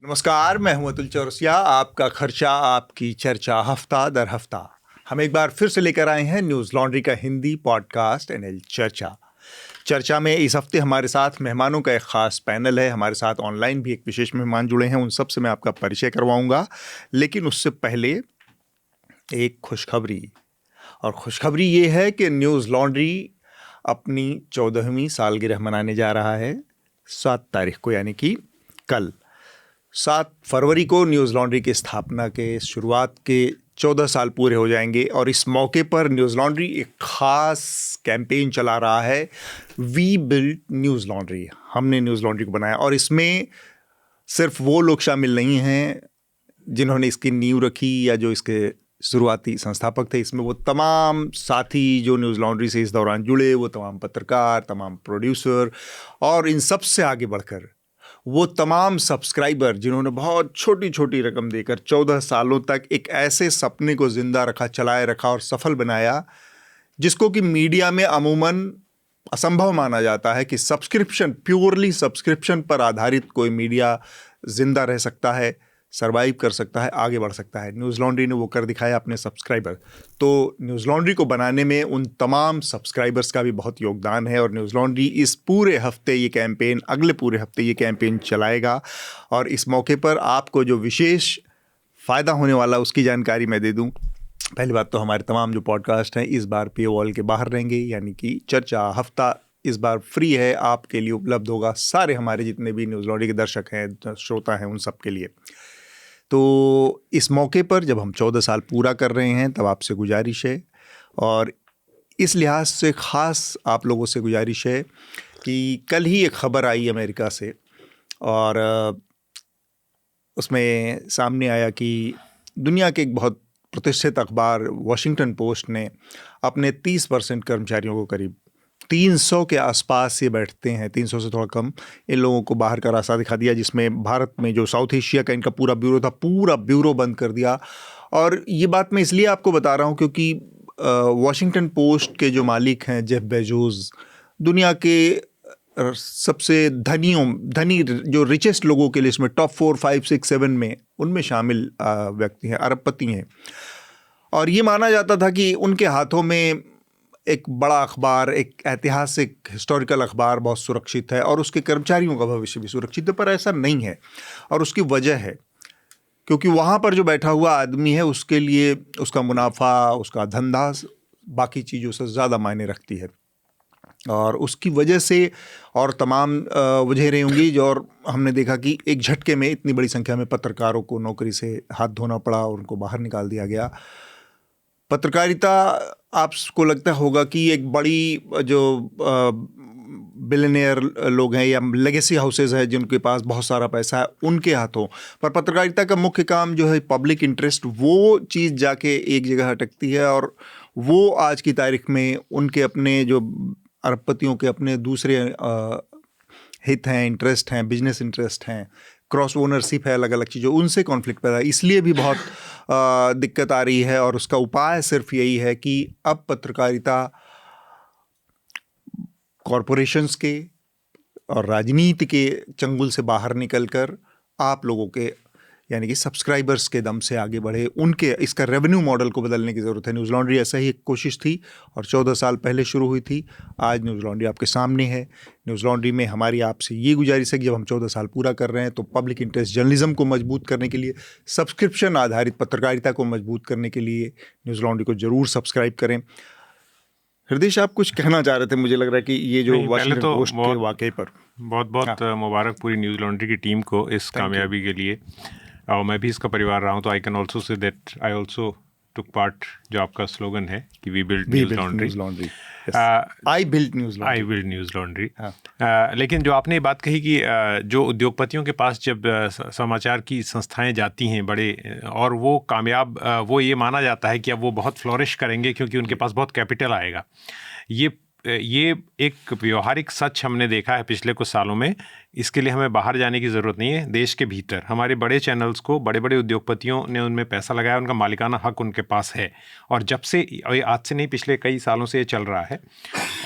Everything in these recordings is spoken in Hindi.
नमस्कार, मैं हूं अतुल चौरसिया। आपका खर्चा आपकी चर्चा हफ्ता दर हफ्ता हम एक बार फिर से लेकर आए हैं न्यूज़ लॉन्ड्री का हिंदी पॉडकास्ट एनएल चर्चा में इस हफ्ते हमारे साथ मेहमानों का एक खास पैनल है। हमारे साथ ऑनलाइन भी एक विशेष मेहमान जुड़े हैं, उन सब से मैं आपका परिचय करवाऊंगा। लेकिन उससे पहले एक खुशखबरी, और खुशखबरी ये है कि न्यूज़ लॉन्ड्री अपनी 14वीं सालगिरह मनाने जा रहा है 7 तारीख को, यानी कि कल 7 फरवरी को न्यूज़ लॉन्ड्री की स्थापना के शुरुआत के 14 साल पूरे हो जाएंगे। और इस मौके पर न्यूज़ लॉन्ड्री एक ख़ास कैंपेन चला रहा है, वी बिल्ड न्यूज़ लॉन्ड्री। हमने न्यूज़ लॉन्ड्री को बनाया, और इसमें सिर्फ वो लोग शामिल नहीं हैं जिन्होंने इसकी नींव रखी या जो इसके शुरुआती संस्थापक थे। इसमें वो तमाम साथी जो न्यूज़ लॉन्ड्री से इस दौरान जुड़े, वो तमाम पत्रकार, तमाम प्रोड्यूसर, और इन सब से आगे बढ़कर वो तमाम सब्सक्राइबर जिन्होंने बहुत छोटी छोटी रकम देकर 14 सालों तक एक ऐसे सपने को जिंदा रखा, चलाए रखा और सफल बनाया, जिसको कि मीडिया में अमूमन असंभव माना जाता है कि सब्सक्रिप्शन, प्योरली सब्सक्रिप्शन पर आधारित कोई मीडिया जिंदा रह सकता है, सर्वाइव कर सकता है, आगे बढ़ सकता है। न्यूज़ लॉन्ड्री ने वो कर दिखाया अपने सब्सक्राइबर। तो न्यूज़ लॉन्ड्री को बनाने में उन तमाम सब्सक्राइबर्स का भी बहुत योगदान है। और न्यूज़ लॉन्ड्री इस पूरे हफ्ते ये कैंपेन, अगले पूरे हफ्ते ये कैंपेन चलाएगा। और इस मौके पर आपको जो विशेष फ़ायदा होने वाला उसकी जानकारी मैं दे दूं। पहली बात तो हमारे तमाम जो पॉडकास्ट हैं इस बार पेवॉल के बाहर रहेंगे, यानी कि चर्चा हफ्ता इस बार फ्री है, आपके लिए उपलब्ध होगा, सारे हमारे जितने भी न्यूज़ लॉन्ड्री के दर्शक हैं, श्रोता हैं, उन सब के लिए। तो इस मौके पर जब हम 14 साल पूरा कर रहे हैं, तब आपसे गुजारिश है, और इस लिहाज से ख़ास आप लोगों से गुजारिश है कि कल ही एक ख़बर आई अमेरिका से, और उसमें सामने आया कि दुनिया के एक बहुत प्रतिष्ठित अखबार वॉशिंगटन पोस्ट ने अपने 30% कर्मचारियों को, करीब 300 के आसपास ये बैठते हैं, 300 से थोड़ा कम, इन लोगों को बाहर का रास्ता दिखा दिया, जिसमें भारत में जो साउथ एशिया का इनका पूरा ब्यूरो था, पूरा ब्यूरो बंद कर दिया। और ये बात मैं इसलिए आपको बता रहा हूँ क्योंकि वॉशिंगटन पोस्ट के जो मालिक हैं जेफ बेजोस, दुनिया के सबसे धनी जो रिचेस्ट लोगों के लिस्ट में टॉप 4, 5, 6, 7 में उनमें शामिल व्यक्ति हैं, अरबपति हैं। और ये माना जाता था कि उनके हाथों में एक बड़ा अखबार, एक ऐतिहासिक हिस्टोरिकल अखबार बहुत सुरक्षित है, और उसके कर्मचारियों का भविष्य भी सुरक्षित है। पर ऐसा नहीं है, और उसकी वजह है क्योंकि वहाँ पर जो बैठा हुआ आदमी है उसके लिए उसका मुनाफा, उसका धंधा बाकी चीज़ों से ज़्यादा मायने रखती है। और उसकी वजह से और तमाम वजह रही होंगी जो, और हमने देखा कि एक झटके में इतनी बड़ी संख्या में पत्रकारों को नौकरी से हाथ धोना पड़ा और उनको बाहर निकाल दिया गया। पत्रकारिता, आपको लगता होगा कि एक बड़ी जो बिलियनियर लोग हैं या लेगेसी हाउसेज हैं जिनके पास बहुत सारा पैसा है, उनके हाथों, पर पत्रकारिता का मुख्य काम जो है पब्लिक इंटरेस्ट, वो चीज़ जाके एक जगह अटकती है। और वो आज की तारीख में उनके अपने जो अरबपतियों के अपने दूसरे हित हैं, इंटरेस्ट हैं, बिजनेस इंटरेस्ट हैं, क्रॉस ओनरशिप है, अलग अलग चीज़ों, उनसे कॉन्फ्लिक्ट पैदा है। इसलिए भी बहुत दिक्कत आ रही है। और उसका उपाय सिर्फ यही है कि अब पत्रकारिता कॉरपोरेशंस के और राजनीति के चंगुल से बाहर निकलकर आप लोगों के, यानी कि सब्सक्राइबर्स के दम से आगे बढ़े। उनके इसका रेवेन्यू मॉडल को बदलने की ज़रूरत है। न्यूज़ लॉन्ड्री ऐसा ही एक कोशिश थी, और 14 साल पहले शुरू हुई थी। आज न्यूज़ लॉन्ड्री आपके सामने है। न्यूज़ लॉन्ड्री में हमारी आपसे ये गुजारिश है कि जब हम 14 साल पूरा कर रहे हैं, तो पब्लिक इंटरेस्ट जर्नलिज्म को मजबूत करने के लिए, सब्सक्रिप्शन आधारित पत्रकारिता को मजबूत करने के लिए न्यूज़ लॉन्ड्री को ज़रूर सब्सक्राइब करें। हृदय, आप कुछ कहना चाह रहे थे, मुझे लग रहा है कि ये जो वॉशिंगटन पोस्ट के वाकये पर बहुत मुबारक पूरी न्यूज़ लॉन्ड्री की टीम को इस कामयाबी के लिए। और मैं भी इसका परिवार रहा हूँ, तो I can also say that I also took part, जो आपका स्लोगन है कि we build Newslaundry, I build Newslaundry. लेकिन जो आपने बात कही कि जो उद्योगपतियों के पास जब समाचार की संस्थाएं जाती हैं बड़े, और वो कामयाब, वो ये माना जाता है कि अब वो बहुत फ्लोरिश करेंगे क्योंकि उनके पास बहुत कैपिटल आएगा। ये एक व्यवहारिक सच हमने देखा है पिछले कुछ सालों में। इसके लिए हमें बाहर जाने की ज़रूरत नहीं है। देश के भीतर हमारे बड़े चैनल्स को बड़े बड़े उद्योगपतियों ने उनमें पैसा लगाया, उनका मालिकाना हक उनके पास है। और जब से, आज से नहीं, पिछले कई सालों से ये चल रहा है।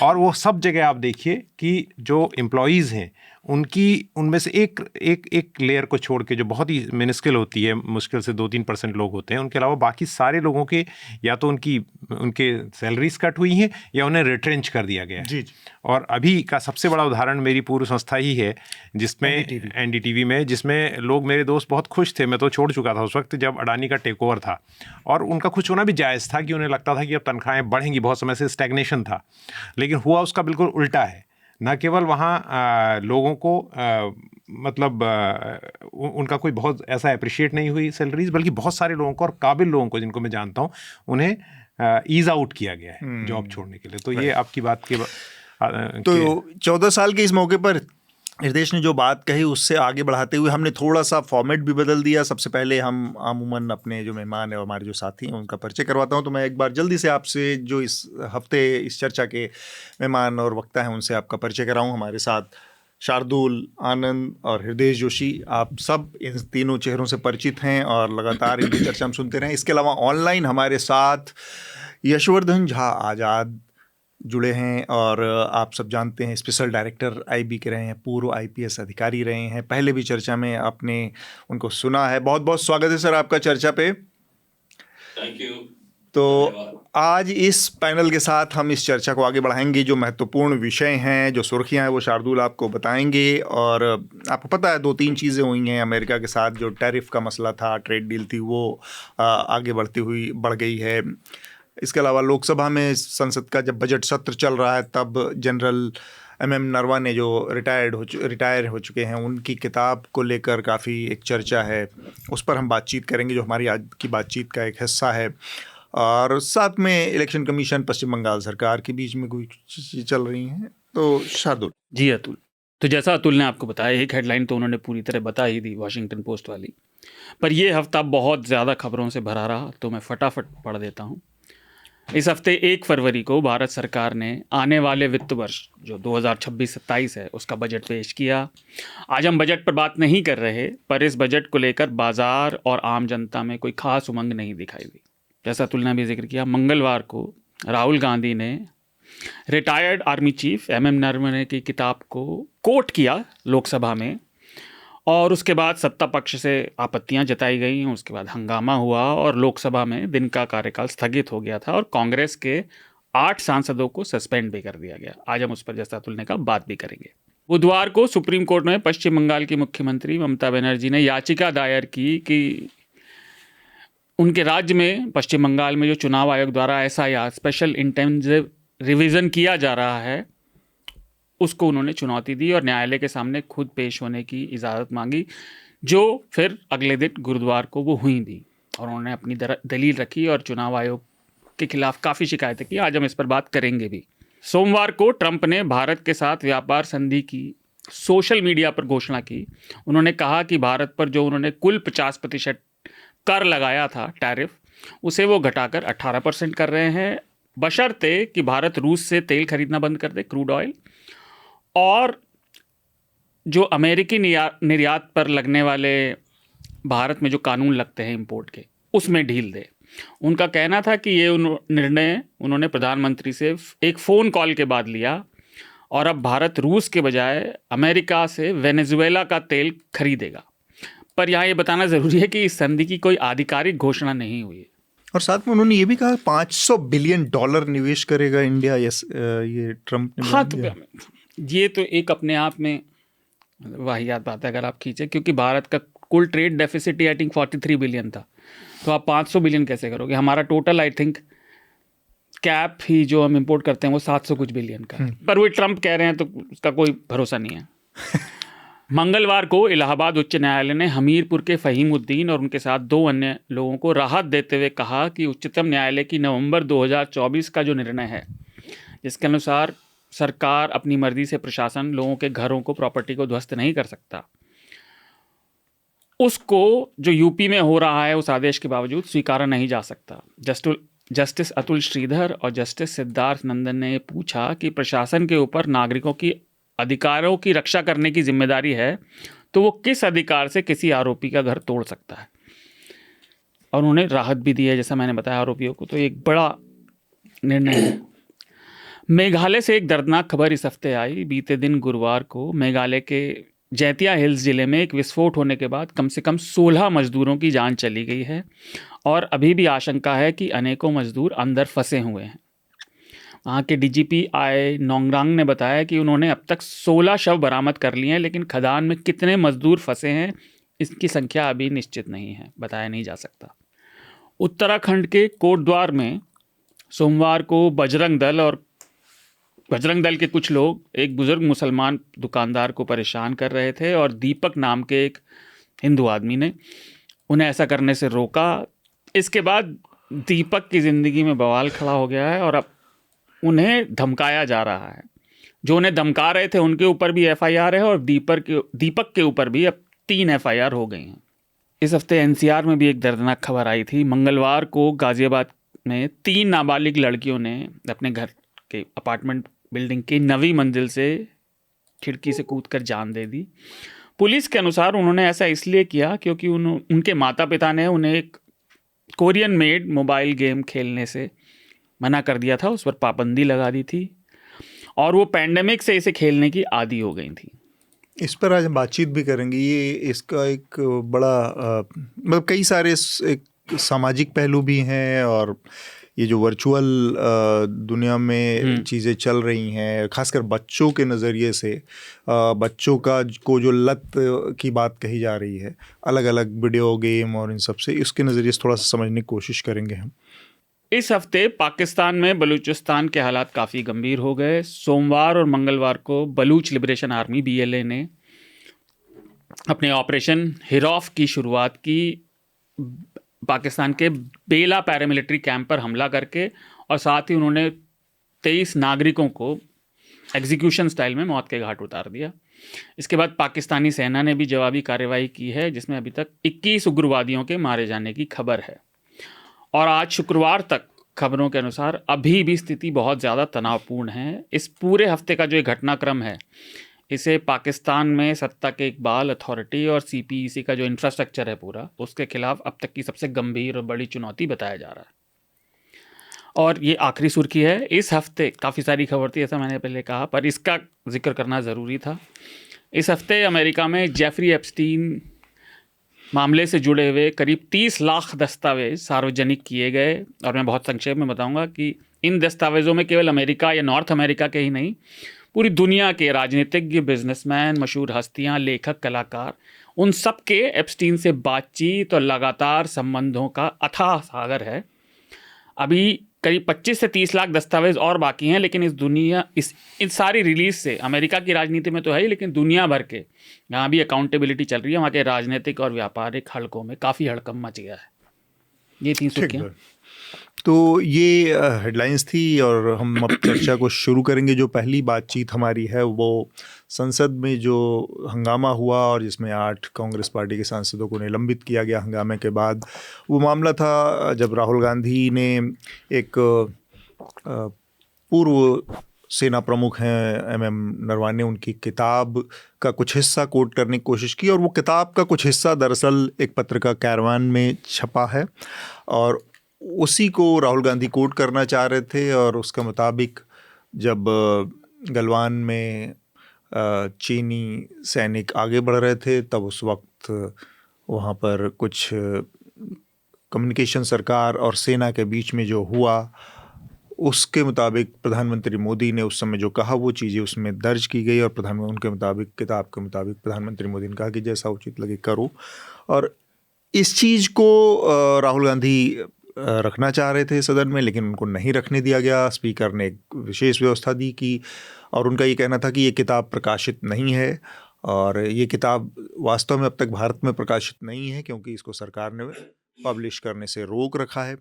और वो सब जगह आप देखिए कि जो एम्प्लॉयज़ हैं उनमें से एक लेयर को छोड़ के, जो बहुत ही मिनिस्किल होती है, मुश्किल से 2-3% लोग होते हैं, उनके अलावा बाकी सारे लोगों के या तो उनके सैलरीज कट हुई हैं या उन्हें रिट्रेंच कर दिया गया है। जी। और अभी का सबसे बड़ा उदाहरण मेरी पूर्व संस्था ही है, जिसमें एनडीटीवी में, जिसमें लोग, मेरे दोस्त बहुत खुश थे, मैं तो छोड़ चुका था उस वक्त जब अडानी का टेक ओवर था, और उनका खुश होना भी जायज़ था कि उन्हें लगता था कि अब तनख्वाहें बढ़ेंगी, बहुत समय से स्टैग्नेशन था। लेकिन हुआ उसका बिल्कुल उल्टा है। न केवल वहाँ लोगों को मतलब उनका कोई बहुत ऐसा अप्रिशिएट नहीं हुई सैलरीज, बल्कि बहुत सारे लोगों को, और काबिल लोगों को जिनको मैं जानता हूँ, उन्हें ईज आउट किया गया है जॉब छोड़ने के लिए। तो ये आपकी बात के तो 14 साल के इस मौके पर हृदेश ने जो बात कही उससे आगे बढ़ाते हुए हमने थोड़ा सा फॉर्मेट भी बदल दिया। सबसे पहले हम अमूमन अपने जो मेहमान है, हमारे जो साथी हैं, उनका परिचय करवाता हूं। तो मैं एक बार जल्दी से आपसे जो इस हफ्ते इस चर्चा के मेहमान और वक्ता हैं उनसे आपका परिचय कराऊं। हमारे साथ शार्दुल, आनंद और हृदेश जोशी, आप सब इन तीनों चेहरों से परिचित हैं और लगातार इनकी चर्चा हम सुनते रहे। इसके अलावा ऑनलाइन हमारे साथ यशवर्धन झा आज़ाद जुड़े हैं, और आप सब जानते हैं स्पेशल डायरेक्टर आईबी के रहे हैं, पूर्व आईपीएस अधिकारी रहे हैं, पहले भी चर्चा में आपने उनको सुना है। बहुत बहुत स्वागत है सर आपका चर्चा पे। Thank you. तो आज इस पैनल के साथ हम इस चर्चा को आगे बढ़ाएंगे। जो महत्वपूर्ण विषय हैं, जो सुर्खियां हैं, वो शार्दुल आपको बताएंगे। और आपको पता है 2-3 चीज़ें हुई हैं अमेरिका के साथ। जो टैरिफ का मसला था, ट्रेड डील थी, वो आगे बढ़ गई है। इसके अलावा लोकसभा में, संसद का जब बजट सत्र चल रहा है, तब जनरल एमएम नरवा ने, जो रिटायर हो चुके हैं, उनकी किताब को लेकर काफ़ी एक चर्चा है। उस पर हम बातचीत करेंगे, जो हमारी आज की बातचीत का एक हिस्सा है। और साथ में इलेक्शन कमीशन, पश्चिम बंगाल सरकार के बीच में कोई चीज़ें चल रही हैं। तो शार्दुल जी। अतुल, तो जैसा अतुल ने आपको बताया, एक हेडलाइन तो उन्होंने पूरी तरह बता ही दी, वॉशिंगटन पोस्ट वाली, पर ये हफ्ता बहुत ज़्यादा खबरों से भरा रहा, तो मैं फटाफट पढ़ देता हूँ। इस हफ्ते 1 फरवरी को भारत सरकार ने आने वाले वित्त वर्ष जो 2026-27 है उसका बजट पेश किया। आज हम बजट पर बात नहीं कर रहे, पर इस बजट को लेकर बाजार और आम जनता में कोई खास उमंग नहीं दिखाई दी। जैसा अतुल ने भी जिक्र किया, मंगलवार को राहुल गांधी ने retired army chief MM Naravane की किताब को कोट किया लोकसभा में, और उसके बाद सत्ता पक्ष से आपत्तियां जताई गई। उसके बाद हंगामा हुआ और लोकसभा में दिन का कार्यकाल स्थगित हो गया था, और कांग्रेस के 8 सांसदों को सस्पेंड भी कर दिया गया। आज हम उस पर, जैसा अतुल ने कहा, बात भी करेंगे। बुधवार को सुप्रीम कोर्ट में पश्चिम बंगाल की मुख्यमंत्री ममता बनर्जी ने याचिका दायर की कि उनके राज्य में, पश्चिम बंगाल में, जो चुनाव आयोग द्वारा SIR स्पेशल इंटेंसिव रिवीजन किया जा रहा है, उसको उन्होंने चुनौती दी और न्यायालय के सामने खुद पेश होने की इजाज़त मांगी, जो फिर अगले दिन गुरुवार को वो हुई भी, और उन्होंने अपनी दलील रखी और चुनाव आयोग के खिलाफ काफ़ी शिकायतें की। आज हम इस पर बात करेंगे भी। सोमवार को ट्रंप ने भारत के साथ व्यापार संधि की सोशल मीडिया पर घोषणा की। उन्होंने कहा कि भारत पर जो उन्होंने कुल 50% कर लगाया था टैरिफ, उसे वो घटाकर 18% कर रहे हैं, बशर्ते कि भारत रूस से तेल खरीदना बंद कर दे, क्रूड ऑयल, और जो अमेरिकी निर्यात पर लगने वाले भारत में जो कानून लगते हैं इंपोर्ट के, उसमें ढील दे। उनका कहना था कि ये निर्णय उन्होंने प्रधानमंत्री से एक फ़ोन कॉल के बाद लिया, और अब भारत रूस के बजाय अमेरिका से वेनेजुएला का तेल खरीदेगा। पर यहाँ ये बताना ज़रूरी है कि इस संधि की कोई आधिकारिक घोषणा नहीं हुई है। और साथ में उन्होंने ये भी कहा $500 बिलियन निवेश करेगा इंडिया। ये ट्रंप ने। हाँ, तो ये तो एक अपने आप में वाहियात बात है अगर आप खींचे, क्योंकि भारत का कुल trade deficit I think 43 billion था, तो आप 500 बिलियन कैसे करोगे? हमारा टोटल आई थिंक कैप ही जो हम इंपोर्ट करते हैं वो 700 कुछ बिलियन का, पर वो ट्रंप कह रहे हैं तो उसका कोई भरोसा नहीं है। मंगलवार को इलाहाबाद उच्च न्यायालय ने हमीरपुर के फहीमुद्दीन और उनके साथ 2 अन्य लोगों को राहत देते हुए कहा कि उच्चतम न्यायालय की नवंबर 2024 का जो निर्णय है, जिसके अनुसार सरकार अपनी मर्जी से प्रशासन लोगों के घरों को, प्रॉपर्टी को ध्वस्त नहीं कर सकता, उसको जो यूपी में हो रहा है उस आदेश के बावजूद स्वीकारा नहीं जा सकता। जस्टिस अतुल श्रीधर और जस्टिस सिद्धार्थ नंदन ने पूछा कि प्रशासन के ऊपर नागरिकों की अधिकारों की रक्षा करने की जिम्मेदारी है, तो वो किस अधिकार से किसी आरोपी का घर तोड़ सकता है, और उन्हें राहत भी दी है, जैसा मैंने बताया आरोपियों को। तो एक बड़ा निर्णय है। मेघालय से एक दर्दनाक खबर इस हफ्ते आई। बीते दिन गुरुवार को मेघालय के जैतिया हिल्स ज़िले में एक विस्फोट होने के बाद कम से कम 16 मजदूरों की जान चली गई है और अभी भी आशंका है कि अनेकों मजदूर अंदर फंसे हुए हैं। वहाँ के डीजीपी आई नोंगरांग ने बताया कि उन्होंने अब तक 16 शव बरामद कर लिए हैं, लेकिन खदान में कितने मजदूर फंसे हैं इसकी संख्या अभी निश्चित नहीं है, बताया नहीं जा सकता। उत्तराखंड के कोटद्वार में सोमवार को बजरंग दल के कुछ लोग एक बुजुर्ग मुसलमान दुकानदार को परेशान कर रहे थे और दीपक नाम के एक हिंदू आदमी ने उन्हें ऐसा करने से रोका। इसके बाद दीपक की ज़िंदगी में बवाल खड़ा हो गया है और अब उन्हें धमकाया जा रहा है। जो उन्हें धमका रहे थे उनके ऊपर भी एफआईआर है और दीपक के ऊपर भी अब 3 एफआईआर हो गई हैं। इस हफ्ते एनसीआर में भी एक दर्दनाक खबर आई थी। मंगलवार को गाज़ियाबाद में 3 नाबालिग लड़कियों ने अपने घर के अपार्टमेंट बिल्डिंग की 9वीं मंजिल से खिड़की से कूदकर जान दे दी। पुलिस के अनुसार उन्होंने ऐसा इसलिए किया क्योंकि उनके माता पिता ने उन्हें एक कोरियन मेड मोबाइल गेम खेलने से मना कर दिया था, उस पर पाबंदी लगा दी थी और वो पैंडेमिक से इसे खेलने की आदी हो गई थी। इस पर आज हम बातचीत भी करेंगे। ये इसका एक बड़ा मतलब कई सारे एक सामाजिक पहलू भी हैं और ये जो वर्चुअल दुनिया में चीज़ें चल रही हैं, खासकर बच्चों के नज़रिए से बच्चों को जो लत की बात कही जा रही है, अलग अलग वीडियो गेम और इन सब से, इसके नज़रिए से थोड़ा सा समझने की कोशिश करेंगे हम। इस हफ्ते पाकिस्तान में बलूचिस्तान के हालात काफ़ी गंभीर हो गए। सोमवार और मंगलवार को बलूच लिबरेशन आर्मी BLA ने अपने ऑपरेशन हिरौफ की शुरुआत की, पाकिस्तान के बेला पैरामिलिट्री कैंप पर हमला करके, और साथ ही उन्होंने 23 नागरिकों को एग्जीक्यूशन स्टाइल में मौत के घाट उतार दिया। इसके बाद पाकिस्तानी सेना ने भी जवाबी कार्रवाई की है जिसमें अभी तक 21 उग्रवादियों के मारे जाने की खबर है। और आज शुक्रवार तक खबरों के अनुसार अभी भी स्थिति बहुत ज़्यादा तनावपूर्ण है। इस पूरे हफ्ते का जो ये घटनाक्रम है, इसे पाकिस्तान में सत्ता के इकबाल अथॉरिटी और CPEC का जो इंफ्रास्ट्रक्चर है पूरा, उसके खिलाफ अब तक की सबसे गंभीर और बड़ी चुनौती बताया जा रहा है। और ये आखिरी सुर्खी है। इस हफ्ते काफ़ी सारी खबर थी, ऐसा मैंने पहले कहा, पर इसका जिक्र करना ज़रूरी था। इस हफ्ते अमेरिका में जेफरी एप्स्टीन मामले से जुड़े हुए करीब 30 लाख दस्तावेज सार्वजनिक किए गए। और मैं बहुत संक्षेप में बताऊंगा कि इन दस्तावेज़ों में केवल अमेरिका या नॉर्थ अमेरिका के ही नहीं, पूरी दुनिया के राजनीतिज्ञ, बिजनेसमैन, मशहूर हस्तियां, लेखक, कलाकार, उन सब के एप्स्टीन से बातचीत और लगातार संबंधों का अथाह सागर है। अभी करीब 25 से 30 लाख दस्तावेज और बाकी हैं, लेकिन इस सारी रिलीज से अमेरिका की राजनीति में तो है ही, लेकिन दुनिया भर के यहाँ भी अकाउंटेबिलिटी चल रही है। वहाँ के राजनीतिक और व्यापारिक हलकों में काफ़ी हड़कंप मच गया है। ये 3 सुर्खियाँ। तो ये हेडलाइंस थी और हम अब चर्चा को शुरू करेंगे। जो पहली बातचीत हमारी है वो संसद में जो हंगामा हुआ और जिसमें 8 कांग्रेस पार्टी के सांसदों को निलंबित किया गया हंगामे के बाद, वो मामला था जब राहुल गांधी ने एक पूर्व सेना प्रमुख हैं MM नरवाने, उनकी किताब का कुछ हिस्सा कोट करने की कोशिश की और वो किताब का कुछ हिस्सा दरअसल एक पत्रिका कैरवान में छपा है और उसी को राहुल गांधी कोट करना चाह रहे थे। और उसके मुताबिक जब गलवान में चीनी सैनिक आगे बढ़ रहे थे, तब उस वक्त वहाँ पर कुछ कम्युनिकेशन सरकार और सेना के बीच में जो हुआ, उसके मुताबिक प्रधानमंत्री मोदी ने उस समय जो कहा वो चीज़ें उसमें दर्ज की गई और उनके मुताबिक, किताब के मुताबिक प्रधानमंत्री मोदी ने कहा कि जैसा उचित लगे करो। और इस चीज़ को राहुल गांधी रखना चाह रहे थे सदन में, लेकिन उनको नहीं रखने दिया गया। स्पीकर ने एक विशेष व्यवस्था दी कि, और उनका ये कहना था कि ये किताब प्रकाशित नहीं है और ये किताब वास्तव में अब तक भारत में प्रकाशित नहीं है क्योंकि इसको सरकार ने पब्लिश करने से रोक रखा है।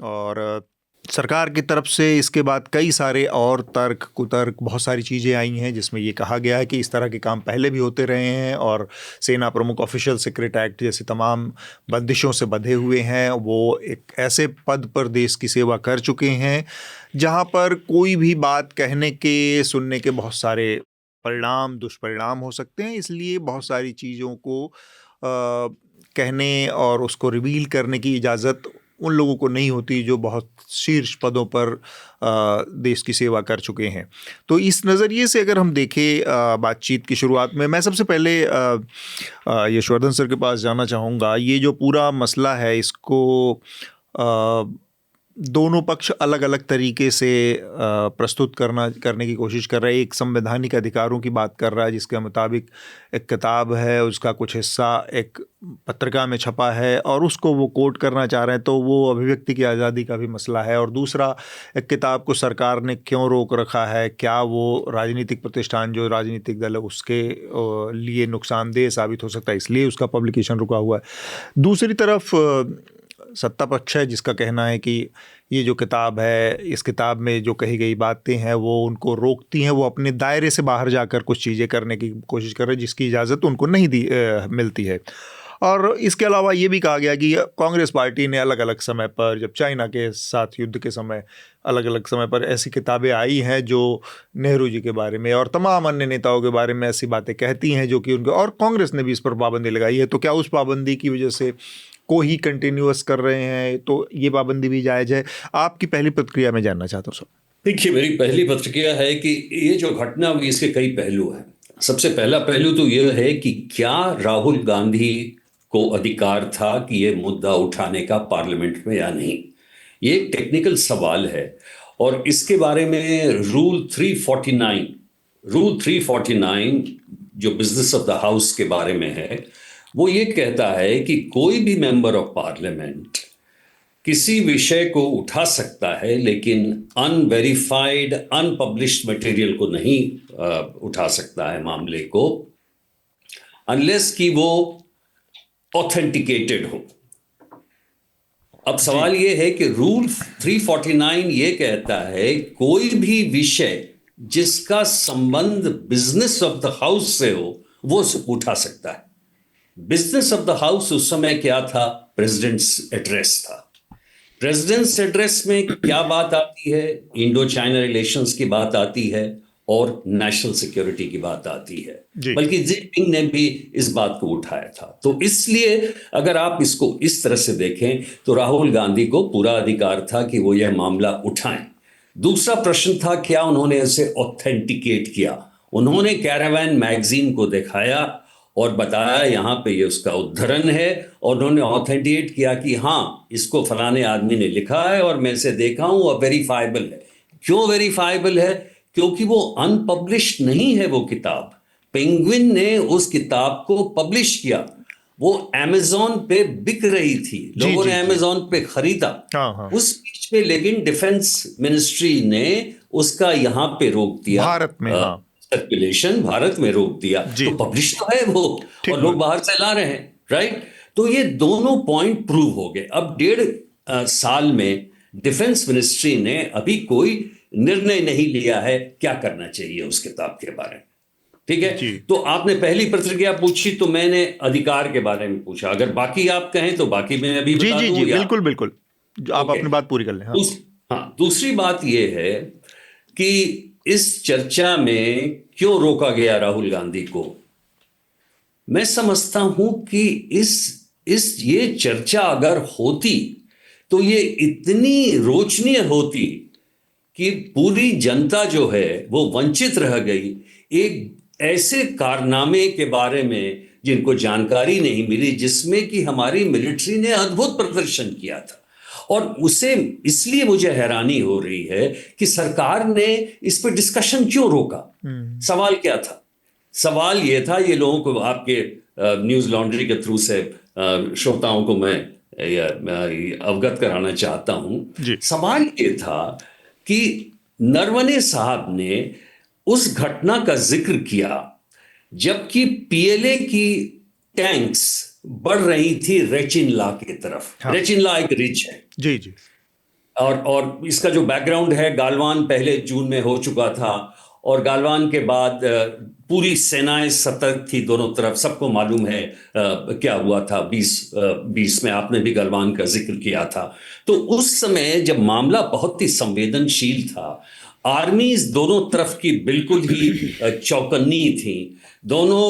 और सरकार की तरफ से इसके बाद कई सारे और तर्क कुतर्क, बहुत सारी चीज़ें आई हैं जिसमें ये कहा गया है कि इस तरह के काम पहले भी होते रहे हैं और सेना प्रमुख ऑफिशियल सीक्रेट एक्ट जैसे तमाम बंदिशों से बंधे हुए हैं। वो एक ऐसे पद पर देश की सेवा कर चुके हैं जहां पर कोई भी बात कहने के, सुनने के बहुत सारे परिणाम, दुष्परिणाम हो सकते हैं। इसलिए बहुत सारी चीज़ों को कहने और उसको रिवील करने की इजाज़त उन लोगों को नहीं होती जो बहुत शीर्ष पदों पर देश की सेवा कर चुके हैं। तो इस नज़रिए से अगर हम देखें बातचीत की शुरुआत में, मैं सबसे पहले यशवर्धन सर के पास जाना चाहूँगा। ये जो पूरा मसला है, इसको दोनों पक्ष अलग अलग तरीके से प्रस्तुत करने की कोशिश कर रहे हैं। एक संवैधानिक अधिकारों की बात कर रहा है, जिसके मुताबिक एक किताब है, उसका कुछ हिस्सा एक पत्रिका में छपा है और उसको वो कोट करना चाह रहे हैं, तो वो अभिव्यक्ति की आज़ादी का भी मसला है। और दूसरा, एक किताब को सरकार ने क्यों रोक रखा है, क्या वो राजनीतिक प्रतिष्ठान जो राजनीतिक दल है उसके लिए नुकसानदेह साबित हो सकता है, इसलिए उसका पब्लिकेशन रुका हुआ है। दूसरी तरफ सत्ता पक्ष है, जिसका कहना है कि ये जो किताब है, इस किताब में जो कही गई बातें हैं वो उनको रोकती हैं, वो अपने दायरे से बाहर जाकर कुछ चीज़ें करने की कोशिश कर रहे हैं जिसकी इजाज़त उनको नहीं मिलती है। और इसके अलावा ये भी कहा गया कि कांग्रेस पार्टी ने अलग अलग समय पर, जब चाइना के साथ युद्ध के समय, अलग अलग समय पर ऐसी किताबें आई हैं जो नेहरू जी के बारे में और तमाम अन्य नेताओं के बारे में ऐसी बातें कहती हैं जो कि उनके, और कांग्रेस ने भी इस पर पाबंदी लगाई है। तो क्या उस पाबंदी की वजह से को ही कंटिन्यूअस कर रहे हैं, तो ये पाबंदी भी जायज़ है? आपकी पहली प्रतिक्रिया मैं जानना चाहता हूँ सर। देखिए, मेरी पहली प्रतिक्रिया है कि ये जो घटना हुई इसके कई पहलू हैं। सबसे पहला पहलू तो ये है कि क्या राहुल गांधी को अधिकार था कि ये मुद्दा उठाने का पार्लियामेंट में या नहीं, ये एक टेक्निकल सवाल है। और इसके बारे में रूल 349 जो बिजनेस ऑफ द हाउस के बारे में है, वो ये कहता है कि कोई भी मेंबर ऑफ पार्लियामेंट किसी विषय को उठा सकता है, लेकिन अनवेरिफाइड अनपब्लिश्ड मटेरियल को नहीं उठा सकता है मामले को, अनलेस कि वो ऑथेंटिकेटेड हो। अब सवाल ये है कि रूल 349 ये कहता है कोई भी विषय जिसका संबंध बिजनेस ऑफ द हाउस से हो वो उठा सकता है। बिजनेस ऑफ द हाउस उस समय क्या था? प्रेसिडेंट्स एड्रेस था। प्रेसिडेंट्स एड्रेस में क्या बात आती है? इंडो चाइना रिलेशंस की बात आती है और नेशनल सिक्योरिटी की बात आती है। बल्कि जिनपिंग ने भी इस बात को उठाया था। तो इसलिए अगर आप इसको इस तरह से देखें तो राहुल गांधी को पूरा अधिकार था कि वो यह मामला उठाएं। दूसरा प्रश्न था, क्या उन्होंने इसे ऑथेंटिकेट किया? उन्होंने कैरावैन मैगजीन को दिखाया और बताया यहाँ पे ये उसका उद्धरण है, और उन्होंने ऑथेंटिकेट किया कि हाँ, इसको फलाने आदमी ने लिखा है और मैं इसे देखा हूँ और वेरीफाइबल है। क्यों वेरीफाइबल है? क्योंकि वो अनपब्लिश्ड नहीं है वो किताब। पेंगुइन ने उस किताब को पब्लिश किया, वो अमेज़न पे बिक रही थी, लोगों ने अमेज़न पे खरीदा। उस बीच में लेकिन डिफेंस मिनिस्ट्री ने उसका यहाँ पे रोक दिया, भारत में सर्कुलेशन भारत में रोक दिया। तो पब्लिश तो है वो, और लोग बाहर से ला रहे हैं, राइट? तो ये दोनों पॉइंट प्रूव हो गए। अब 1.5 साल में डिफेंस मिनिस्ट्री ने अभी कोई निर्णय नहीं लिया है क्या करना चाहिए उस किताब के बारे में, ठीक है? तो आपने पहली प्रतिक्रिया पूछी तो मैंने अधिकार के बारे में पूछा। अगर बाकी आप कहें तो बाकी मैं अभी बता दूं। जी, बिल्कुल आप अपनी बात पूरी कर लें। हाँ, दूसरी बात यह है कि इस चर्चा में क्यों रोका गया राहुल गांधी को। मैं समझता हूं कि ये चर्चा अगर होती तो ये इतनी रोचनीय होती कि पूरी जनता जो है वो वंचित रह गई एक ऐसे कारनामे के बारे में जिनको जानकारी नहीं मिली, जिसमें कि हमारी मिलिट्री ने अद्भुत प्रदर्शन किया था। और उसे इसलिए मुझे हैरानी हो रही है कि सरकार ने इस पर डिस्कशन क्यों रोका। सवाल क्या था? सवाल यह था, ये लोगों को आपके न्यूज़ लॉन्ड्री के थ्रू से श्रोताओं को मैं अवगत कराना चाहता हूं। सवाल ये था कि नरवणे साहब ने उस घटना का जिक्र किया जबकि पीएलए की टैंक्स बढ़ रही थी रेचिनला की तरफ। रेचिनला एक रिज है। जी। और इसका जो बैकग्राउंड है, गालवान पहले जून में हो चुका था और गालवान के बाद पूरी सेनाएं सतर्क थी दोनों तरफ। सबको मालूम है क्या हुआ था 20 में, आपने भी गालवान का जिक्र किया था। तो उस समय जब मामला बहुत ही संवेदनशील था आर्मीज दोनों तरफ की बिल्कुल ही चौकन्नी थी। दोनों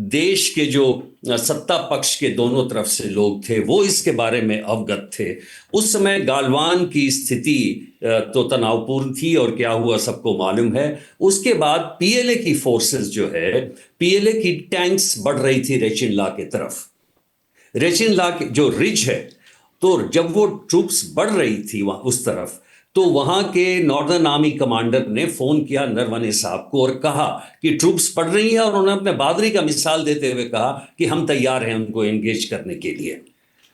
देश के जो सत्ता पक्ष के दोनों तरफ से लोग थे वो इसके बारे में अवगत थे। उस समय गालवान की स्थिति तो तनावपूर्ण थी और क्या हुआ सबको मालूम है। उसके बाद पीएलए की फोर्सेस जो है, पीएलए की टैंक्स बढ़ रही थी रेचिन ला के तरफ। रेचिन ला के जो रिज है, तो जब वो ट्रूप्स बढ़ रही थी वहां उस तरफ, तो वहां के नॉर्दर्न आर्मी कमांडर ने फोन किया नरवणे साहब को और कहा कि ट्रूप्स बढ़ रही है, और उन्होंने अपने बहादुरी का मिसाल देते हुए कहा कि हम तैयार हैं उनको एंगेज करने के लिए।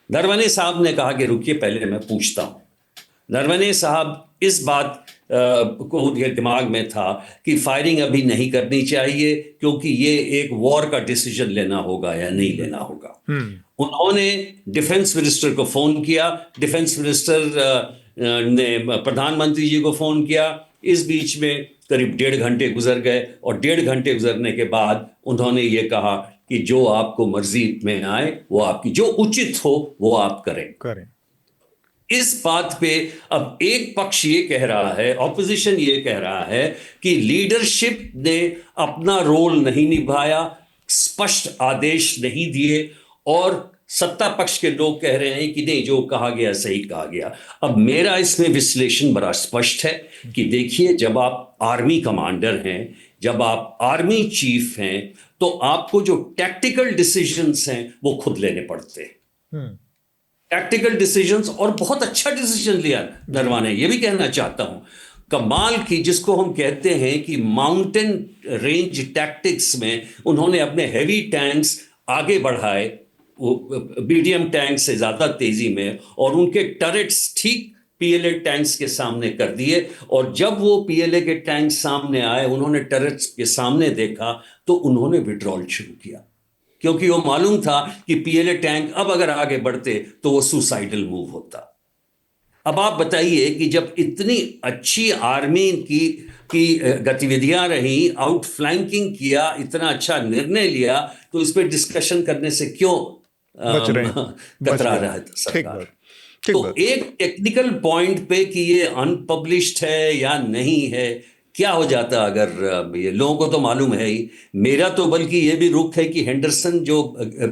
नरवणे साहब ने कहा कि रुकिए, पहले मैं पूछता हूं। नरवणे साहब इस बात को उनके दिमाग में था कि फायरिंग अभी नहीं करनी चाहिए, क्योंकि ये एक वॉर का डिसीजन लेना होगा या नहीं लेना होगा। उन्होंने डिफेंस मिनिस्टर को फोन किया, डिफेंस मिनिस्टर ने प्रधानमंत्री जी को फोन किया। इस बीच में करीब 1.5 घंटे गुजर गए, और 1.5 घंटे गुजरने के बाद उन्होंने ये कहा कि जो आपको मर्जी में आए वो आपकी, जो उचित हो वो आप करें। इस बात पे अब एक पक्ष ये कह रहा है, ऑपोजिशन ये कह रहा है कि लीडरशिप ने अपना रोल नहीं निभाया, स्पष्ट आदेश नहीं दिए, और सत्ता पक्ष के लोग कह रहे हैं कि नहीं, जो कहा गया सही कहा गया। अब मेरा इसमें विश्लेषण बड़ा स्पष्ट है कि देखिए, जब आप आर्मी कमांडर हैं, जब आप आर्मी चीफ हैं, तो आपको जो टैक्टिकल डिसीजंस हैं वो खुद लेने पड़ते हैं। टैक्टिकल डिसीजंस, और बहुत अच्छा डिसीजन लिया नरवणे, ये भी कहना चाहता हूं। कमाल की, जिसको हम कहते हैं कि माउंटेन रेंज टैक्टिक्स में उन्होंने अपने हैवी टैंक्स आगे बढ़ाए, वो बीडीएम टैंक से ज्यादा तेजी में, और उनके टरेट्स ठीक पीएलए टैंक्स के सामने कर दिए। और जब वो पीएलए के टैंक सामने आए, उन्होंने टरेट्स के सामने देखा तो उन्होंने विड्रॉल शुरू किया, क्योंकि वो मालूम था कि पीएलए टैंक अब अगर आगे बढ़ते तो वो सुसाइडल मूव होता। अब आप बताइए कि जब इतनी अच्छी आर्मी की गतिविधियां रही, आउटफ्लैंकिंग किया, इतना अच्छा निर्णय लिया, तो इस पर डिस्कशन करने से क्यों कतरा रहा है सरकार? तो एक टेक्निकल पॉइंट पे कि ये अनपब्लिश्ड है या नहीं है, क्या हो जाता अगर ये लोगों को तो मालूम है ही। मेरा तो बल्कि ये भी रुख है कि हेंडरसन जो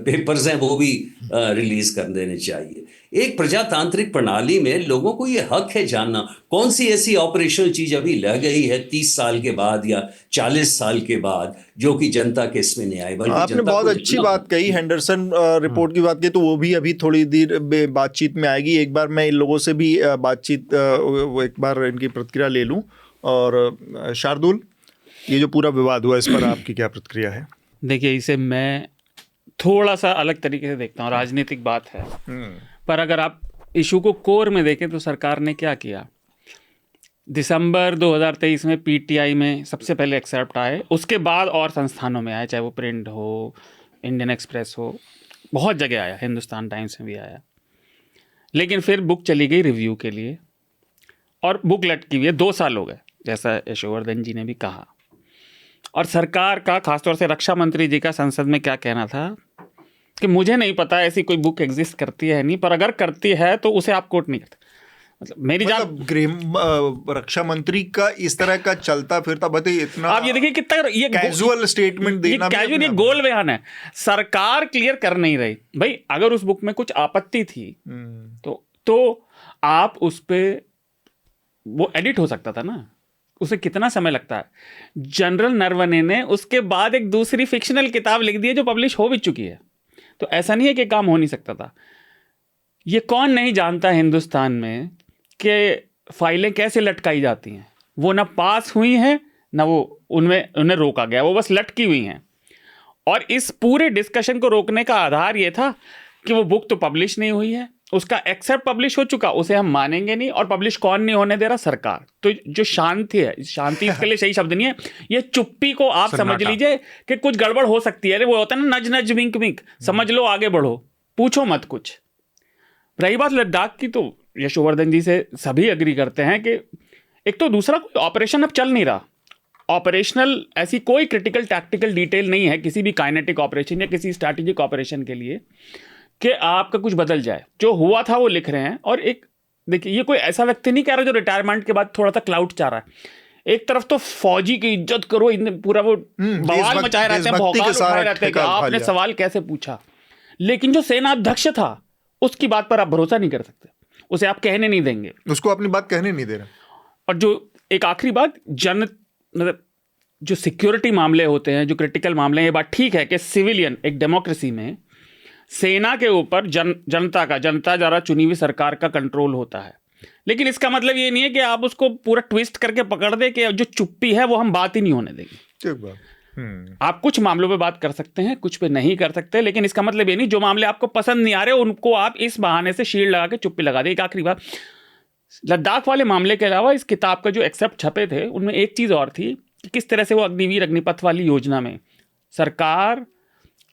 पेपर्स हैं वो भी रिलीज कर देने चाहिए। एक प्रजातांत्रिक प्रणाली में लोगों को ये हक है जानना कौन सी ऐसी ऑपरेशनल चीज अभी लग गई है 30 साल के बाद या 40 साल के बाद जो कि जनता के इसमें नहीं आई। आपने बहुत अच्छी बात कही, हेंडरसन रिपोर्ट की बात की, तो वो भी अभी थोड़ी देर बातचीत में आएगी। एक बार मैं इन लोगों से भी बातचीत, एक बार इनकी प्रतिक्रिया ले लूँ। और शार्दुल, ये जो पूरा विवाद हुआ, इस पर आपकी क्या प्रतिक्रिया है? देखिए, इसे मैं थोड़ा सा अलग तरीके से देखता हूँ। राजनीतिक बात है, पर अगर आप इशू को कोर में देखें तो सरकार ने क्या किया। दिसंबर 2023 में पीटीआई में सबसे पहले एक्सेप्ट आए, उसके बाद और संस्थानों में आए, चाहे वो प्रिंट हो, इंडियन एक्सप्रेस हो, बहुत जगह आया, हिंदुस्तान टाइम्स में भी आया। लेकिन फिर बुक चली गई रिव्यू के लिए, और बुक लटकी हुई है 2 साल हो गए, जैसा यशोवर्धन जी ने भी कहा। और सरकार का, खासतौर से रक्षा मंत्री जी का संसद में क्या कहना था कि मुझे नहीं पता ऐसी कोई बुक एग्जिस्ट करती है नहीं, पर अगर करती है तो उसे आप कोट नहीं करते। मतलब मेरी गृह रक्षा मंत्री का इस तरह का चलता फिरता, बताइए, इतना आप ये देखिए कितना ये कैजुअल स्टेटमेंट देना, कैजुअल, ये गोल बयान है। सरकार क्लियर कर नहीं रही। भाई, अगर उस बुक में कुछ आपत्ति थी तो आप उस पर, वो एडिट हो सकता था ना, उसे कितना समय लगता है। जनरल नरवणे ने उसके बाद एक दूसरी फिक्शनल किताब लिख दी है जो पब्लिश हो भी चुकी है, तो ऐसा नहीं है कि काम हो नहीं सकता था। ये कौन नहीं जानता हिंदुस्तान में कि फाइलें कैसे लटकाई जाती हैं। वो ना पास हुई हैं, ना वो उन्हें रोका गया, वो बस लटकी हुई हैं। और इस पूरे डिस्कशन को रोकने का आधार ये था कि वो बुक तो पब्लिश नहीं हुई है, उसका एक्सेप्ट पब्लिश हो चुका, उसे हम मानेंगे नहीं, और पब्लिश कौन नहीं होने दे रहा? सरकार। तो जो शांति है, शांति इसके लिए सही शब्द नहीं है, ये चुप्पी को आप समझ लीजिए कि कुछ गड़बड़ हो सकती है। अरे वो होता है ना, नज नज विंक विंक, समझ लो, आगे बढ़ो, पूछो मत कुछ। रही बात लद्दाख की, तो यशोवर्धन जी से सभी एग्री करते हैं कि एक तो दूसरा कोई ऑपरेशन अब चल नहीं रहा। ऑपरेशनल ऐसी कोई क्रिटिकल टैक्टिकल डिटेल नहीं है किसी भी काइनेटिक ऑपरेशन या किसी स्ट्रैटेजिक ऑपरेशन के लिए कि आपका कुछ बदल जाए। जो हुआ था वो लिख रहे हैं। और एक देखिए, ये कोई ऐसा व्यक्ति नहीं कह रहा जो रिटायरमेंट के बाद थोड़ा सा क्लाउड चाह रहा है। एक तरफ तो फौजी की इज्जत करो, पूरा वो बवाल मचाए रहते हैं, भौकाल उठाए रहते हैं कि आपने सवाल कैसे पूछा, लेकिन जो सेना अध्यक्ष था उसकी बात पर आप भरोसा नहीं कर सकते, उसे आप कहने नहीं देंगे, उसको अपनी बात कहने नहीं दे रहे। और जो एक आखिरी बात, मतलब जो सिक्योरिटी मामले होते हैं, जो क्रिटिकल मामले हैं, ये बात ठीक है कि सिविलियन एक डेमोक्रेसी में सेना के ऊपर जनता द्वारा चुनी हुई सरकार का कंट्रोल होता है, लेकिन इसका मतलब ये नहीं है कि आप उसको पूरा ट्विस्ट करके पकड़ दे कि जो चुप्पी है वो हम बात ही नहीं होने देंगे। ठीक बात। आप कुछ मामलों पे बात कर सकते हैं, कुछ पे नहीं कर सकते, लेकिन इसका मतलब ये नहीं जो मामले आपको पसंद नहीं आ रहे उनको आप इस बहाने से शील्ड लगा के चुप्पी लगा दे। एक आखिरी बात, लद्दाख वाले मामले के अलावा इस किताब का जो एक्सेप्ट छपे थे उनमें एक चीज़ और थी कि किस तरह से वो अग्निवीर अग्निपथ वाली योजना में सरकार,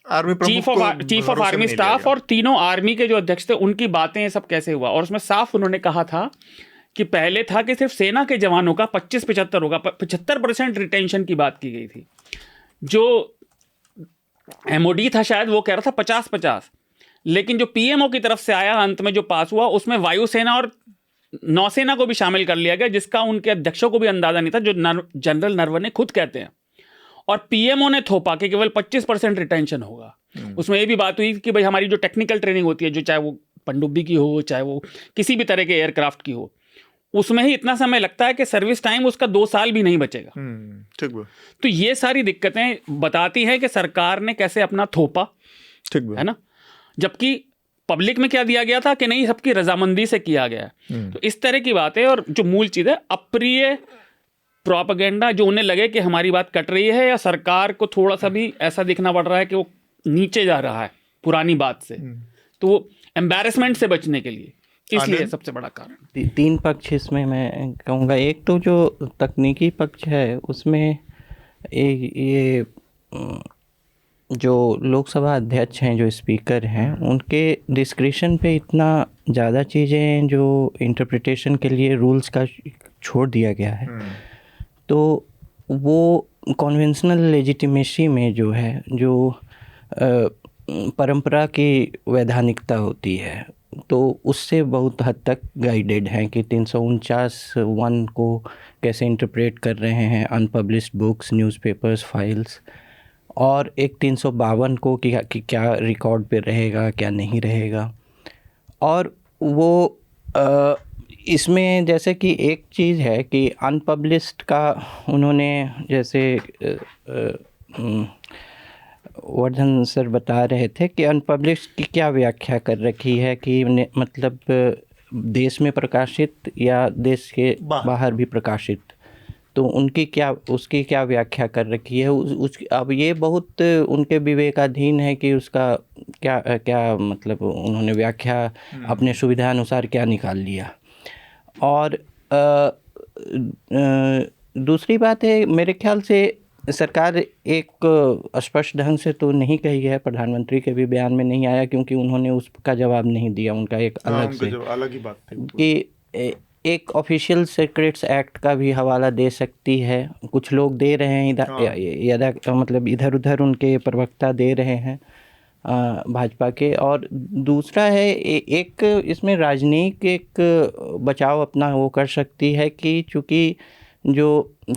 चीफ ऑफ आर्मी स्टाफ और तीनों आर्मी के जो अध्यक्ष थे उनकी बातें, ये सब कैसे हुआ। और उसमें साफ उन्होंने कहा था कि पहले था कि सिर्फ सेना के जवानों का 25-75 होगा, 75% रिटेंशन की बात की गई थी। जो एमओडी था शायद वो कह रहा था 50-50, लेकिन जो पीएमओ की तरफ से आया अंत में जो पास हुआ उसमें वायुसेना और नौसेना को भी शामिल कर लिया गया, जिसका उनके अध्यक्षों को भी अंदाजा नहीं था, जो जनरल नरवणे खुद कहते हैं। और पीएमओ ने थोपा कि केवल 25% रिटेंशन होगा। उसमें ये भी बात हुई कि भाई हमारी जो टेक्निकल ट्रेनिंग होती है, जो चाहे वो पनडुब्बी की हो, चाहे वो किसी भी तरह के एयरक्राफ्ट की हो, उसमें ही इतना समय लगता है कि सर्विस टाइम उसका 2 साल भी नहीं बचेगा। ठीक है। तो ये सारी दिक्कतें बताती हैं कि सरकार ने कैसे अपना थोपा, ठीक है ना, जबकि पब्लिक में क्या दिया गया था कि नहीं सबकी रजामंदी से किया गया। तो इस तरह की बातें, और जो मूल चीज़ है अप्रिय प्रोपेगेंडा, जो उन्हें लगे कि हमारी बात कट रही है या सरकार को थोड़ा सा भी ऐसा दिखना पड़ रहा है कि वो नीचे जा रहा है पुरानी बात से, तो वो एम्बैरेसमेंट से बचने के लिए, इसलिए सबसे बड़ा कारण। 3 पक्ष इसमें मैं कहूँगा। एक तो जो तकनीकी पक्ष है उसमें ये जो लोकसभा अध्यक्ष हैं, जो स्पीकर हैं, उनके डिस्क्रिशन पे इतना ज़्यादा चीज़ें जो इंटरप्रिटेशन के लिए रूल्स का छोड़ दिया गया है, तो वो कन्वेंशनल लेजिटिमेसी में जो है, जो परंपरा की वैधानिकता होती है, तो उससे बहुत हद तक गाइडेड हैं कि 349(1) को कैसे इंटरप्रेट कर रहे हैं, अनपब्लिश्ड बुक्स, न्यूज़पेपर्स, फाइल्स, और एक 352 को कि क्या रिकॉर्ड पे रहेगा, क्या नहीं रहेगा। और वो इसमें जैसे कि एक चीज़ है कि अनपब्लिश्ड का उन्होंने, जैसे वर्धन सर बता रहे थे कि अनपब्लिश्ड की क्या व्याख्या कर रखी है कि मतलब देश में प्रकाशित या देश के बाहर भी प्रकाशित, तो उनकी क्या, उसकी क्या व्याख्या कर रखी है उस अब ये बहुत उनके विवेकाधीन है कि उसका क्या मतलब उन्होंने व्याख्या अपने सुविधा अनुसार क्या निकाल लिया। और दूसरी बात है, मेरे ख्याल से सरकार एक स्पष्ट ढंग से तो नहीं कही है, प्रधानमंत्री के भी बयान में नहीं आया, क्योंकि उन्होंने उसका जवाब नहीं दिया। उनका एक अलग ही बात थी कि एक ऑफिशियल सीक्रेट्स एक्ट का भी हवाला दे सकती है, कुछ लोग दे रहे हैं, मतलब इधर उधर उनके प्रवक्ता दे रहे हैं भाजपा के। और दूसरा है एक इसमें राजनीतिक एक बचाव अपना वो कर सकती है कि चूँकि जो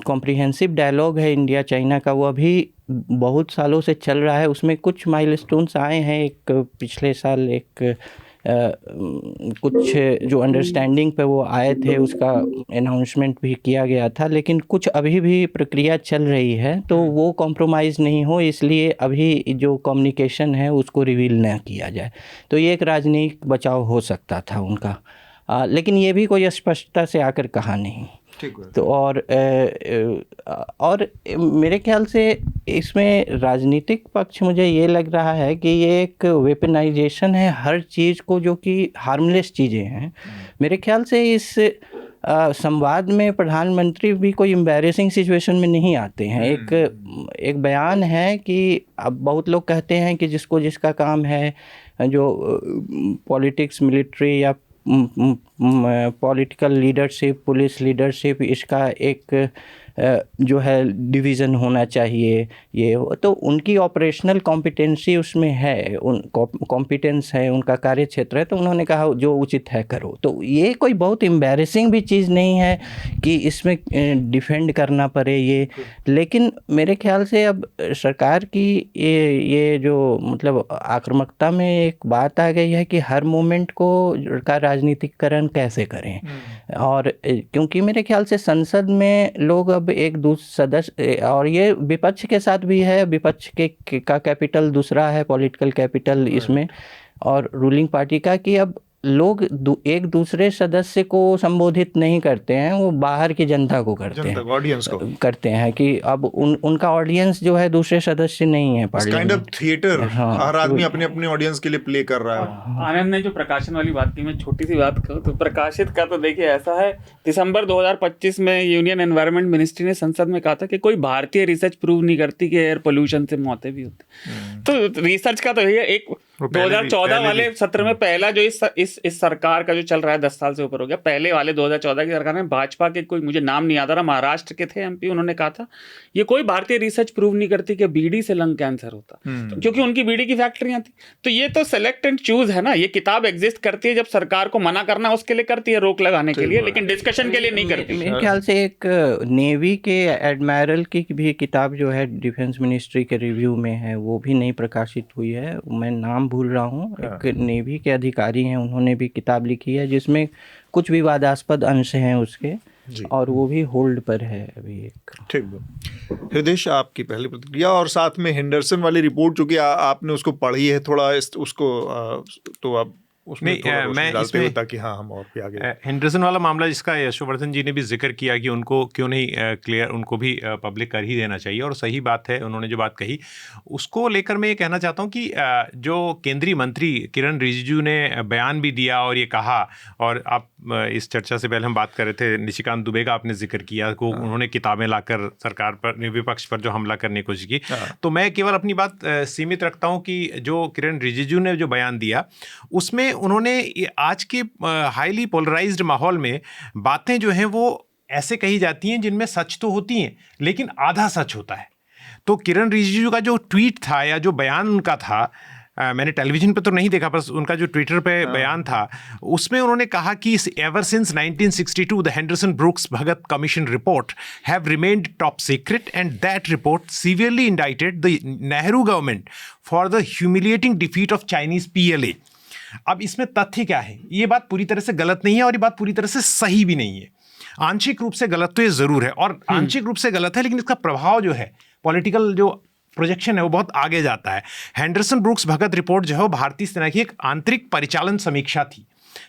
कॉम्प्रिहेंसिव डायलॉग है इंडिया चाइना का, वो अभी बहुत सालों से चल रहा है, उसमें कुछ माइलस्टोन्स आए हैं। एक पिछले साल एक कुछ जो अंडरस्टैंडिंग पे वो आए थे, उसका अनाउंसमेंट भी किया गया था, लेकिन कुछ अभी भी प्रक्रिया चल रही है, तो वो कॉम्प्रोमाइज़ नहीं हो, इसलिए अभी जो कम्युनिकेशन है उसको रिवील न किया जाए। तो ये एक राजनीतिक बचाव हो सकता था उनका, लेकिन ये भी कोई स्पष्टता से आकर कहा नहीं। तो और मेरे ख्याल से इसमें राजनीतिक पक्ष मुझे ये लग रहा है कि ये एक वेपनाइजेशन है हर चीज़ को, जो कि हार्मलेस चीज़ें हैं। मेरे ख्याल से इस संवाद में प्रधानमंत्री भी कोई एम्बैरेसिंग सिचुएशन में नहीं आते हैं। एक बयान है कि अब बहुत लोग कहते हैं कि जिसको जिसका काम है, जो पॉलिटिक्स, मिलिट्री या पॉलिटिकल लीडरशिप, पुलिस लीडरशिप, इसका एक जो है डिवीज़न होना चाहिए, ये तो उनकी ऑपरेशनल कॉम्पिटेंसी उसमें है, उन कॉम्पिटेंस है, उनका कार्य क्षेत्र है, तो उन्होंने कहा जो उचित है करो। तो ये कोई बहुत एम्बैरेसिंग भी चीज़ नहीं है कि इसमें डिफेंड करना पड़े ये, लेकिन मेरे ख्याल से अब सरकार की ये जो मतलब आक्रामकता में एक बात आ गई है कि हर मोमेंट को का राजनीतिकरण कैसे करें। और क्योंकि मेरे ख्याल से संसद में लोग अब एक दूसरे सदस्य, और ये विपक्ष के साथ भी है, विपक्ष का कैपिटल दूसरा है, पॉलिटिकल कैपिटल इसमें, और रूलिंग पार्टी का, कि अब लोग एक दूसरे सदस्य को संबोधित नहीं करते हैं, वो बाहर की जनता को करते हैं, ऑडियंस को करते हैं, कि अब उनका ऑडियंस जो है दूसरे सदस्य नहीं है काइंड ऑफ थिएटर। हाँ, हर आदमी अपने अपने ऑडियंस के लिए प्ले कर रहा है। आनंद ने जो प्रकाशन वाली बात की, मैं छोटी सी बात करूँ तो प्रकाशित का तो देखिए ऐसा है, दिसंबर 2025 में यूनियन एनवायरनमेंट मिनिस्ट्री ने संसद में कहा था कि कोई भारतीय रिसर्च प्रूव नहीं करती कि एयर पोल्यूशन से मौतें भी होती। तो रिसर्च का तो ये एक 2014 वाले सत्र में पहला जो इस सरकार का जो चल रहा है 10 साल से ऊपर हो गया, पहले वाले 2014 की सरकार में भाजपा के कोई, मुझे नाम नहीं याद आ रहा, महाराष्ट्र के थे एमपी, उन्होंने कहा था ये कोई भारतीय रिसर्च प्रूव नहीं करती कि बीड़ी से लंग कैंसर होता, तो क्योंकि उनकी बीड़ी की फैक्ट्रियां थी। तो ये तो सेलेक्ट एंड चूज है ना, ये किताब एग्जिस्ट करती है जब सरकार को मना करना उसके लिए करती है, रोक लगाने के लिए, लेकिन डिस्कशन के लिए नहीं करती। मेरे ख्याल से एक नेवी के एडमायरल की भी किताब जो है डिफेंस मिनिस्ट्री के रिव्यू में है, वो भी नहीं प्रकाशित हुई है, मैं नाम भूल रहा हूँ, एक नेवी के अधिकारी हैं, उन्होंने भी किताब लिखी है जिसमें कुछ विवादास्पद अंश हैं उसके, और वो भी होल्ड पर है अभी एक। ठीक। हृदय, आपकी पहली प्रतिक्रिया, और साथ में हेंडरसन वाली रिपोर्ट, चूंकि आपने उसको पढ़ी है थोड़ा उसको, तो अब उसमें मैं इसमें ताकि हाँ हम और भी आगे। हेंडरसन वाला मामला जिसका यशोवर्धन जी ने भी जिक्र किया कि उनको क्यों नहीं क्लियर, उनको भी पब्लिक कर ही देना चाहिए, और सही बात है, उन्होंने जो बात कही उसको लेकर मैं ये कहना चाहता हूँ कि जो केंद्रीय मंत्री किरण रिजिजू ने बयान भी दिया और ये कहा, और आप इस चर्चा से पहले हम बात कर रहे थे, निशिकांत दुबे का आपने जिक्र किया को उन्होंने किताबें लाकर सरकार पर, विपक्ष पर जो हमला करने की कोशिश की, तो मैं केवल अपनी बात सीमित रखता हूँ कि जो किरण रिजिजू ने जो बयान दिया उसमें उन्होंने आज के हाईली पोलराइज्ड माहौल में बातें जो हैं वो ऐसे कही जाती हैं जिनमें सच तो होती हैं लेकिन आधा सच होता है। तो किरण रिजिजू का जो ट्वीट था या जो बयान उनका था, मैंने टेलीविजन पे तो नहीं देखा, बस उनका जो ट्विटर पे बयान था उसमें उन्होंने कहा कि ever since 1962 the Henderson Brooks Bhagat commission report have remained top secret and that report severely indicted the Nehru government for the humiliating defeat of Chinese PLA। अब इसमें तथ्य क्या है, ये बात पूरी तरह से गलत नहीं है और ये बात पूरी तरह से सही भी नहीं है। आंशिक रूप से गलत तो ये जरूर है, और आंशिक रूप से गलत है, लेकिन इसका प्रभाव जो है, पॉलिटिकल जो प्रोजेक्शन है, वो बहुत आगे जाता है। हेंडरसन ब्रूक्स भगत रिपोर्ट जो है वो भारतीय सेना की एक आंतरिक परिचालन समीक्षा थी,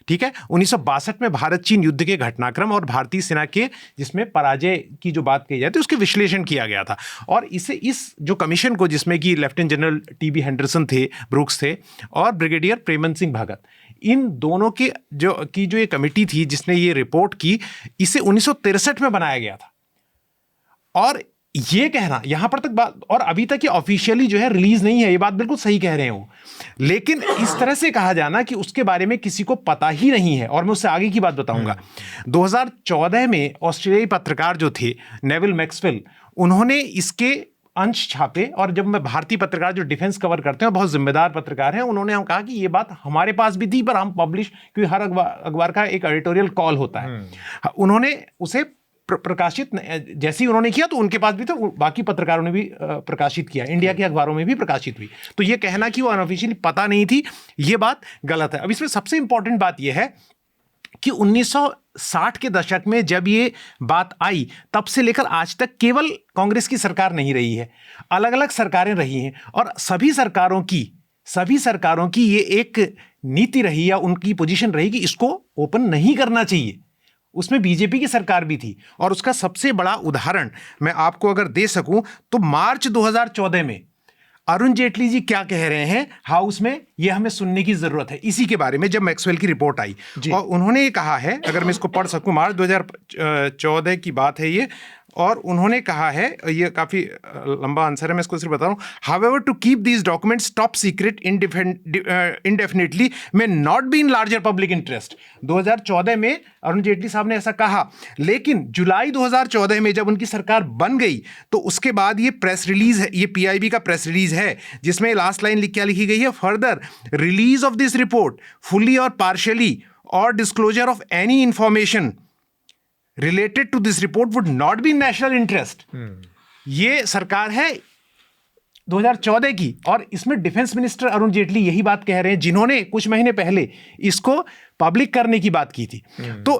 ठीक है। 1962 में भारत चीन युद्ध के घटनाक्रम और भारतीय सेना के जिसमें पराजय की जो बात कही जाती है उसके विश्लेषण किया गया था, और इस जो कमीशन को, जिसमें कि लेफ्टिनेंट जनरल TB हेंडरसन थे, ब्रूक्स थे, और ब्रिगेडियर प्रेमन सिंह भगत, इन दोनों के जो ये कमेटी थी जिसने ये रिपोर्ट की, इसे 1963 में बनाया गया था। और ये कहना यहां पर तक बात, और अभी तक ये ऑफिशियली जो है रिलीज नहीं है, ये बात बिल्कुल सही कह रहे हो, लेकिन इस तरह से कहा जाना कि उसके बारे में किसी को पता ही नहीं है, और मैं उससे आगे की बात बताऊंगा। 2014 में ऑस्ट्रेलियाई पत्रकार जो थे नेविल मैक्सवेल, उन्होंने इसके अंश छापे, और जब मैं भारतीय पत्रकार जो डिफेंस कवर करते हैं, बहुत जिम्मेदार पत्रकार हैं, उन्होंने हम कहा कि ये बात हमारे पास भी थी, पर हम पब्लिश, क्योंकि हर अखबार का एक एडिटोरियल कॉल होता है, उन्होंने उसे प्रकाशित जैसे ही उन्होंने किया तो उनके पास भी, तो बाकी पत्रकारों ने भी प्रकाशित किया, इंडिया के अखबारों में भी प्रकाशित हुई। तो ये कहना कि वो अनऑफिशियली पता नहीं थी, ये बात गलत है। अब इसमें सबसे इंपॉर्टेंट बात यह है कि 1960 के दशक में जब ये बात आई, तब से लेकर आज तक केवल कांग्रेस की सरकार नहीं रही है, अलग अलग सरकारें रही हैं, और सभी सरकारों की ये एक नीति रही या उनकी पोजीशन रही कि इसको ओपन नहीं करना चाहिए। उसमें बीजेपी की सरकार भी थी, और उसका सबसे बड़ा उदाहरण मैं आपको अगर दे सकूं तो मार्च 2014 में अरुण जेटली जी क्या कह रहे हैं हाउस में, ये हमें सुनने की जरूरत है, इसी के बारे में, जब मैक्सवेल की रिपोर्ट आई, और उन्होंने ये कहा है, अगर मैं इसको पढ़ सकूं, मार्च 2014 की बात है ये, और उन्होंने कहा है, ये काफ़ी लंबा आंसर है, मैं इसको सिर्फ बता रहा हूँ, however to keep these documents top secret indefinitely may not be in larger public interest. 2014 में अरुण जेटली साहब ने ऐसा कहा, लेकिन जुलाई 2014 में जब उनकी सरकार बन गई तो उसके बाद ये प्रेस रिलीज है, ये PIB का प्रेस रिलीज है, जिसमें लास्ट लाइन क्या लिखी गई है, further release of this report fully और पार्शियली और disclosure of any information related to this report would not be national interest. ये सरकार है 2014 की, और इसमें डिफेंस मिनिस्टर अरुण जेटली यही बात कह रहे हैं, जिन्होंने कुछ महीने पहले इसको पब्लिक करने की बात की थी। तो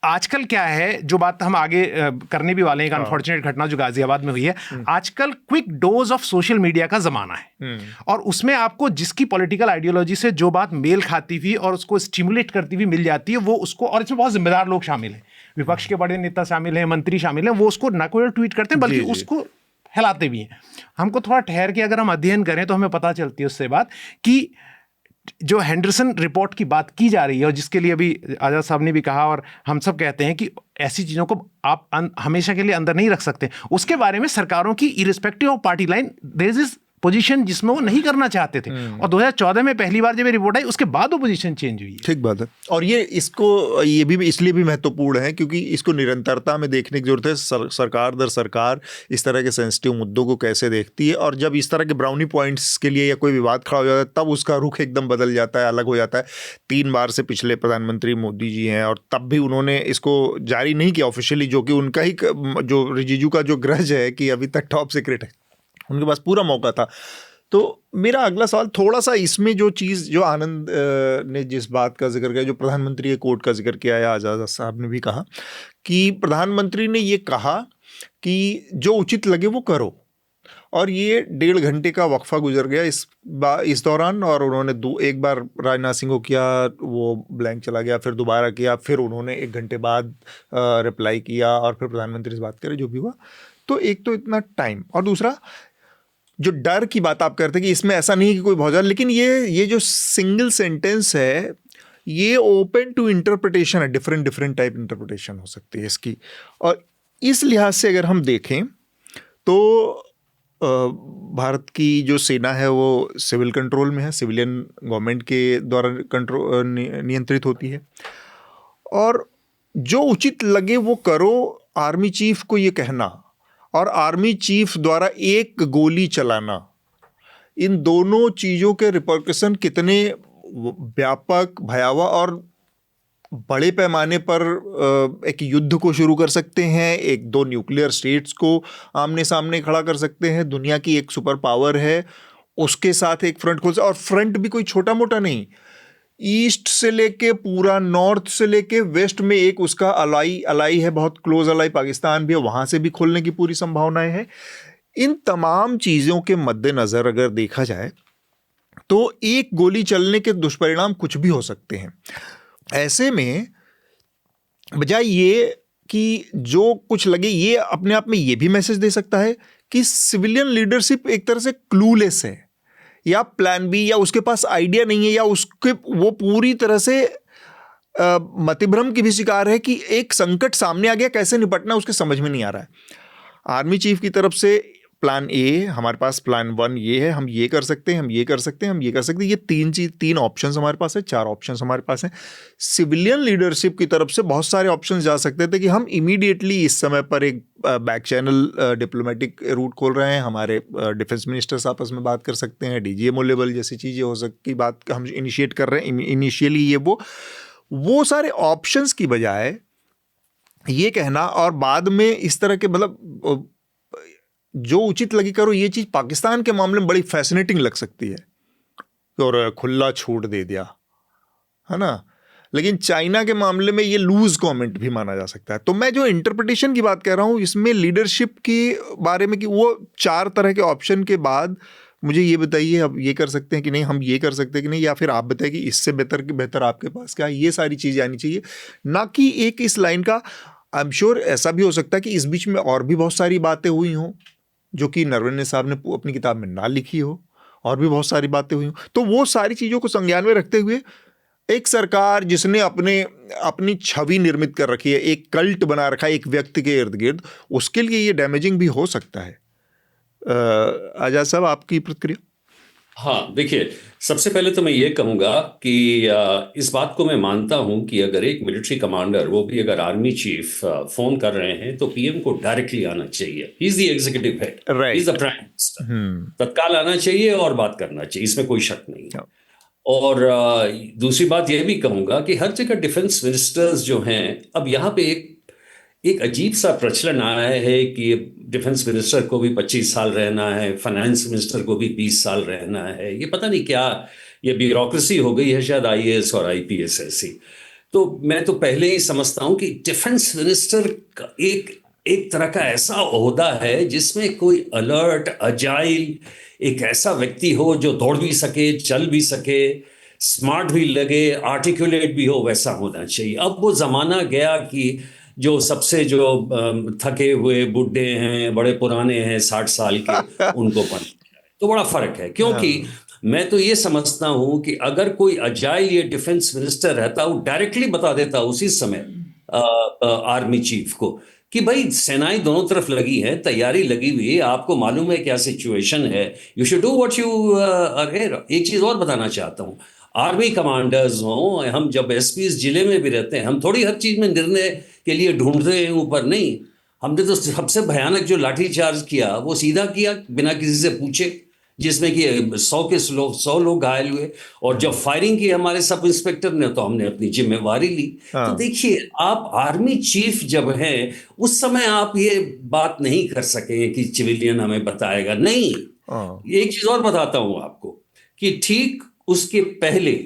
आजकल क्या है, जो बात हम आगे करने भी वाले हैं, एक अनफॉर्चुनेट घटना जो गाजियाबाद में हुई है, आजकल quick dose of social media का जमाना है, और उसमें आपको जिसकी पॉलिटिकल आइडियोलॉजी से जो बात मेल खाती हुई और उसको स्टिमुलेट करती हुई मिल जाती है, वो उसको, और इसमें बहुत जिम्मेदार लोग शामिल हैं, विपक्ष के बड़े नेता शामिल हैं, मंत्री शामिल हैं, वो उसको न केवल ट्वीट करते हैं बल्कि उसको हिलाते भी हैं। हमको थोड़ा ठहर के अगर हम अध्ययन करें तो हमें पता चलती है उससे बात कि जो हेंडरसन रिपोर्ट की बात की जा रही है, और जिसके लिए अभी आज़ाद साहब ने भी कहा और हम सब कहते हैं कि ऐसी चीज़ों को आप हमेशा के लिए अंदर नहीं रख सकते, उसके बारे में सरकारों की irrespective of party line there is position जिसमें वो नहीं करना चाहते थे, और 2014 में पहली बार जब ये रिपोर्ट आई उसके बाद वो पोजीशन चेंज हुई है। ठीक बात है, और ये भी इसलिए भी महत्वपूर्ण है क्योंकि इसको निरंतरता में देखने की जरूरत है। सरकार दर सरकार इस तरह के सेंसिटिव मुद्दों को कैसे देखती है, और जब इस तरह के ब्राउनी पॉइंट्स के लिए या कोई विवाद खड़ा हो जाता है तब उसका रुख एकदम बदल जाता है, अलग हो जाता है। 3 बार से पिछले प्रधानमंत्री मोदी जी हैं, और तब भी उन्होंने इसको जारी नहीं किया ऑफिशियली, जो कि उनका ही, जो रिजिजू का जो ग्रज है कि अभी तक टॉप सीक्रेट है, उनके पास पूरा मौका था। तो मेरा अगला सवाल थोड़ा सा इसमें जो चीज़ जो आनंद ने जिस बात का जिक्र किया, जो प्रधानमंत्री के कोर्ट का जिक्र किया है, आज़ाद साहब ने भी कहा कि प्रधानमंत्री ने ये कहा कि जो उचित लगे वो करो, और ये 1.5 घंटे का वक्फा गुजर गया इस दौरान, और उन्होंने एक बार राजनाथ सिंह को किया, वो ब्लैंक चला गया, फिर दोबारा किया, फिर उन्होंने 1 घंटे बाद रिप्लाई किया, और फिर प्रधानमंत्री से बात करें, जो भी हुआ। तो एक तो इतना टाइम, और दूसरा जो डर की बात आप करते हैं कि इसमें ऐसा नहीं कि कोई बहुत ज़्यादा, लेकिन ये जो सिंगल सेंटेंस है ये ओपन टू इंटरप्रिटेशन है, डिफरेंट टाइप इंटरप्रिटेशन हो सकती है इसकी। और इस लिहाज से अगर हम देखें तो भारत की जो सेना है वो सिविल कंट्रोल में है, सिविलियन गवर्नमेंट के द्वारा नियंत्रित होती है, और जो उचित लगे वो करो, आर्मी चीफ को ये कहना और आर्मी चीफ द्वारा एक गोली चलाना, इन दोनों चीज़ों के रिपरकशन कितने व्यापक, भयावह और बड़े पैमाने पर एक युद्ध को शुरू कर सकते हैं, 1-2 न्यूक्लियर स्टेट्स को आमने सामने खड़ा कर सकते हैं। दुनिया की एक सुपर पावर है, उसके साथ एक फ्रंट खोल, और फ्रंट भी कोई छोटा मोटा नहीं, ईस्ट से लेके पूरा नॉर्थ से लेके वेस्ट में एक उसका अलाई है, बहुत क्लोज अलाई पाकिस्तान भी है, वहाँ से भी खोलने की पूरी संभावनाएं हैं। इन तमाम चीज़ों के मद्देनज़र अगर देखा जाए तो एक गोली चलने के दुष्परिणाम कुछ भी हो सकते हैं। ऐसे में बजाय ये कि जो कुछ लगे, ये अपने आप में ये भी मैसेज दे सकता है कि सिविलियन लीडरशिप एक तरह से क्लूलेस है, या प्लान बी, या उसके पास आइडिया नहीं है, या उसके वो पूरी तरह से मतिभ्रम की भी शिकार है कि एक संकट सामने आ गया, कैसे निपटना उसके समझ में नहीं आ रहा है। आर्मी चीफ की तरफ से प्लान ए, हमारे पास प्लान 1 ये है, हम ये कर सकते हैं, हम ये कर सकते हैं, हम ये कर सकते हैं, ये 3 ऑप्शंस हमारे पास है, 4 ऑप्शंस हमारे पास हैं। सिविलियन लीडरशिप की तरफ से बहुत सारे ऑप्शंस जा सकते थे कि हम इमीडिएटली इस समय पर एक बैक चैनल डिप्लोमेटिक रूट खोल रहे हैं, हमारे डिफेंस मिनिस्टर्स आपस में बात कर सकते हैं, DGMO लेवल जैसी चीज़ें हो सकती, बात हम इनिशिएट कर रहे हैं इनिशियली, ये वो सारे ऑप्शंस की बजाय ये कहना, और बाद में इस तरह के मतलब जो उचित लगी करो, ये चीज़ पाकिस्तान के मामले में बड़ी फैसिनेटिंग लग सकती है, और खुला छूट दे दिया, है ना, लेकिन चाइना के मामले में ये लूज कमेंट भी माना जा सकता है। तो मैं जो इंटरप्रिटेशन की बात कर रहा हूँ इसमें लीडरशिप के बारे में, कि वो 4 तरह के ऑप्शन के बाद मुझे ये बताइए, अब ये कर सकते हैं कि नहीं, हम ये कर सकते हैं कि नहीं, या फिर आप बताइए कि इससे बेहतर आपके पास क्या है। ये सारी चीज़ें आनी चाहिए, ना कि एक इस लाइन का। आई एम श्योर ऐसा भी हो सकता है कि इस बीच में और भी बहुत सारी बातें हुई हों जो कि नरवणे साहब ने अपनी किताब में ना लिखी हो, और भी बहुत सारी बातें हुई हों। तो वो सारी चीज़ों को संज्ञान में रखते हुए एक सरकार जिसने अपनी छवि निर्मित कर रखी है, एक कल्ट बना रखा है एक व्यक्ति के इर्द गिर्द, उसके लिए ये डैमेजिंग भी हो सकता है। आजाद साहब, आपकी प्रतिक्रिया? हाँ, देखिए, सबसे पहले तो मैं ये कहूँगा कि इस बात को मैं मानता हूँ कि अगर एक मिलिट्री कमांडर, वो भी अगर आर्मी चीफ फोन कर रहे हैं तो पीएम को डायरेक्टली आना चाहिए। He is the executive head, Right. He is the prime minister. तत्काल आना चाहिए और बात करना चाहिए, इसमें कोई शक नहीं है। और दूसरी बात यह भी कहूँगा कि हर जगह डिफेंस मिनिस्टर्स जो हैं, अब यहाँ पे एक अजीब सा प्रचलन आया है कि डिफेंस मिनिस्टर को भी 25 साल रहना है, फाइनेंस मिनिस्टर को भी 20 साल रहना है। ये पता नहीं क्या, ये ब्यूरोक्रेसी हो गई है शायद आईएएस और आईपीएस ऐसी। तो मैं तो पहले ही समझता हूँ कि डिफेंस मिनिस्टर एक तरह का ऐसा ओहदा है जिसमें कोई अलर्ट, अजाइल, एक ऐसा व्यक्ति हो जो दौड़ भी सके, चल भी सके, स्मार्ट भी लगे, आर्टिकुलेट भी हो, वैसा होना चाहिए। अब वो ज़माना गया कि जो सबसे जो थके हुए बुढ़े हैं, बड़े पुराने हैं, 60 साल के, उनको पढ़, तो बड़ा फर्क है। क्योंकि मैं तो ये समझता हूँ कि अगर कोई अजाइल ये डिफेंस मिनिस्टर रहता, वो डायरेक्टली बता देता उसी समय आर्मी चीफ को कि भाई सेनाएं दोनों तरफ लगी हैं, तैयारी लगी हुई है, आपको मालूम है क्या सिचुएशन है, you should do what you are here. एक चीज़ और बताना चाहता हूँ, आर्मी कमांडर्स हों, हम जब एसपीज जिले में भी रहते हैं, हम थोड़ी हर चीज़ में निर्णय के लिए ढूंढ रहे हैं ऊपर, नहीं। हमने तो सबसे भयानक जो लाठीचार्ज किया वो सीधा किया बिना किसी से पूछे, जिसमें कि 100 लोग घायल हुए। और जब फायरिंग की हमारे सब इंस्पेक्टर ने, तो हमने अपनी जिम्मेवारी ली। तो देखिए, आप आर्मी चीफ जब हैं, उस समय आप ये बात नहीं कर सके कि सिविलियन हमें बताएगा, नहीं। एक चीज़ और बताता हूँ आपको कि ठीक उसके पहले,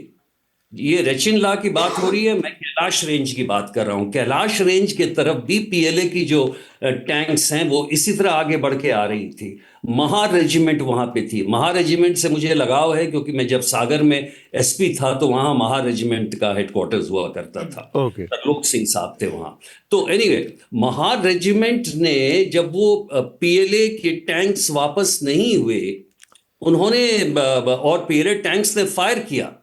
ये रेचिन ला की बात हो रही है, मैं कैलाश रेंज की बात कर रहा हूँ। कैलाश रेंज के तरफ भी पीएलए की जो टैंक्स हैं वो इसी तरह आगे बढ़ के आ रही थी। महा रेजिमेंट वहाँ पे थी। महा रेजिमेंट से मुझे लगाव है क्योंकि मैं जब सागर में एसपी था तो वहाँ महा रेजिमेंट का हेडक्वार्टर्स हुआ करता था। तरलोक सिंह साहब थे वहाँ। तो एनीवे, महा रेजिमेंट ने जब वो पीएलए के टैंक्स वापस नहीं हुए, उन्होंने और पीएलए टैंक्स ने फायर किया।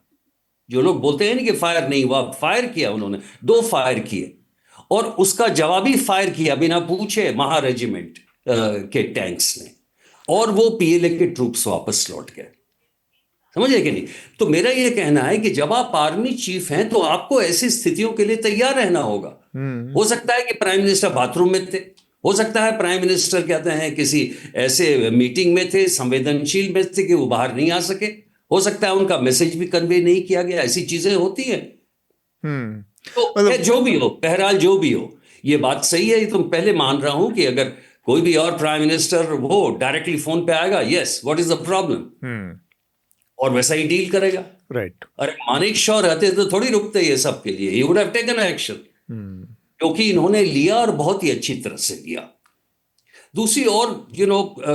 जो लोग बोलते हैं ना कि फायर नहीं हुआ, फायर किया उन्होंने, 2 फायर किए, और उसका जवाबी फायर किया बिना पूछे महा रेजिमेंट के टैंक्स ने, और वो पीएलए के ट्रूप्स वापस लौट गए। समझे कि नहीं? तो मेरा ये कहना है कि जब आप आर्मी चीफ हैं तो आपको ऐसी स्थितियों के लिए तैयार रहना होगा। हो सकता है कि प्राइम मिनिस्टर बाथरूम में थे, हो सकता है प्राइम मिनिस्टर कहते हैं किसी ऐसे मीटिंग में थे, संवेदनशील में थे कि वो बाहर नहीं आ सके, हो सकता है उनका मैसेज भी कन्वे नहीं किया गया, ऐसी चीजें होती हैं। तो जो भी हो, बहरहाल जो भी हो, ये बात सही है, तो पहले मान रहा हूं कि अगर कोई भी और प्राइम मिनिस्टर वो डायरेक्टली फोन पे आएगा, yes, what is the problem, और वैसा ही डील करेगा। राइट। अरे मानिक शॉ रहते तो थोड़ी रुकते ये सब के लिए, he would have taken action, क्योंकि इन्होंने लिया और बहुत ही अच्छी तरह से लिया। दूसरी और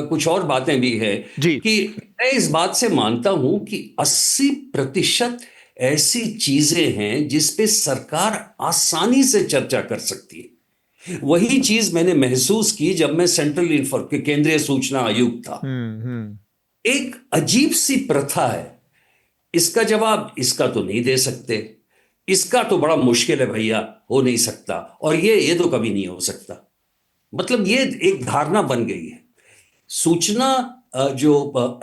कुछ और बातें भी है कि मैं इस बात से मानता हूं कि 80% ऐसी चीजें हैं जिस पे सरकार आसानी से चर्चा कर सकती है। वही चीज मैंने महसूस की जब मैं केंद्रीय सूचना आयुक्त था। एक अजीब सी प्रथा है, इसका जवाब इसका तो नहीं दे सकते, इसका तो बड़ा मुश्किल है भैया, हो नहीं सकता, और ये तो कभी नहीं हो सकता। मतलब ये एक धारणा बन गई है। सूचना जो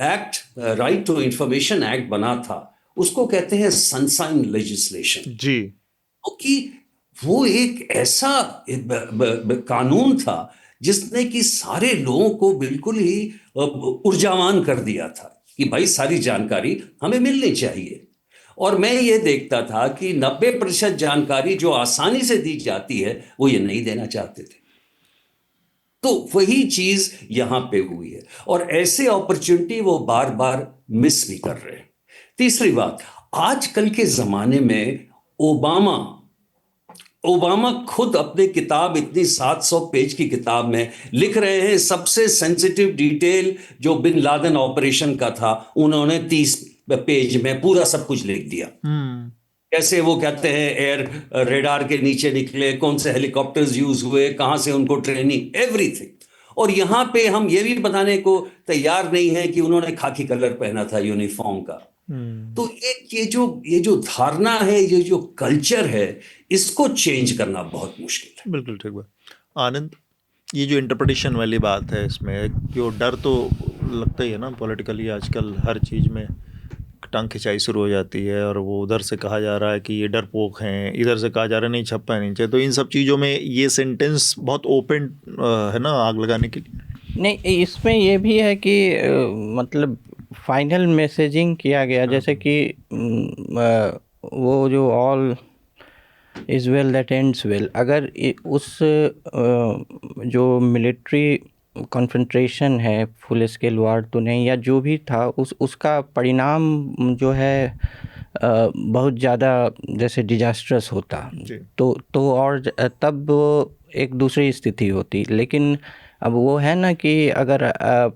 act, right to information act बना था, उसको कहते हैं सनशाइन लेजिस्लेशन जी, क्योंकि वो एक ऐसा कानून था जिसने कि सारे लोगों को बिल्कुल ही ऊर्जावान कर दिया था कि भाई सारी जानकारी हमें मिलनी चाहिए। और मैं ये देखता था कि 90% जानकारी जो आसानी से दी जाती है वो ये नहीं देना चाहते थे। तो वही चीज यहां पे हुई है, और ऐसे अपॉर्चुनिटी वो बार बार मिस भी कर रहे हैं। तीसरी बात, आजकल के जमाने में ओबामा खुद अपनी किताब, इतनी 700 पेज की किताब में लिख रहे हैं सबसे सेंसिटिव डिटेल जो बिन लादेन ऑपरेशन का था, उन्होंने 30 पेज में पूरा सब कुछ लिख दिया। कैसे वो कहते हैं एयर रेडार के नीचे निकले, कौन से हेलीकॉप्टर्स यूज हुए, कहां से उनको ट्रेनिंग, एवरीथिंग। और यहां पे हम ये भी बताने को तैयार नहीं है कि उन्होंने खाकी कलर पहना था यूनिफॉर्म का। तो ये जो धारणा है, ये जो कल्चर है, इसको चेंज करना बहुत मुश्किल है। बिल्कुल ठीक बात। आनंद, ये जो इंटरप्रिटेशन वाली बात है, इसमें जो डर तो लगता ही है ना, पॉलिटिकली आजकल हर चीज़ में टांग खिंचाई शुरू हो जाती है, और वो उधर से कहा जा रहा है कि ये डरपोक हैं, इधर से कहा जा रहा है नहीं छप्पा नहीं चाहिए। तो इन सब चीज़ों में ये सेंटेंस बहुत ओपन है ना आग लगाने के लिए। नहीं, इसमें ये भी है कि मतलब फाइनल मैसेजिंग किया गया, जैसे कि वो जो all is well that ends well, अगर उस जो मिलिट्री कॉन्फ्रंट्रेशन है, फुल स्केल वार तो नहीं, या जो भी था उसका परिणाम जो है बहुत ज़्यादा जैसे डिजास्ट्रस होता तो और तब वो एक दूसरी स्थिति होती। लेकिन अब वो है ना कि अगर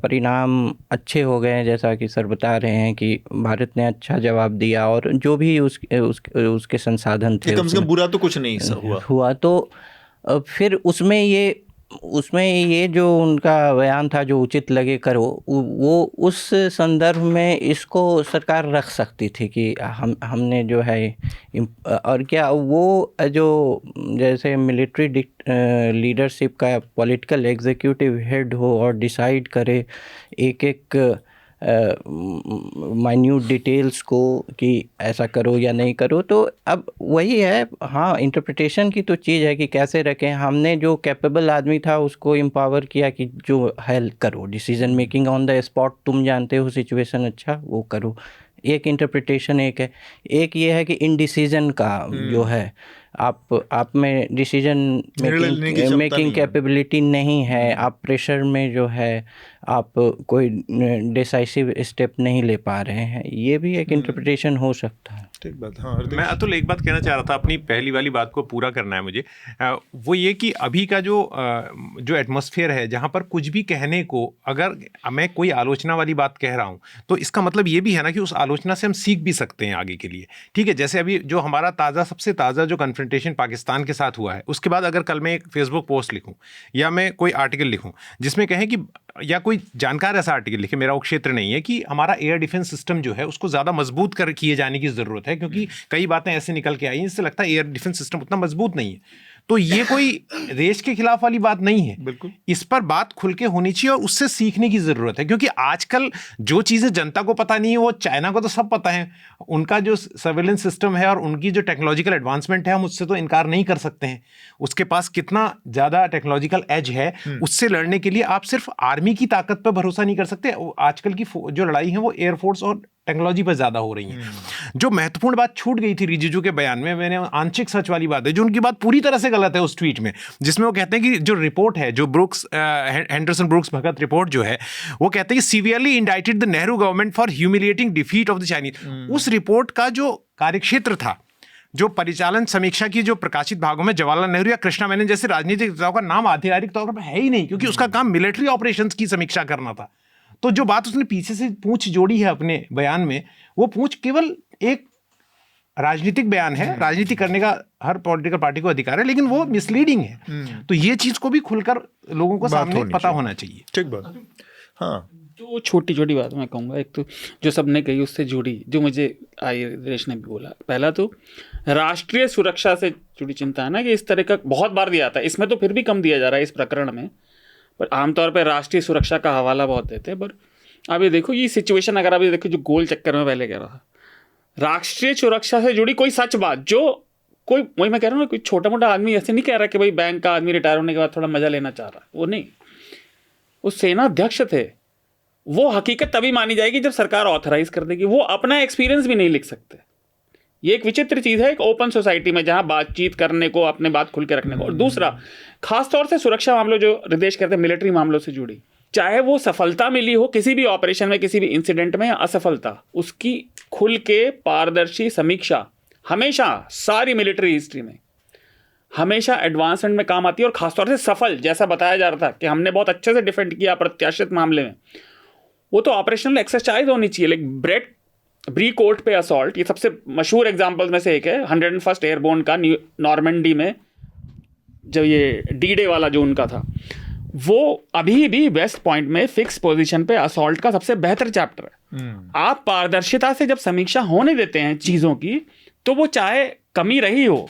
परिणाम अच्छे हो गए, जैसा कि सर बता रहे हैं कि भारत ने अच्छा जवाब दिया और जो भी उसके संसाधन थे, कम से कम बुरा तो कुछ नहीं हुआ तो फिर उसमें ये जो उनका बयान था, जो उचित लगे करो, वो उस संदर्भ में इसको सरकार रख सकती थी कि हमने जो है, और क्या वो जो जैसे मिलिट्री लीडरशिप का पॉलिटिकल एग्जीक्यूटिव हेड हो और डिसाइड करे एक माइन्यूट डिटेल्स को कि ऐसा करो या नहीं करो। तो अब वही है, हाँ, इंटरप्रिटेशन की तो चीज़ है कि कैसे रखें। हमने जो कैपेबल आदमी था उसको एम्पावर किया कि जो हेल्प करो, decision making on the spot, तुम जानते हो सिचुएशन अच्छा, वो करो। एक इंटरप्रिटेशन एक है। एक ये है कि इनडिसीजन का जो है, आप में डिसीजन मेकिंग कैपेबिलिटी नहीं है, आप प्रेशर में जो है आप कोई डिसाइसिव स्टेप नहीं ले पा रहे हैं, ये भी एक इंटरप्रिटेशन हो सकता है। ठीक बात। हाँ, मैं अतुल एक बात कहना चाह रहा था, अपनी पहली वाली बात को पूरा करना है मुझे। वो ये कि अभी का जो एटमॉस्फेयर है, जहाँ पर कुछ भी कहने को, अगर मैं कोई आलोचना वाली बात कह रहा हूँ तो इसका मतलब ये भी है ना कि उस आलोचना से हम सीख भी सकते हैं आगे के लिए। ठीक है, जैसे अभी जो हमारा सबसे ताज़ा जो कन्फ्रंटेशन पाकिस्तान के साथ हुआ है, उसके बाद अगर कल मैं एक फेसबुक पोस्ट लिखूँ या मैं कोई आर्टिकल लिखूँ जिसमें कहें कि, या कोई जानकार ऐसा आर्टिकल लिखे, मेरा वो क्षेत्र नहीं है, कि हमारा एयर डिफेंस सिस्टम जो है उसको ज़्यादा मजबूत किए जाने की ज़रूरत है, क्योंकि कई बातें ऐसे निकल के आई हैं जिससे लगता है एयर डिफेंस सिस्टम उतना मजबूत नहीं है, तो ये कोई देश के खिलाफ वाली बात नहीं है। बिल्कुल, इस पर बात खुल के होनी चाहिए और उससे सीखने की ज़रूरत है, क्योंकि आजकल जो चीज़ें जनता को पता नहीं है वो चाइना को तो सब पता है। उनका जो सर्वेलेंस सिस्टम है और उनकी जो टेक्नोलॉजिकल एडवांसमेंट है, हम उससे तो इनकार नहीं कर सकते हैं। उसके पास कितना ज़्यादा टेक्नोलॉजिकल एज है, उससे लड़ने के लिए आप सिर्फ आर्मी की ताकत पर भरोसा नहीं कर सकते। आजकल की जो लड़ाई है वो एयरफोर्स और टेक्नोलॉजी पर ज़्यादा हो रही है। जो महत्वपूर्ण बात छूट गई थी रिजिजू के बयान में, मैंने आंशिक सच वाली बात है, जो उनकी बात पूरी तरह से गलत है उस ट्वीट में, जिसमें वो कहते हैं कि जो रिपोर्ट है, जो हेंडरसन ब्रुक्स भगत रिपोर्ट जो है, वो कहते हैं कि severely indicted the Nehru government for humiliating defeat of the Chinese. उस रिपोर्ट का जो कार्यक्षेत्र था, जो परिचालन समीक्षा की जो प्रकाशित भागों में जवाहरलाल नेहरू या कृष्णा मेनन जैसे राजनीतिक नेताओं का नाम आधिकारिक तौर पर है ही नहीं, क्योंकि उसका काम मिलिट्री ऑपरेशंस की समीक्षा करना था। तो जो बात उसने पीछे से पूंछ जोड़ी है अपने बयान में, वो पूंछ केवल एक राजनीतिक बयान है। राजनीति करने का हर पॉलिटिकल पार्टी को अधिकार है, लेकिन वो मिसलीडिंग है। तो ये चीज को भी खुलकर लोगों को सामने पता होना चाहिए। ठीक बात। हाँ, तो छोटी छोटी बात मैं कहूँगा, एक तो जो सबने कही उससे जुड़ी, जो मुझे आई दिनेश ने भी बोला, पहला तो राष्ट्रीय सुरक्षा से जुड़ी चिंता है ना, कि इस तरह का बहुत बार दिया था, इसमें तो फिर भी कम दिया जा रहा है इस प्रकरण में, पर आमतौर पर राष्ट्रीय सुरक्षा का हवाला बहुत देते हैं। पर अब ये देखो, ये सिचुएशन अगर आप ये देखो, जो गोल चक्कर में पहले कह रहा था, राष्ट्रीय सुरक्षा से जुड़ी कोई सच बात, जो कोई, वही मैं कह रहा हूँ ना, कोई छोटा मोटा आदमी ऐसे नहीं कह रहा कि भाई बैंक का आदमी रिटायर होने के बाद थोड़ा मजा लेना चाह रहा है, वो नहीं, वो सेना अध्यक्ष थे। वो हकीकत तभी मानी जाएगी जब सरकार ऑथराइज कर देगी। वो अपना एक्सपीरियंस भी नहीं लिख सकते। ये एक विचित्र चीज़ है एक ओपन सोसाइटी में, जहां बातचीत करने को, अपने बात खुल के रखने को। और दूसरा, खासतौर से सुरक्षा मामलों, जो रिदेश कहते हैं मिलिट्री मामलों से जुड़ी, चाहे वो सफलता मिली हो किसी भी ऑपरेशन में, किसी भी इंसिडेंट में, या असफलता, उसकी खुल के पारदर्शी समीक्षा हमेशा सारी मिलिट्री हिस्ट्री में हमेशा एडवांसमेंट में काम आती है। और खासतौर से सफल, जैसा बताया जा रहा था कि हमने बहुत अच्छे से डिफेंड किया अप्रत्याशित मामले में, वो तो ऑपरेशनल एक्सरसाइज होनी चाहिए। लाइक ब्री कोर्ट पे असॉल्ट, ये सबसे मशहूर एग्जांपल में से एक है, 101st एयरबोर्न का नॉर्मंडी में, जब ये डी-डे वाला जो उनका था, वो अभी भी वेस्ट पॉइंट में फिक्स पोजीशन पे असॉल्ट का सबसे बेहतर चैप्टर है। आप पारदर्शिता से जब समीक्षा होने देते हैं चीज़ों की, तो वो चाहे कमी रही हो,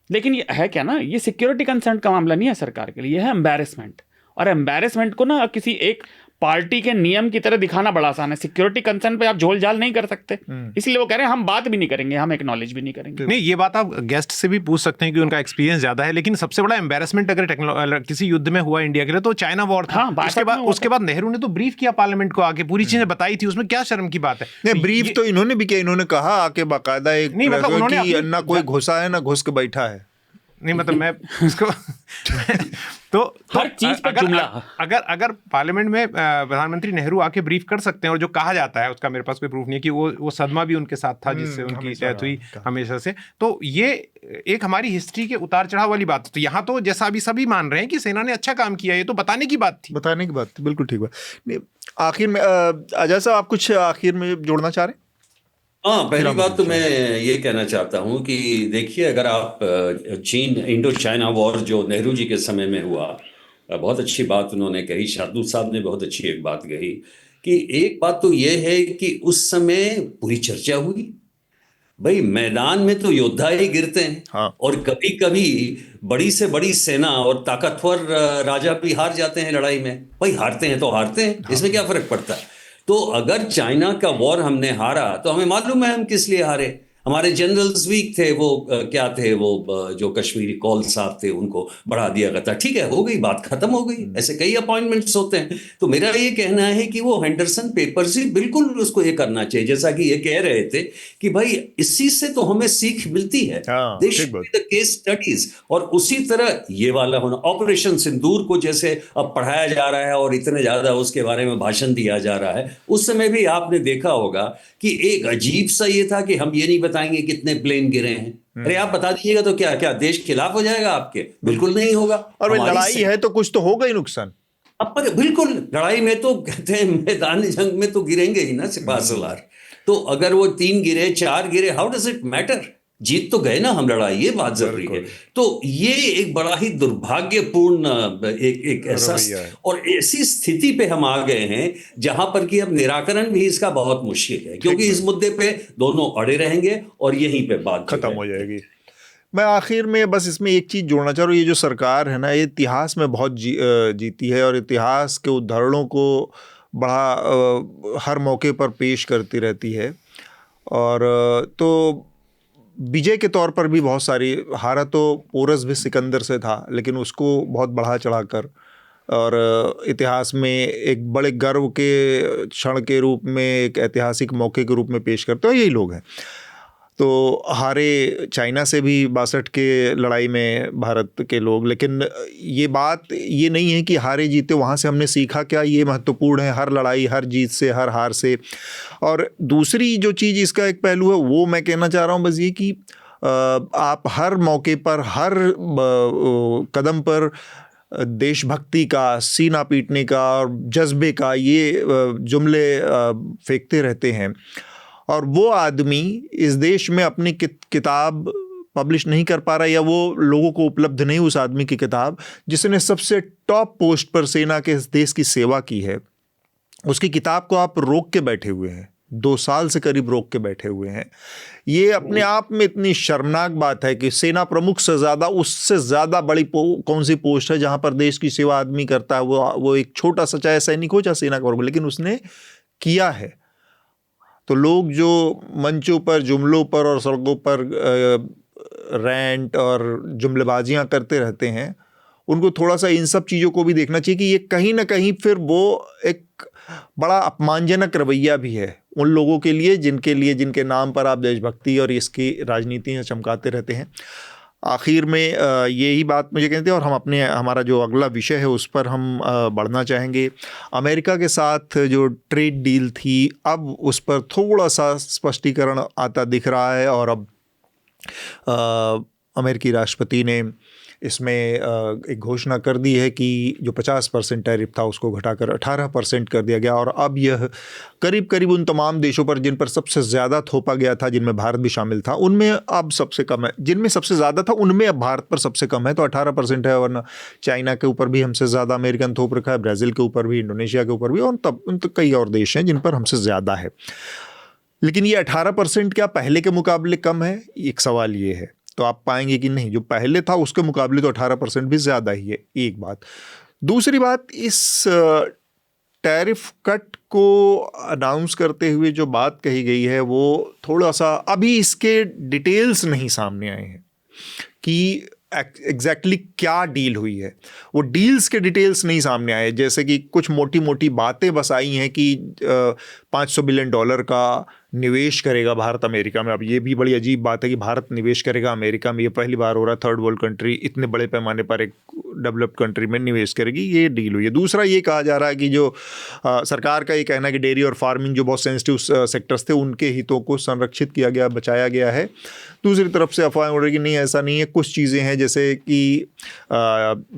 लेकिन ये है क्या ना, ये सिक्योरिटी कंसर्न का मामला नहीं है सरकार के लिए, ये है एम्बैरेसमेंट। और एम्बैरेसमेंट को ना किसी एक पार्टी के नियम की तरह दिखाना बड़ा आसान है। सिक्योरिटी कंसर्न पे आप झोल झाल नहीं कर सकते, इसलिए वो कह रहे हैं हम बात भी नहीं करेंगे, हम एक्नॉलेज भी नहीं करेंगे। नहीं, ये बात आप गेस्ट से भी पूछ सकते हैं कि उनका एक्सपीरियंस ज्यादा है, लेकिन सबसे बड़ा एम्बैरेसमेंट अगर किसी युद्ध में हुआ इंडिया के लिए तो चाइना वॉर था। हाँ, उसके बाद नेहरू ने तो ब्रीफ किया पार्लियामेंट को आके, पूरी चीजें बताई थी, उसमें क्या शर्म की बात है। नहीं, ब्रीफ तो इन्होंने भी किया, इन्होंने कहा आके बाकायदा एक नहीं, मतलब उन्होंने ना कोई घुसा है ना घुस के बैठा है। नहीं, मतलब मैं उसको तो हर चीज पे जुमला। अगर पार्लियामेंट में प्रधानमंत्री नेहरू आके ब्रीफ कर सकते हैं, और जो कहा जाता है उसका मेरे पास कोई प्रूफ नहीं है कि वो सदमा भी उनके साथ था जिससे उनकी डेथ हुई हमेशा से, तो ये एक हमारी हिस्ट्री के उतार चढ़ाव वाली बात। तो यहाँ तो जैसा अभी सभी मान रहे हैं कि सेना ने अच्छा काम किया, ये तो बताने की बात थी। बिल्कुल ठीक बात। आखिर में अजय साहब, आप कुछ आखिर में जोड़ना चाह रहे हैं? हाँ, पहली बात तो मैं ये कहना चाहता हूँ कि देखिए, अगर आप चीन इंडो चाइना वॉर जो नेहरू जी के समय में हुआ, बहुत अच्छी बात उन्होंने कही, शार्दुल साहब ने बहुत अच्छी एक बात कही कि एक बात तो ये है कि उस समय पूरी चर्चा हुई, भाई मैदान में तो योद्धा ही गिरते हैं। हाँ। और कभी कभी बड़ी से बड़ी सेना और ताकतवर राजा भी हार जाते हैं लड़ाई में। भाई हारते हैं तो हारते हैं, इसमें क्या फर्क पड़ता है। तो अगर चाइना का वॉर हमने हारा तो हमें मालूम है हम किस लिए हारे। हमारे जनरल्स वीक थे, वो क्या थे, वो जो कश्मीरी कौल साहब थे उनको बढ़ा दिया गया था। ठीक है, हो गई बात, खत्म हो गई। ऐसे कई अपॉइंटमेंट्स होते हैं। तो मेरा ये कहना है कि वो हेंडरसन पेपर्स ही बिल्कुल उसको ये करना चाहिए, जैसा कि ये कह रहे थे कि भाई इसी से तो हमें सीख मिलती है, they should be the case studies. और उसी तरह ये वाला होना, ऑपरेशन सिंदूर को जैसे अब पढ़ाया जा रहा है और इतने ज्यादा उसके बारे में भाषण दिया जा रहा है, उस समय भी आपने देखा होगा कि एक अजीब सा ये था कि हम ये नहीं बताएंगे कितने प्लेन गिरे हैं। अरे आप बता दीजिएगा तो क्या क्या देश खिलाफ हो जाएगा आपके? बिल्कुल नहीं होगा। और लड़ाई है तो कुछ तो होगा ही नुकसान। पर बिल्कुल, लड़ाई में तो कहते हैं मैदान जंग में तो गिरेंगे ही ना सिपाह सलार। तो अगर वो 3 गिरे 4 गिरे, हाउ डज इट मैटर? जीत तो गए ना हम लड़ाई, ये बात जरूरी है। तो ये एक बड़ा ही दुर्भाग्यपूर्ण एक ऐसा और ऐसी स्थिति पे हम आ गए हैं जहां पर कि अब निराकरण भी इसका बहुत मुश्किल है, क्योंकि इस मुद्दे पे दोनों अड़े रहेंगे और यहीं पे बात खत्म हो जाएगी। मैं आखिर में बस इसमें एक चीज़ जोड़ना चाह रहा हूँ, ये जो सरकार है ना, ये इतिहास में बहुत जीती है और इतिहास के उदाहरणों को बड़ा हर मौके पर पेश करती रहती है। और तो विजय के तौर पर भी बहुत सारी, हारा तो पोरस भी सिकंदर से था, लेकिन उसको बहुत बढ़ा चढ़ाकर और इतिहास में एक बड़े गर्व के क्षण के रूप में, एक ऐतिहासिक मौके के रूप में पेश करते हैं, यही लोग हैं। तो हारे चाइना से भी 62 के लड़ाई में भारत के लोग, लेकिन ये बात ये नहीं है कि हारे जीते वहाँ से हमने सीखा क्या, ये महत्वपूर्ण है। हर लड़ाई, हर जीत से, हर हार से। और दूसरी जो चीज़ इसका एक पहलू है वो मैं कहना चाह रहा हूँ बस ये कि आप हर मौके पर, हर कदम पर देशभक्ति का, सीना पीटने का और जज्बे का ये जुमले फेंकते रहते हैं। और वो आदमी इस देश में अपनी किताब पब्लिश नहीं कर पा रहा, या वो लोगों को उपलब्ध नहीं उस आदमी की किताब जिसने सबसे टॉप पोस्ट पर सेना के देश की सेवा की है। उसकी किताब को आप रोक के बैठे हुए हैं, 2 साल से करीब रोक के बैठे हुए हैं। ये अपने आप में इतनी शर्मनाक बात है कि सेना प्रमुख से ज़्यादा, उससे ज़्यादा बड़ी कौन सी पोस्ट है जहाँ पर देश की सेवा आदमी करता है? वो एक छोटा सा, चाहे सैनिक हो चाहे सेना का वर्ग, लेकिन उसने किया है। तो लोग जो मंचों पर, जुमलों पर और सड़कों पर रैंट और जुमलेबाजियां करते रहते हैं, उनको थोड़ा सा इन सब चीज़ों को भी देखना चाहिए कि ये कहीं ना कहीं फिर वो एक बड़ा अपमानजनक रवैया भी है उन लोगों के लिए जिनके नाम पर आप देशभक्ति और इसकी राजनीतियाँ चमकाते रहते हैं। आखिर में यही बात मुझे कहते हैं, और हम हमारा जो अगला विषय है उस पर हम बढ़ना चाहेंगे। अमेरिका के साथ जो ट्रेड डील थी, अब उस पर थोड़ा सा स्पष्टीकरण आता दिख रहा है, और अब अमेरिकी राष्ट्रपति ने इसमें एक घोषणा कर दी है कि जो 50% टैरिफ था उसको घटाकर 18% कर दिया गया, और अब यह करीब करीब उन तमाम देशों पर जिन पर सबसे ज़्यादा थोपा गया था, जिनमें भारत भी शामिल था, उनमें अब सबसे कम है। जिनमें सबसे ज़्यादा था उनमें अब भारत पर सबसे कम है, तो 18% है। वरना चाइना के ऊपर भी हमसे ज़्यादा अमेरिकन थोप रखा है, ब्राज़ील के ऊपर भी, इंडोनेशिया के ऊपर भी, और तब कई और देश हैं जिन पर हमसे ज़्यादा है। लेकिन ये 18% क्या पहले के मुकाबले कम है? एक सवाल ये है। तो आप पाएंगे कि नहीं, जो पहले था उसके मुकाबले तो 18% भी ज़्यादा ही है, एक बात। दूसरी बात, इस टैरिफ कट को अनाउंस करते हुए जो बात कही गई है वो थोड़ा सा, अभी इसके डिटेल्स नहीं सामने आए हैं कि एग्जैक्टली क्या डील हुई है। वो डील्स के डिटेल्स नहीं सामने आए, जैसे कि कुछ मोटी मोटी बातें बस आई हैं कि $500 बिलियन का निवेश करेगा भारत अमेरिका में। अब ये भी बड़ी अजीब बात है कि भारत निवेश करेगा अमेरिका में, ये पहली बार हो रहा है। थर्ड वर्ल्ड कंट्री इतने बड़े पैमाने पर एक डेवलप्ड कंट्री में निवेश करेगी, ये डील हुई है। दूसरा ये कहा जा रहा है कि जो सरकार का ये कहना है कि डेयरी और फार्मिंग जो बहुत सेंसिटिव सेक्टर्स थे उनके हितों को संरक्षित किया गया, बचाया गया है। दूसरी तरफ से अफवाहें उड़ रही कि नहीं ऐसा नहीं है, कुछ चीज़ें हैं जैसे कि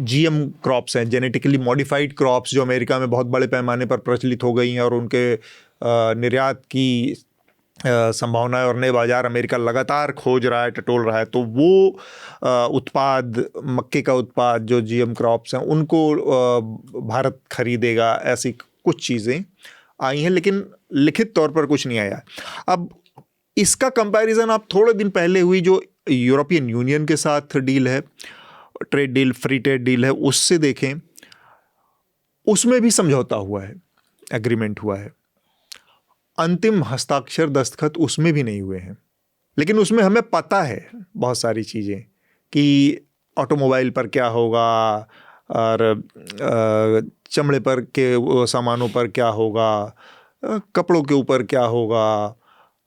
GM क्रॉप्स हैं, जेनेटिकली मॉडिफाइड क्रॉप्स, जो अमेरिका में बहुत बड़े पैमाने पर प्रचलित हो गई हैं और उनके निर्यात की संभावनाएं और नए बाज़ार अमेरिका लगातार खोज रहा है, टटोल रहा है। तो वो उत्पाद, मक्के का उत्पाद जो GM क्रॉप्स हैं उनको भारत खरीदेगा, ऐसी कुछ चीज़ें आई हैं, लेकिन लिखित तौर पर कुछ नहीं आया। अब इसका कंपैरिजन आप थोड़े दिन पहले हुई जो यूरोपियन यूनियन के साथ डील है, trade deal, free trade deal है, उससे देखें, उसमें भी समझौता हुआ है, एग्रीमेंट हुआ है। अंतिम हस्ताक्षर दस्तखत उसमें भी नहीं हुए हैं, लेकिन उसमें हमें पता है बहुत सारी चीज़ें कि ऑटोमोबाइल पर क्या होगा और चमड़े पर के सामानों पर क्या होगा, कपड़ों के ऊपर क्या होगा,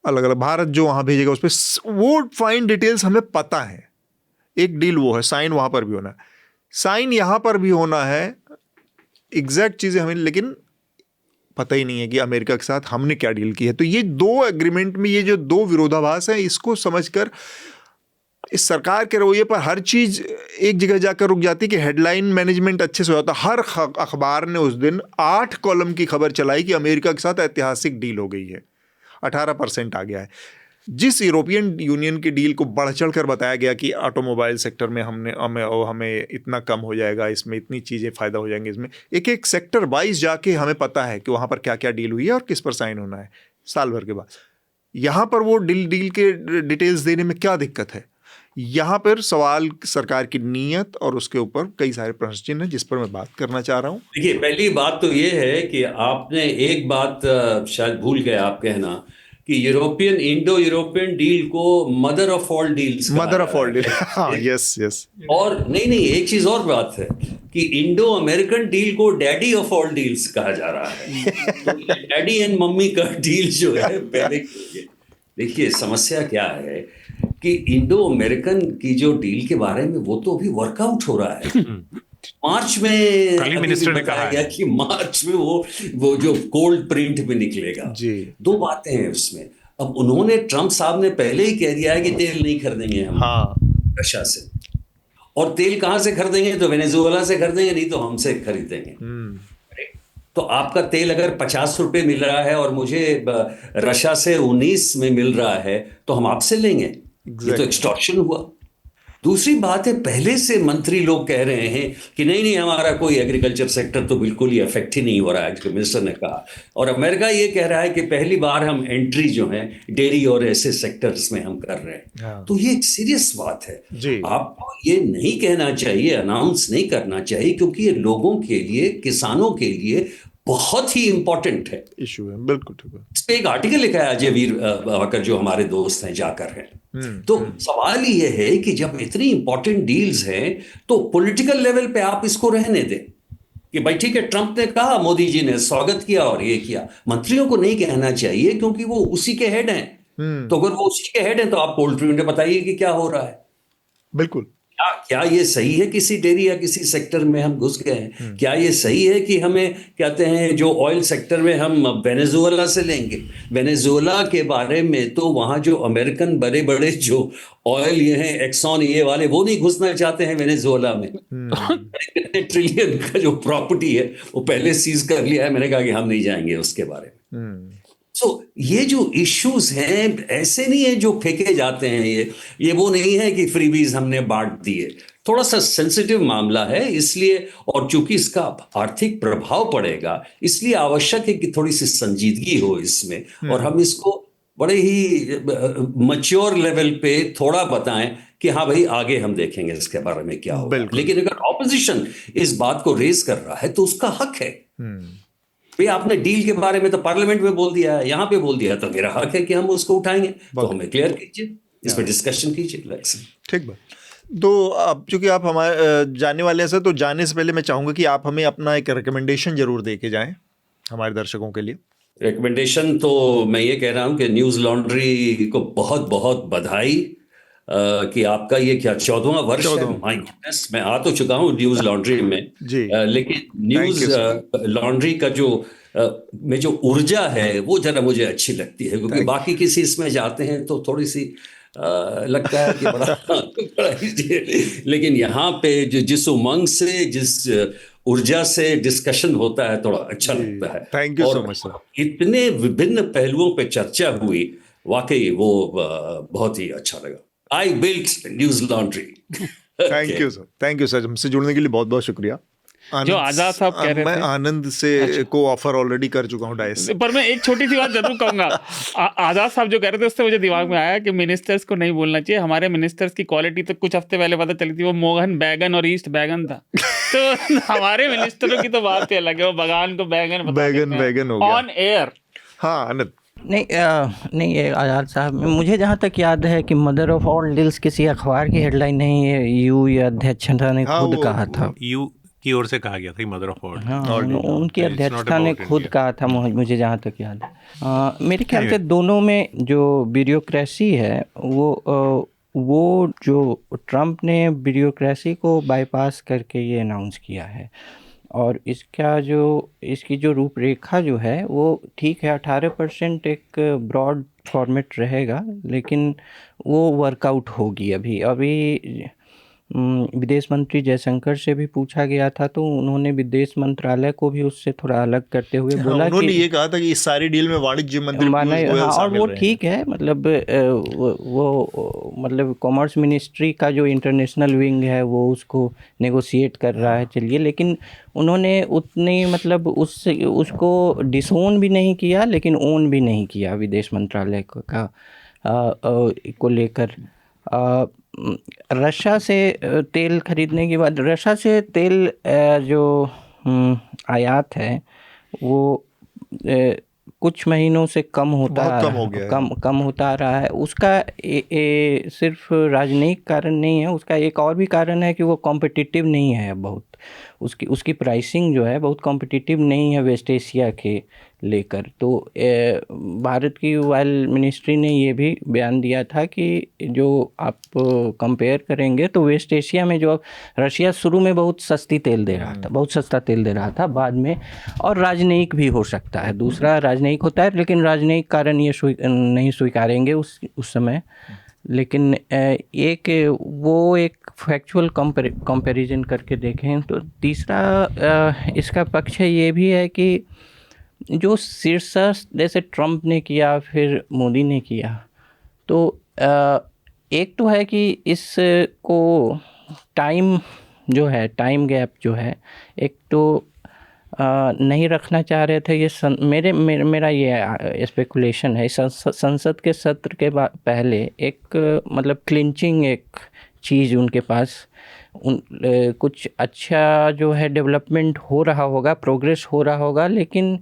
अलग अलग भारत जो वहाँ भेजेगा उस पर, वो फाइन डिटेल्स हमें पता है। एक डील वो है, साइन वहाँ पर भी होना है, साइन यहाँ पर भी होना है, एग्जैक्ट चीज़ें हमें लेकिन पता ही नहीं है कि अमेरिका के साथ हमने क्या डील की है। तो ये दो एग्रीमेंट में ये जो दो विरोधाभास हैं, इसको समझकर इस सरकार के रवैये पर हर चीज़ एक जगह जाकर रुक जाती कि हेडलाइन मैनेजमेंट अच्छे से होता। हर अखबार ने उस दिन 8 कॉलम की खबर चलाई कि अमेरिका के साथ ऐतिहासिक डील हो गई है, 18% आ गया है। जिस यूरोपियन यूनियन की डील को बढ़ चढ़ कर बताया गया कि ऑटोमोबाइल सेक्टर में हमें इतना कम हो जाएगा, इसमें इतनी चीज़ें फ़ायदा हो जाएंगे, इसमें एक एक सेक्टर वाइज जाके हमें पता है कि वहाँ पर क्या क्या डील हुई है और किस पर साइन होना है साल भर के बाद। यहाँ पर वो डील के डिटेल्स देने में क्या दिक्कत है? यहाँ पर सवाल सरकार की नीयत और उसके ऊपर कई सारे प्रश्न चिन्ह हैं जिस पर मैं बात करना चाह रहा हूँ। देखिए, पहली बात तो ये है कि आपने एक बात शायद भूल गए आप कहना कि इंडो यूरोपियन डील को mother of all deals, mother of all deal, हाँ, यस यस। और नहीं, एक चीज और बात है कि इंडो अमेरिकन डील को डैडी ऑफ ऑल डील्स कहा जा रहा है। तो डैडी एंड मम्मी का डील जो है पहले, देखिए समस्या क्या है कि इंडो अमेरिकन की जो डील के बारे में वो तो अभी वर्कआउट हो रहा है। मार्च में मिनिस्टर ने कहा गया कि मार्च में वो जो कोल्ड प्रिंट में निकलेगा जी। 2 बातें हैं उसमें। अब उन्होंने, ट्रंप साहब ने पहले ही कह दिया है कि तेल नहीं खरीदेंगे हम, हाँ, रशिया से। और तेल कहाँ से खरीदेंगे? तो वेनेजुएला से खरीदेंगे, नहीं तो हमसे खरीदेंगे। तो आपका तेल अगर 50 रुपए मिल रहा है और मुझे रशिया से 19 में मिल रहा है तो हम आपसे लेंगे। ये तो एक्सटॉर्शन हुआ। दूसरी बात है, पहले से मंत्री लोग कह रहे हैं कि नहीं हमारा कोई एग्रीकल्चर सेक्टर तो बिल्कुल ही अफेक्ट ही नहीं हो रहा है, जो मिनिस्टर ने कहा। और अमेरिका ये कह रहा है कि पहली बार हम एंट्री जो है डेयरी और ऐसे सेक्टर्स में हम कर रहे हैं। हाँ। तो ये एक सीरियस बात है जी। आपको ये नहीं कहना चाहिए, अनाउंस नहीं करना चाहिए, क्योंकि ये लोगों के लिए, किसानों के लिए बहुत ही इंपॉर्टेंट है, इशू है। बिल्कुल ठीक है। इस पे एक आर्टिकल लिखा है अजय वीर वाकर, जो हमारे दोस्त हैं, जाकर हैं। तो सवाल ये है कि जब इतनी इंपॉर्टेंट डील्स हैं तो पॉलिटिकल लेवल पे आप इसको रहने दें कि भाई ठीक है, ट्रंप ने कहा, मोदी जी ने स्वागत किया और ये किया। मंत्रियों को नहीं कहना चाहिए क्योंकि वो उसी के हेड हैं। तो अगर वो उसी के हेड हैं तो आप कोल्ड प्रिंट में बताइए कि क्या हो रहा है। बिल्कुल। क्या ये सही है किसी डेयरी या किसी सेक्टर में हम घुस गए हैं? क्या ये सही है कि हमें कहते हैं जो ऑयल सेक्टर में हम वेनेजुएला से लेंगे? वेनेजुएला के बारे में तो वहाँ जो अमेरिकन बड़े बड़े जो ऑयल ये हैं, एक्सॉन ये वाले, वो नहीं घुसना चाहते हैं वेनेजुएला में। ट्रिलियन का जो प्रॉपर्टी है वो पहले सीज कर लिया है। मैंने कहा कि हम नहीं जाएंगे उसके बारे में। सो ये जो इश्यूज हैं ऐसे नहीं है जो फेंके जाते हैं, ये वो नहीं है कि फ्रीबीज हमने बांट दिए। थोड़ा सा सेंसिटिव मामला है, इसलिए, और चूंकि इसका आर्थिक प्रभाव पड़ेगा, इसलिए आवश्यक है कि थोड़ी सी संजीदगी हो इसमें, और हम इसको बड़े ही मैच्योर लेवल पे थोड़ा बताएं कि हाँ भाई आगे हम देखेंगे इसके बारे में क्या होगा। लेकिन अगर ऑपोजिशन इस बात को रेज कर रहा है तो उसका हक है। भाई आपने डील के बारे में तो पार्लियामेंट में बोल दिया है, यहाँ पे बोल दिया, तो मेरा हक है कि हम उसको उठाएंगे, तो हमें क्लियर कीजिए, इस पर डिस्कशन कीजिए। ठीक बात। तो अब चूंकि आप हमारे जाने वाले हैं सर, तो जाने से पहले मैं चाहूँगा कि आप हमें अपना एक रिकमेंडेशन जरूर दे के जाएं हमारे दर्शकों के लिए। रिकमेंडेशन तो मैं ये कह रहा हूँ कि न्यूज़ लॉन्ड्री को बहुत बहुत बधाई कि आपका ये क्या 14वां वर्ष है। माय गॉडनेस, मैं आ तो चुका हूँ न्यूज़ लॉन्ड्री में जी, लेकिन न्यूज़ लॉन्ड्री का जो में जो ऊर्जा है वो जरा मुझे अच्छी लगती है, क्योंकि बाकी किसी इसमें जाते हैं तो थोड़ी सी लगता है कि बड़ा लेकिन यहाँ पे जो जिस उमंग से, जिस ऊर्जा से डिस्कशन होता है, थोड़ा अच्छा लगता है। Thank you so much sir. इतने विभिन्न पहलुओं पे चर्चा हुई, वाकई वो बहुत ही अच्छा लगा। I built News Laundry. Thank you sir, thank you sir. हमसे जुड़ने के लिए बहुत बहुत शुक्रिया। जो आजाद साहब कह रहे थे, मैं आनंद से को ऑफर ऑलरेडी कर चुका हूँ डाइस से। पर मैं एक छोटी सी बात जरूर कहूंगा। आजाद साहब जो कह रहे थे उससे मुझे दिमाग में आया कि मिनिस्टर्स को नहीं बोलना चाहिए। हमारे मिनिस्टर्स की क्वालिटी तो कुछ हफ्ते पहले पता चली थी, वो मोहन बैगन और ईस्ट बैगन था। तो हमारे मिनिस्टरों की तो बात ही अलग है, वो बगान को बैगन हो गया ऑन एयर। हाँ आनंद। नहीं ये आजाद साहब, मुझे जहाँ तक याद है कि मदर ऑफ ऑल डील्स किसी अखबार की हेडलाइन नहीं है, यू या अध्यक्षता ने खुद कहा था, यू की ओर से कहा गया था मदर ऑफ ऑल। हाँ, उनकी अध्यक्षता ने खुद कहा था, मुझे जहाँ तक याद है। मेरे ख्याल से दोनों में जो ब्यूरोक्रेसी है वो जो ट्रम्प ने ब्यूरोक्रेसी को बाईपास करके ये अनाउंस किया है, और इसकी जो रूपरेखा जो है वो ठीक है, 18% एक ब्रॉड फॉर्मेट रहेगा, लेकिन वो वर्कआउट होगी। अभी विदेश मंत्री जयशंकर से भी पूछा गया था, तो उन्होंने विदेश मंत्रालय को भी उससे थोड़ा अलग करते हुए बोला उन्होंने ये कहा था कि इस सारी डील में वाणिज्य मंत्री और वो ठीक है, मतलब वो मतलब कॉमर्स मिनिस्ट्री का जो इंटरनेशनल विंग है वो उसको नेगोशिएट कर रहा है, चलिए। लेकिन उन्होंने उतनी मतलब उसको डिसोन भी नहीं किया, लेकिन ओन भी नहीं किया विदेश मंत्रालय को लेकर। रशिया से तेल खरीदने के बाद, रशिया से तेल जो आयात है वो कुछ महीनों से कम होता आ रहा है। उसका सिर्फ राजनयिक कारण नहीं है, उसका एक और भी कारण है कि वो कॉम्पिटिटिव नहीं है बहुत। उसकी प्राइसिंग जो है बहुत कॉम्पिटिटिव नहीं है वेस्ट एशिया के लेकर। तो भारत की ऑयल मिनिस्ट्री ने ये भी बयान दिया था कि जो आप कंपेयर करेंगे तो वेस्ट एशिया में जो रशिया शुरू में बहुत सस्ता तेल दे रहा था बाद में, और राजनयिक भी हो सकता है, दूसरा राजनयिक होता है, लेकिन राजनयिक कारण ये नहीं स्वीकारेंगे उस समय। लेकिन एक फैक्चुअल कंपैरिजन करके देखें तो तीसरा इसका पक्ष ये भी है कि जो शीर्षस्थ जैसे ट्रम्प ने किया फिर मोदी ने किया, तो एक तो है कि इसको टाइम गैप जो है एक तो नहीं रखना चाह रहे थे। ये मेरा ये स्पेकुलेशन है, संसद के सत्र के पहले एक मतलब क्लिंचिंग एक चीज़ उनके पास कुछ अच्छा जो है डेवलपमेंट हो रहा होगा, प्रोग्रेस हो रहा होगा, लेकिन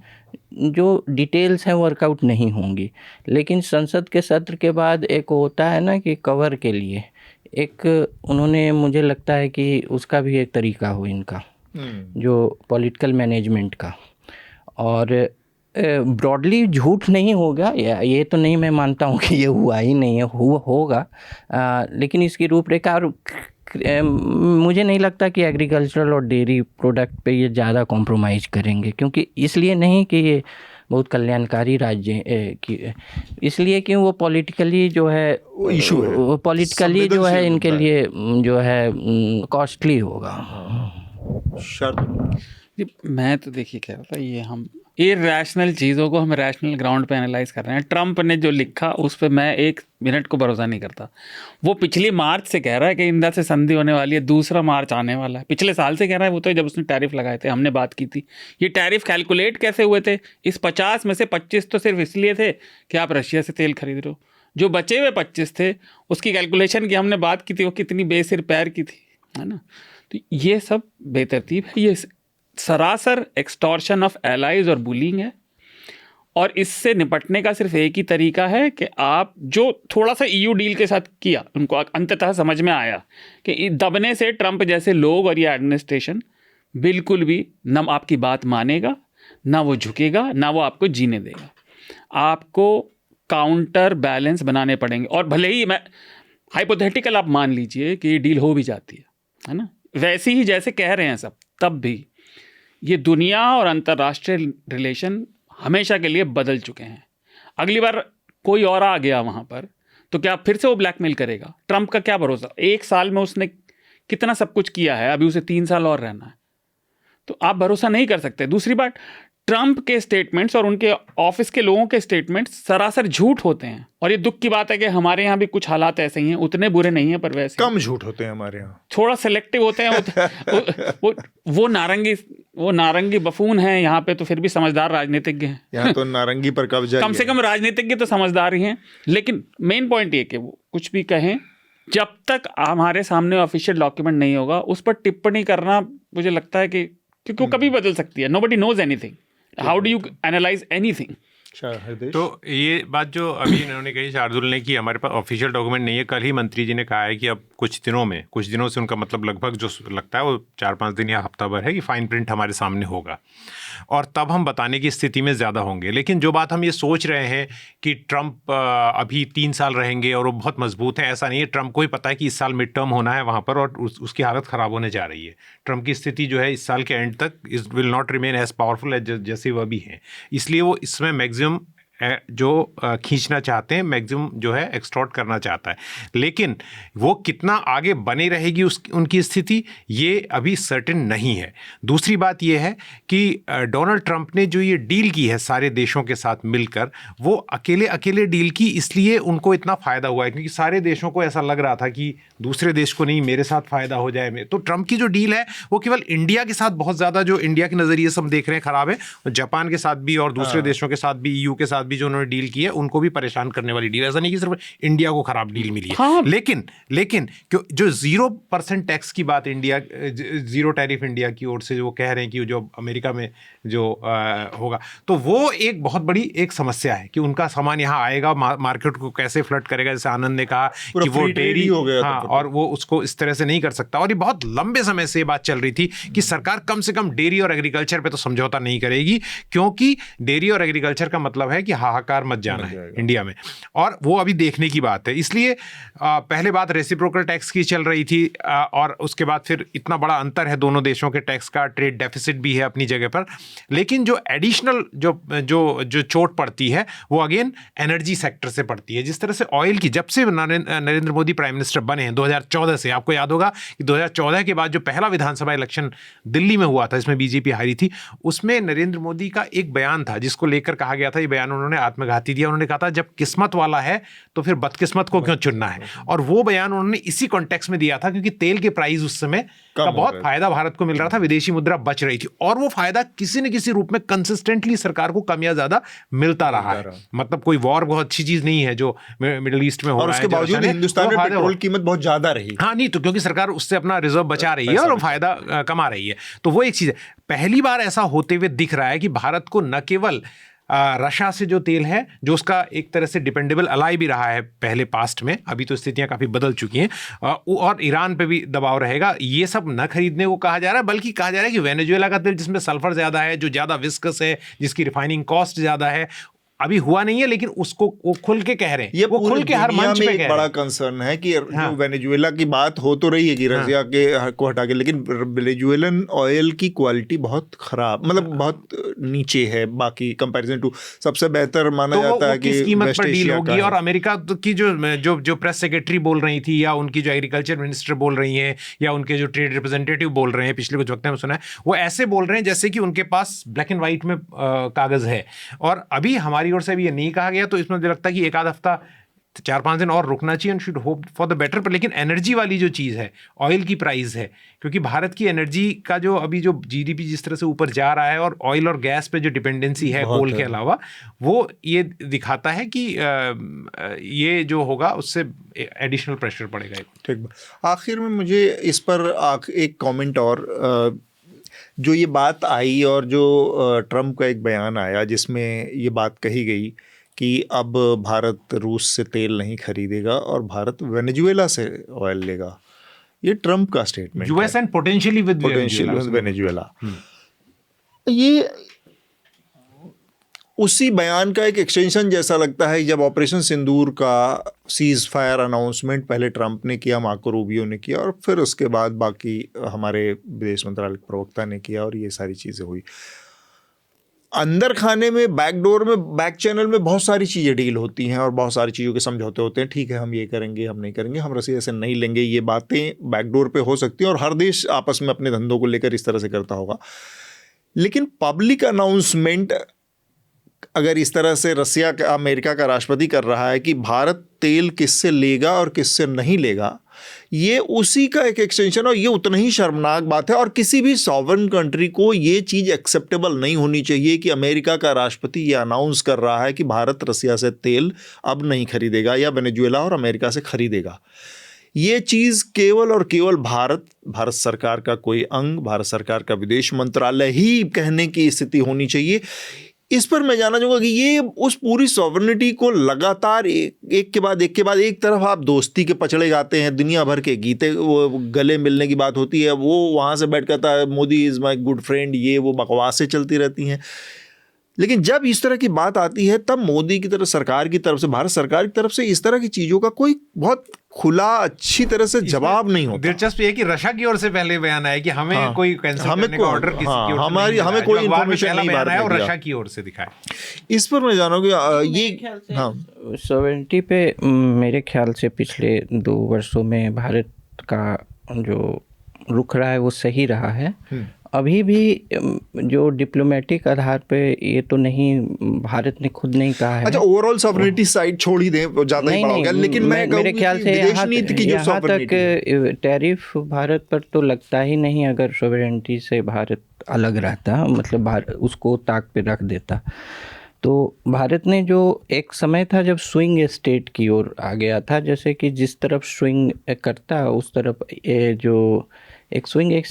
जो डिटेल्स हैं वर्कआउट नहीं होंगी। लेकिन संसद के सत्र के बाद एक होता है ना कि कवर के लिए एक उन्होंने, मुझे लगता है कि उसका भी एक तरीका हो इनका जो पॉलिटिकल मैनेजमेंट का, और ब्रॉडली झूठ नहीं होगा, ये तो नहीं मैं मानता हूँ कि ये हुआ ही नहीं है, होगा, लेकिन इसकी रूपरेखा और मुझे नहीं लगता कि एग्रीकल्चरल और डेयरी प्रोडक्ट पे ये ज़्यादा कॉम्प्रोमाइज़ करेंगे, क्योंकि इसलिए नहीं कि ये बहुत कल्याणकारी राज्य की, इसलिए कि वो पॉलिटिकली जो है इशू है, वो पॉलिटिकली जो है इनके लिए जो है कॉस्टली होगा। जी, मैं तो देखिए कह रहा था, ये हम इरैशनल चीज़ों को हम रैशनल ग्राउंड पे एनालाइज कर रहे हैं। ट्रंप ने जो लिखा उस पर मैं 1 मिनट को भरोसा नहीं करता। वो पिछली मार्च से कह रहा है कि इंडिया से संधि होने वाली है, दूसरा मार्च आने वाला है। पिछले साल से कह रहा है वो, तो जब उसने टैरिफ लगाए थे, हमने बात की थी। ये टैरिफ कैलकुलेट कैसे हुए थे? इस 50 में से 25 तो सिर्फ इसलिए थे कि आप रशिया से तेल खरीद रहे हो। जो बचे हुए 25 थे उसकी कैलकुलेशन की हमने बात की थी, वो कितनी बेसिर पैर की थी, है ना। तो ये सब बेतरतीब है, ये सरासर एक्सटॉर्शन ऑफ एलाइज और बुलिंग है। और इससे निपटने का सिर्फ एक ही तरीका है कि आप जो थोड़ा सा EU डील के साथ किया, उनको अंततः समझ में आया कि दबने से ट्रंप जैसे लोग और ये एडमिनिस्ट्रेशन बिल्कुल भी न आपकी बात मानेगा, ना वो झुकेगा, ना वो आपको जीने देगा। आपको काउंटर बैलेंस बनाने पड़ेंगे। और भले ही मैं हाइपोथेटिकल आप मान लीजिए कि ये डील हो भी जाती है ना, वैसे ही जैसे कह रहे हैं सब, तब भी ये दुनिया और अंतर्राष्ट्रीय रिलेशन हमेशा के लिए बदल चुके हैं। अगली बार कोई और आ गया वहाँ पर तो क्या फिर से वो ब्लैकमेल करेगा? ट्रंप का क्या भरोसा? 1 साल में उसने कितना सब कुछ किया है, अभी उसे 3 साल और रहना है, तो आप भरोसा नहीं कर सकते। दूसरी बात, ट्रंप के स्टेटमेंट्स और उनके ऑफिस के लोगों के स्टेटमेंट्स सरासर झूठ होते हैं। और ये दुख की बात है कि हमारे यहाँ भी कुछ हालात ऐसे ही हैं, उतने बुरे नहीं हैं पर वैसे कम झूठ होते हैं हमारे यहाँ, थोड़ा सेलेक्टिव होते हैं। वो नारंगी बफून हैं यहाँ पे, तो फिर भी समझदार राजनीतिज्ञ हैं। यहाँ तो नारंगी पर कब्जा, कम से कम राजनीतिज्ञ तो समझदार ही हैं। लेकिन मेन पॉइंट ये कि वो कुछ भी कहें, जब तक हमारे सामने ऑफिशियल डॉक्यूमेंट नहीं होगा उस पर टिप्पणी करना, मुझे लगता है कि क्योंकि वो कभी बदल सकती है। Nobody knows anything, how do you analyse anything? तो ये बात जो अभी इन्होंने कही शार्दुल ने कि हमारे पास ऑफिशियल डॉक्यूमेंट नहीं है, कल ही मंत्री जी ने कहा है कि अब कुछ दिनों से उनका मतलब लगभग जो लगता है वो 4-5 दिन या हफ्ता भर है कि फाइन प्रिंट हमारे सामने होगा और तब हम बताने की स्थिति में ज़्यादा होंगे। लेकिन जो बात हम ये सोच रहे हैं कि ट्रंप अभी 3 साल रहेंगे और वो बहुत मजबूत हैं, ऐसा नहीं है। ट्रंप को ही पता है कि इस साल मिड टर्म होना है वहाँ पर और उसकी हालत ख़राब होने जा रही है। ट्रंप की स्थिति जो है इस साल के एंड तक is will not remain as powerful as जैसे वह भी हैं। इसलिए वो इसमें मैक्सिमम जो खींचना चाहते हैं, मैक्सिमम जो है एक्सटॉर्ट करना चाहता है। लेकिन वो कितना आगे बनी रहेगी उनकी स्थिति, ये अभी सर्टेन नहीं है। दूसरी बात ये है कि डोनाल्ड ट्रंप ने जो ये डील की है सारे देशों के साथ मिलकर, वो अकेले डील की, इसलिए उनको इतना फ़ायदा हुआ है क्योंकि सारे देशों को ऐसा लग रहा था कि दूसरे देश को नहीं, मेरे साथ फ़ायदा हो जाए। तो ट्रंप की जो डील है वो केवल इंडिया के साथ बहुत ज़्यादा, जो इंडिया के नज़रिए से हम देख रहे हैं ख़राब है, जापान के साथ भी और दूसरे देशों के साथ भी, EU के साथ भी जो उन्होंने डील की है उनको भी परेशान करने वाली डील। ऐसा नहीं कि सिर्फ इंडिया को खराब डील मिली है। हाँ। लेकिन जो 0% टैक्स की बात इंडिया, 0 टैरिफ इंडिया की ओर से जो कह रहे हैं कि जो अमेरिका में जो होगा, तो वो एक बहुत बड़ी एक समस्या है कि उनका सामान यहाँ आएगा, मार्केट को कैसे फ्लड करेगा। जैसे आनंद ने कहा कि वो डेयरी हो गया, हाँ, और वो उसको इस तरह से नहीं कर सकता। और ये बहुत लंबे समय से ये बात चल रही थी कि सरकार कम से कम डेयरी और एग्रीकल्चर पे तो समझौता नहीं करेगी, क्योंकि डेयरी और एग्रीकल्चर का मतलब है कि हाहाकार मत जाना है इंडिया में, और वो अभी देखने की बात है। इसलिए पहले बात रेसिप्रोकल टैक्स की चल रही थी और उसके बाद फिर इतना बड़ा अंतर है दोनों देशों के टैक्स का, ट्रेड डेफिसिट भी है अपनी जगह पर। लेकिन जो एडिशनल जो चोट पड़ती है वो अगेन एनर्जी सेक्टर से पड़ती है। जिस तरह से ऑयल की, जब से नरेंद्र मोदी प्राइम मिनिस्टर बने हैं 2014 से, आपको याद होगा कि 2014 के बाद जो पहला विधानसभा इलेक्शन दिल्ली में हुआ था, इसमें बीजेपी हारी थी, उसमें नरेंद्र मोदी का एक बयान था जिसको लेकर कहा गया था, ये बयान उन्होंने आत्मघाती दिया। उन्होंने कहा था जब किस्मत वाला है तो फिर बदकिस्मत को क्यों चुनना है। और वो बयान उन्होंने इसी कॉन्टेक्स्ट में दिया था क्योंकि तेल के प्राइस उस समय का बहुत फायदा भारत को मिल रहा था, विदेशी मुद्रा बच रही थी, और वो फायदा किसी न किसी रूप में कंसिस्टेंटली सरकार को कम या ज्यादा मिलता रहा है। मतलब कोई वॉर बहुत अच्छी चीज नहीं है जो मिडिल ईस्ट में हो रहा है, और उसके बावजूद हिंदुस्तान में पेट्रोल कीमत बहुत ज्यादा रही। हाँ, नहीं तो क्योंकि सरकार उससे अपना रिजर्व बचा रही है और फायदा कमा रही है। तो वो एक चीज है। पहली बार ऐसा होते हुए दिख रहा है कि भारत को न केवल रशिया से जो तेल है, जो उसका एक तरह से डिपेंडेबल अलाई भी रहा है पहले पास्ट में, अभी तो स्थितियां काफ़ी बदल चुकी हैं, और ईरान पे भी दबाव रहेगा, ये सब न खरीदने को कहा जा रहा है, बल्कि कहा जा रहा है कि वेनेजुएला का तेल जिसमें सल्फर ज़्यादा है, जो ज़्यादा विस्कस है, जिसकी रिफाइनिंग कॉस्ट ज़्यादा है, अभी हुआ नहीं है, लेकिन उसको वो खुल के कह रहे हैं, ये वो खुल के हर दुनिया मंच में पे एक कह बड़ा रहे हैं। कंसर्न है कि हाँ। जो वेनेजुएला की बात हो तो रही है कि रसिया के को हटा के, लेकिन वेनेजुएलन ऑयल की क्वालिटी बहुत खराब, मतलब बहुत नीचे है बाकी कंपैरिजन टू। सबसे बेहतर माना तो जाता वो है कि किस कीमत वेस्ट पर डील एशिया होगी। का और है। अमेरिका की जो प्रेस सेक्रेटरी बोल रही थी, या उनकी जो एग्रीकल्चर मिनिस्टर बोल रही हैं, या उनके जो ट्रेड रिप्रेजेंटेटिव बोल रहे हैं, पिछले कुछ वक्त में सुना है, वो ऐसे बोल रहे हैं जैसे कि उनके पास ब्लैक एंड व्हाइट में कागज है। और अभी हमारी ओर से भी ये नहीं कहा गया, तो इसमें मुझे लगता है कि एक आध हफ्ता, 4-5 दिन और रुकना चाहिए, and should hope for the better. पर लेकिन एनर्जी वाली जो चीज़ है, ऑयल की प्राइस है, क्योंकि भारत की एनर्जी का जो अभी जो जीडीपी जिस तरह से ऊपर जा रहा है, और ऑयल और गैस पे जो डिपेंडेंसी है कोल के अलावा, वो ये दिखाता है कि ये जो होगा उससे एडिशनल प्रेशर पड़ेगा। ठीक। आखिर में मुझे इस पर एक कमेंट और, जो ये बात आई और जो ट्रम्प का एक बयान आया जिसमें ये बात कही गई कि अब भारत रूस से तेल नहीं खरीदेगा और भारत वेनेजुएला से ऑयल लेगा, ये ट्रम्प का स्टेटमेंट है। US and potentially with Venezuela, ये उसी बयान का एक एक्सटेंशन जैसा लगता है। जब ऑपरेशन सिंदूर का सीज फायर अनाउंसमेंट पहले ट्रंप ने किया, मार्को रूबियो ने किया, और फिर उसके बाद बाकी हमारे विदेश मंत्रालय के प्रवक्ता ने किया, और ये सारी चीज़ें हुई। अंदर खाने में, बैकडोर में, बैक चैनल में बहुत सारी चीज़ें डील होती हैं और बहुत सारी चीज़ों के समझौते होते हैं। ठीक है, हम ये करेंगे, हम नहीं करेंगे, हम रसिया से नहीं लेंगे, ये बातें बैकडोर पे हो सकती हैं, और हर देश आपस में अपने धंधों को लेकर इस तरह से करता होगा। लेकिन पब्लिक अनाउंसमेंट अगर इस तरह से रसिया का, अमेरिका का राष्ट्रपति कर रहा है कि भारत तेल किससे लेगा और किससे नहीं लेगा, ये उसी का एक एक्सटेंशन, और ये उतना ही शर्मनाक बात है। और किसी भी सॉवरेन कंट्री को ये चीज़ एक्सेप्टेबल नहीं होनी चाहिए कि अमेरिका का राष्ट्रपति ये अनाउंस कर रहा है कि भारत रसिया से तेल अब नहीं खरीदेगा या वेनेजुएला और अमेरिका से खरीदेगा। ये चीज़ केवल और केवल भारत सरकार का कोई अंग, भारत सरकार का विदेश मंत्रालय ही कहने की स्थिति होनी चाहिए। इस पर मैं जानना चाहूँगा कि ये उस पूरी सॉवरेनिटी को लगातार एक के बाद एक तरफ आप दोस्ती के पचड़े गाते हैं, दुनिया भर के गीते, वो गले मिलने की बात होती है, वो वहाँ से बैठ कहता है Modi is my good friend, ये वो बकवासें चलती रहती हैं। लेकिन जब इस तरह की बात आती है, तब मोदी की तरफ, सरकार की तरफ से, भारत सरकार की तरफ से इस तरह की चीज़ों का कोई बहुत खुला अच्छी तरह से जवाब नहीं होता। दिलचस्प ये है कि रशिया की ओर से पहले बयान आया कि हमें कोई कैंसिल करने का ऑर्डर किसी की ओर से नहीं मिला है, हमें कोई जो अखबार में इन्फॉर्मेशन पहला नहीं बयान आया और भारत रशिया की ओर से दिखाया। इस पर मैं जानूंगा ये, हाँ, सॉवरेनिटी पे मेरे ख्याल से पिछले 2 वर्षों में भारत का जो रुख रहा है वो सही रहा है। अभी भी जो डिप्लोमेटिक आधार पे ये तो नहीं, भारत ने खुद नहीं कहा है। अच्छा, ओवरऑल सॉवरेनिटी साइड छोड़ ही दें, ज़्यादा ही बड़ा हो गया, लेकिन मैं मेरे ख्याल से विदेश नीति की जो यहाँ तक टैरिफ भारत पर तो लगता ही नहीं अगर सॉवरेनिटी से भारत अलग रहता, मतलब भारत उसको ताक पे रख देता। तो भारत ने जो एक समय था जब स्विंग स्टेट की ओर आ गया था, जैसे कि जिस तरफ स्विंग करता उस तरफ जो एक स्विंग, एक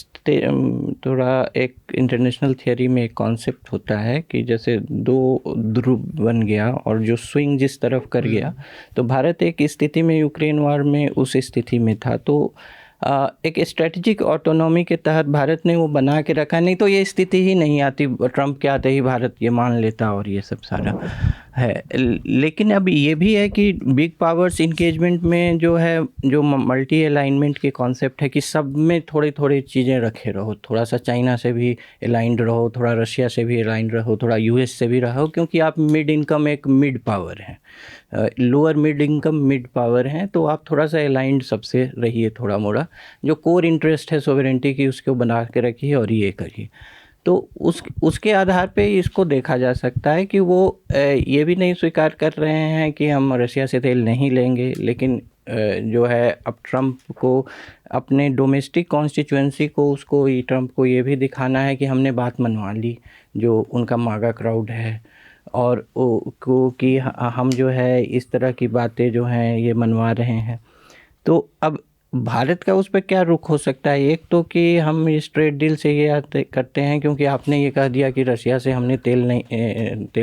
थोड़ा एक इंटरनेशनल थियोरी में एक कॉन्सेप्ट होता है कि जैसे 2 ध्रुव बन गया और जो स्विंग जिस तरफ कर गया, तो भारत एक स्थिति में यूक्रेन वार में उस स्थिति में था। तो एक स्ट्रेटजिक ऑटोनॉमी के तहत भारत ने वो बना के रखा, नहीं तो ये स्थिति ही नहीं आती, ट्रंप के आते ही भारत ये मान लेता और ये सब सारा है। लेकिन अब ये भी है कि बिग पावर्स इंगेजमेंट में जो है, जो मल्टी अलाइनमेंट के कॉन्सेप्ट है कि सब में थोड़ी थोड़ी चीज़ें रखे रहो, थोड़ा सा चाइना से भी अलाइंड रहो, थोड़ा रशिया से भी अलाइंड रहो, थोड़ा यूएस से भी रहो, क्योंकि आप मिड इनकम एक मिड पावर हैं, lower mid income mid power हैं, तो आप थोड़ा सा अलाइंड सबसे रहिए, थोड़ा मोड़ा जो कोर इंटरेस्ट है सॉवरेनिटी की उसको बना के रखिए और ये करिए। तो उसके आधार पे इसको देखा जा सकता है कि वो ये भी नहीं स्वीकार कर रहे हैं कि हम रशिया से तेल नहीं लेंगे, लेकिन जो है अब ट्रंप को अपने डोमेस्टिक कॉन्स्टिट्यूएंसी को, उसको ट्रंप को ये भी दिखाना है कि हमने बात मनवा ली, जो उनका मागा क्राउड है, और को कि हम जो है इस तरह की बातें जो हैं ये मनवा रहे हैं। तो अब भारत का उस पर क्या रुख हो सकता है? एक तो कि हम इस ट्रेड डील से ये करते हैं क्योंकि आपने ये कह दिया कि रशिया से हमने तेल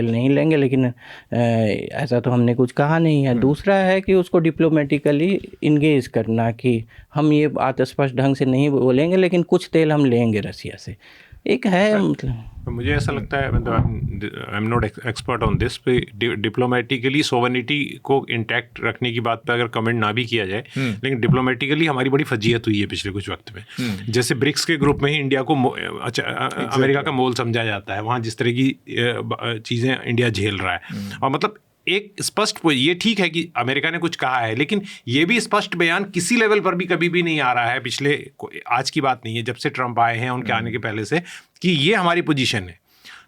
नहीं लेंगे, लेकिन ऐसा तो हमने कुछ कहा नहीं है। दूसरा है कि उसको डिप्लोमेटिकली इंगेज करना कि हम ये बात स्पष्ट ढंग से नहीं बोलेंगे, लेकिन कुछ तेल हम लेंगे रशिया से। एक है मतलब मुझे ऐसा लगता है, मतलब I am not expert on this, पे डिप्लोमेटिकली सोवरेनिटी को इंटैक्ट रखने की बात पे अगर कमेंट ना भी किया जाए, लेकिन डिप्लोमेटिकली हमारी बड़ी फजीहत हुई है पिछले कुछ वक्त में। जैसे ब्रिक्स के ग्रुप में ही इंडिया को अमेरिका का मोल समझा जाता है, वहाँ जिस तरह की चीज़ें इंडिया झेल रहा है, और मतलब एक स्पष्ट, ये ठीक है कि अमेरिका ने कुछ कहा है, लेकिन ये भी स्पष्ट बयान किसी लेवल पर भी कभी भी नहीं आ रहा है पिछले, आज की बात नहीं है, जब से ट्रंप आए हैं उनके आने के पहले से, कि ये हमारी पोजीशन है।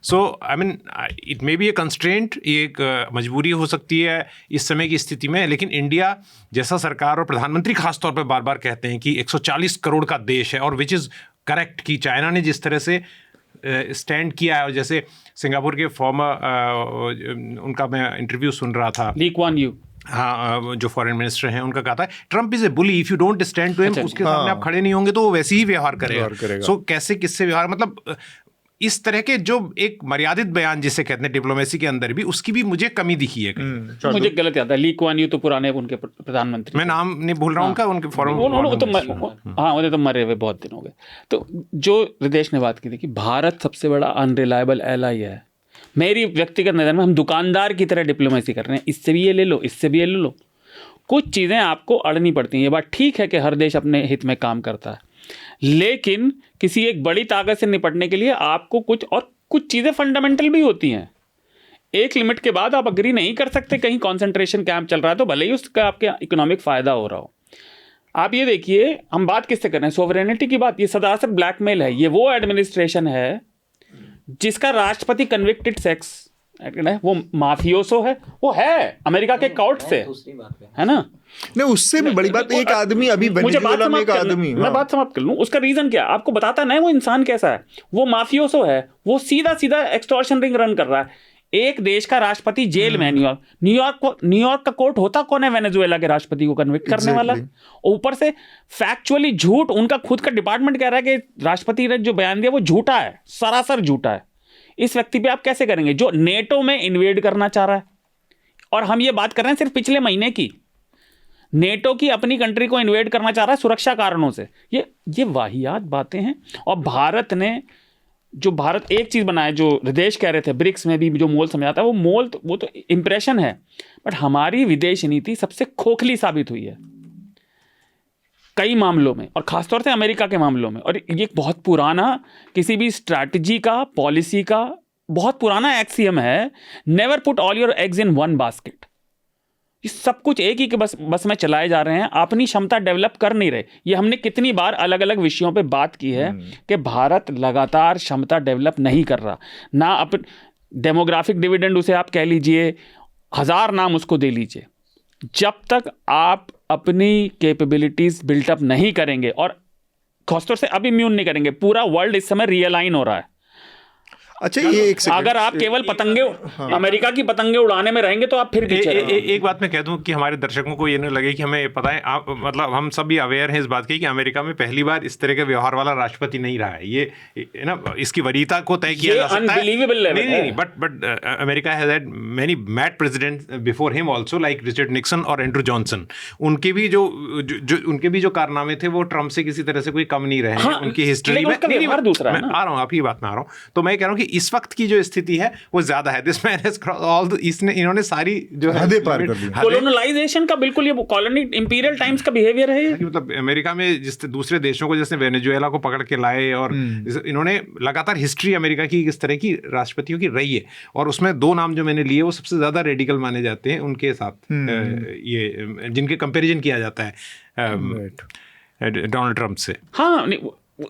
So I mean it may be a constraint, ये एक मजबूरी हो सकती है इस समय की स्थिति में, लेकिन इंडिया जैसा सरकार और प्रधानमंत्री खासतौर पर बार बार कहते हैं कि 140 करोड़ का देश है, और विच इज़ करेक्ट, कि चाइना ने जिस तरह से स्टैंड किया है, और जैसे सिंगापुर के फॉर्मर, उनका मैं इंटरव्यू सुन रहा था, ली कुआन यू, हाँ, जो फॉरेन मिनिस्टर हैं, उनका कहा था Trump is a bully, if you don't stand to him, उसके सामने आप खड़े नहीं होंगे तो वो वैसे ही व्यवहार करेगा। सो कैसे, किससे व्यवहार, मतलब इस तरह के जो एक मर्यादित बयान जिसे कहते हैं डिप्लोमेसी के अंदर भी, उसकी भी मुझे कमी दिखी है। मुझे गलत याद है, ली कुआन यू तो पुराने उनके प्रधानमंत्री, मैं नाम नहीं भूल रहा हूँ उनका, उनके फॉरेन, हाँ वो तो मरे हुए बहुत दिन हो गए। तो जो हृदेश ने बात की थी कि भारत सबसे बड़ा अनरिलायबल एलाई है, मेरी व्यक्तिगत नज़र में हम दुकानदार की तरह डिप्लोमेसी कर रहे हैं, इससे भी ये ले लो, इससे भी ये ले लो। कुछ चीज़ें आपको अड़नी पड़ती हैं, ये बात ठीक है कि हर देश अपने हित में काम करता है, लेकिन किसी एक बड़ी ताकत से निपटने के लिए आपको कुछ चीज़ें फंडामेंटल भी होती हैं। एक लिमिट के बाद आप अग्री नहीं कर सकते, कहीं कॉन्सेंट्रेशन कैंप चल रहा है तो भले ही उसका आपके इकोनॉमिक फ़ायदा हो रहा हो। आप ये देखिए, हम बात किससे कर रहे हैं, सोवरेनिटी की बात, ये सरासर ब्लैकमेल है। ये वो एडमिनिस्ट्रेशन है जिसका राष्ट्रपति कन्विक्टेड सेक्स है, वो माफियोसो है, वो है अमेरिका के कोर्ट से, है ना। नहीं, उससे भी बड़ी बात, एक आदमी अभी वेनेजुएला में एक आदमी, मैं बात समाप्त कर लूं, उसका रीजन क्या, आपको बताता नहीं वो इंसान कैसा है, वो माफियोसो है, वो सीधा सीधा एक्सटॉर्शन रिंग रन कर रहा है। एक देश का राष्ट्रपति जेल में, न्यूयॉर्क का कोर्ट होता कौन है वेनेजुएला के राष्ट्रपति को कन्विक्ट करने वाला। ऊपर से फैक्चुअली झूठ, उनका खुद का डिपार्टमेंट कह रहा है कि राष्ट्रपति ने जो बयान दिया वो झूठा है, सरासर झूठा है। इस व्यक्ति पे आप कैसे करेंगे जो नेटो में इन्वेड करना चाह रहा है, और हम ये बात कर रहे हैं सिर्फ पिछले महीने की, नेटो की अपनी कंट्री को इन्वेड करना चाह रहा है सुरक्षा कारणों से। ये वाहियात बातें हैं। और भारत एक चीज बनाया, जो हृदेश कह रहे थे, ब्रिक्स में भी जो मोल समझाता है, वो तो इंप्रेशन है, बट हमारी विदेश नीति सबसे खोखली साबित हुई है कई मामलों में, और खासतौर से अमेरिका के मामलों में। और ये बहुत पुराना किसी भी स्ट्रैटेजी का, पॉलिसी का बहुत पुराना एक्सियम है, never put all your eggs in one basket. ये सब कुछ एक ही के बस में चलाए जा रहे हैं, अपनी क्षमता डेवलप कर नहीं रहे। ये हमने कितनी बार अलग अलग विषयों पे बात की है कि भारत लगातार क्षमता डेवलप नहीं कर रहा, ना डेमोग्राफिक डिविडेंड उसे आप कह लीजिए, 1000 नाम उसको दे लीजिए। जब तक आप अपनी कैपेबिलिटीज बिल्टअप नहीं करेंगे, और खासतौर से अब इम्यून नहीं करेंगे, पूरा वर्ल्ड इस समय रियलाइन हो रहा है। अच्छा, ये एक अगर आप केवल पतंगे, अमेरिका की पतंगे उड़ाने में रहेंगे तो आप फिर एक बात मैं कह दूं कि हमारे दर्शकों को ये न लगे कि हमें पता है, मतलब हम सब भी अवेयर हैं इस बात की कि अमेरिका में पहली बार इस तरह के व्यवहार वाला राष्ट्रपति नहीं रहा है। ये ना, इसकी वरीयता को तय किया जा सकता है। नहीं, but America has had many mad president before him also, like Richard Nixon और एंड्रू जॉनसन। उनके भी जो कारनामे थे वो ट्रम्प से किसी तरह से कोई कम नहीं रहे हैं उनकी हिस्ट्री में। मैं आ रहा हूँ, आप ही बात में आ रहा हूँ। तो मैं कह रहा हूँ कि इस वक्त की जो स्थिति है वो ज्यादा है। This man has cross all the, इन्होंने सारी जो है हदें पार कर दी। कॉलोनाइजेशन का बिल्कुल ये कॉलोनी इंपीरियल टाइम्स का बिहेवियर है। मतलब अमेरिका में जिस दूसरे देशों को, जैसे वेनेजुएला को पकड़ के लाए, और इन्होंने लगातार हिस्ट्री अमेरिका की इस तरह की राष्ट्रपतियों की रही है, और उसमें 2 नाम जो मैंने लिए वो सबसे ज्यादा रेडिकल माने जाते हैं उनके साथ, ये जिनके कंपैरिजन किया जाता है डोनाल्ड ट्रंप से। हाँ,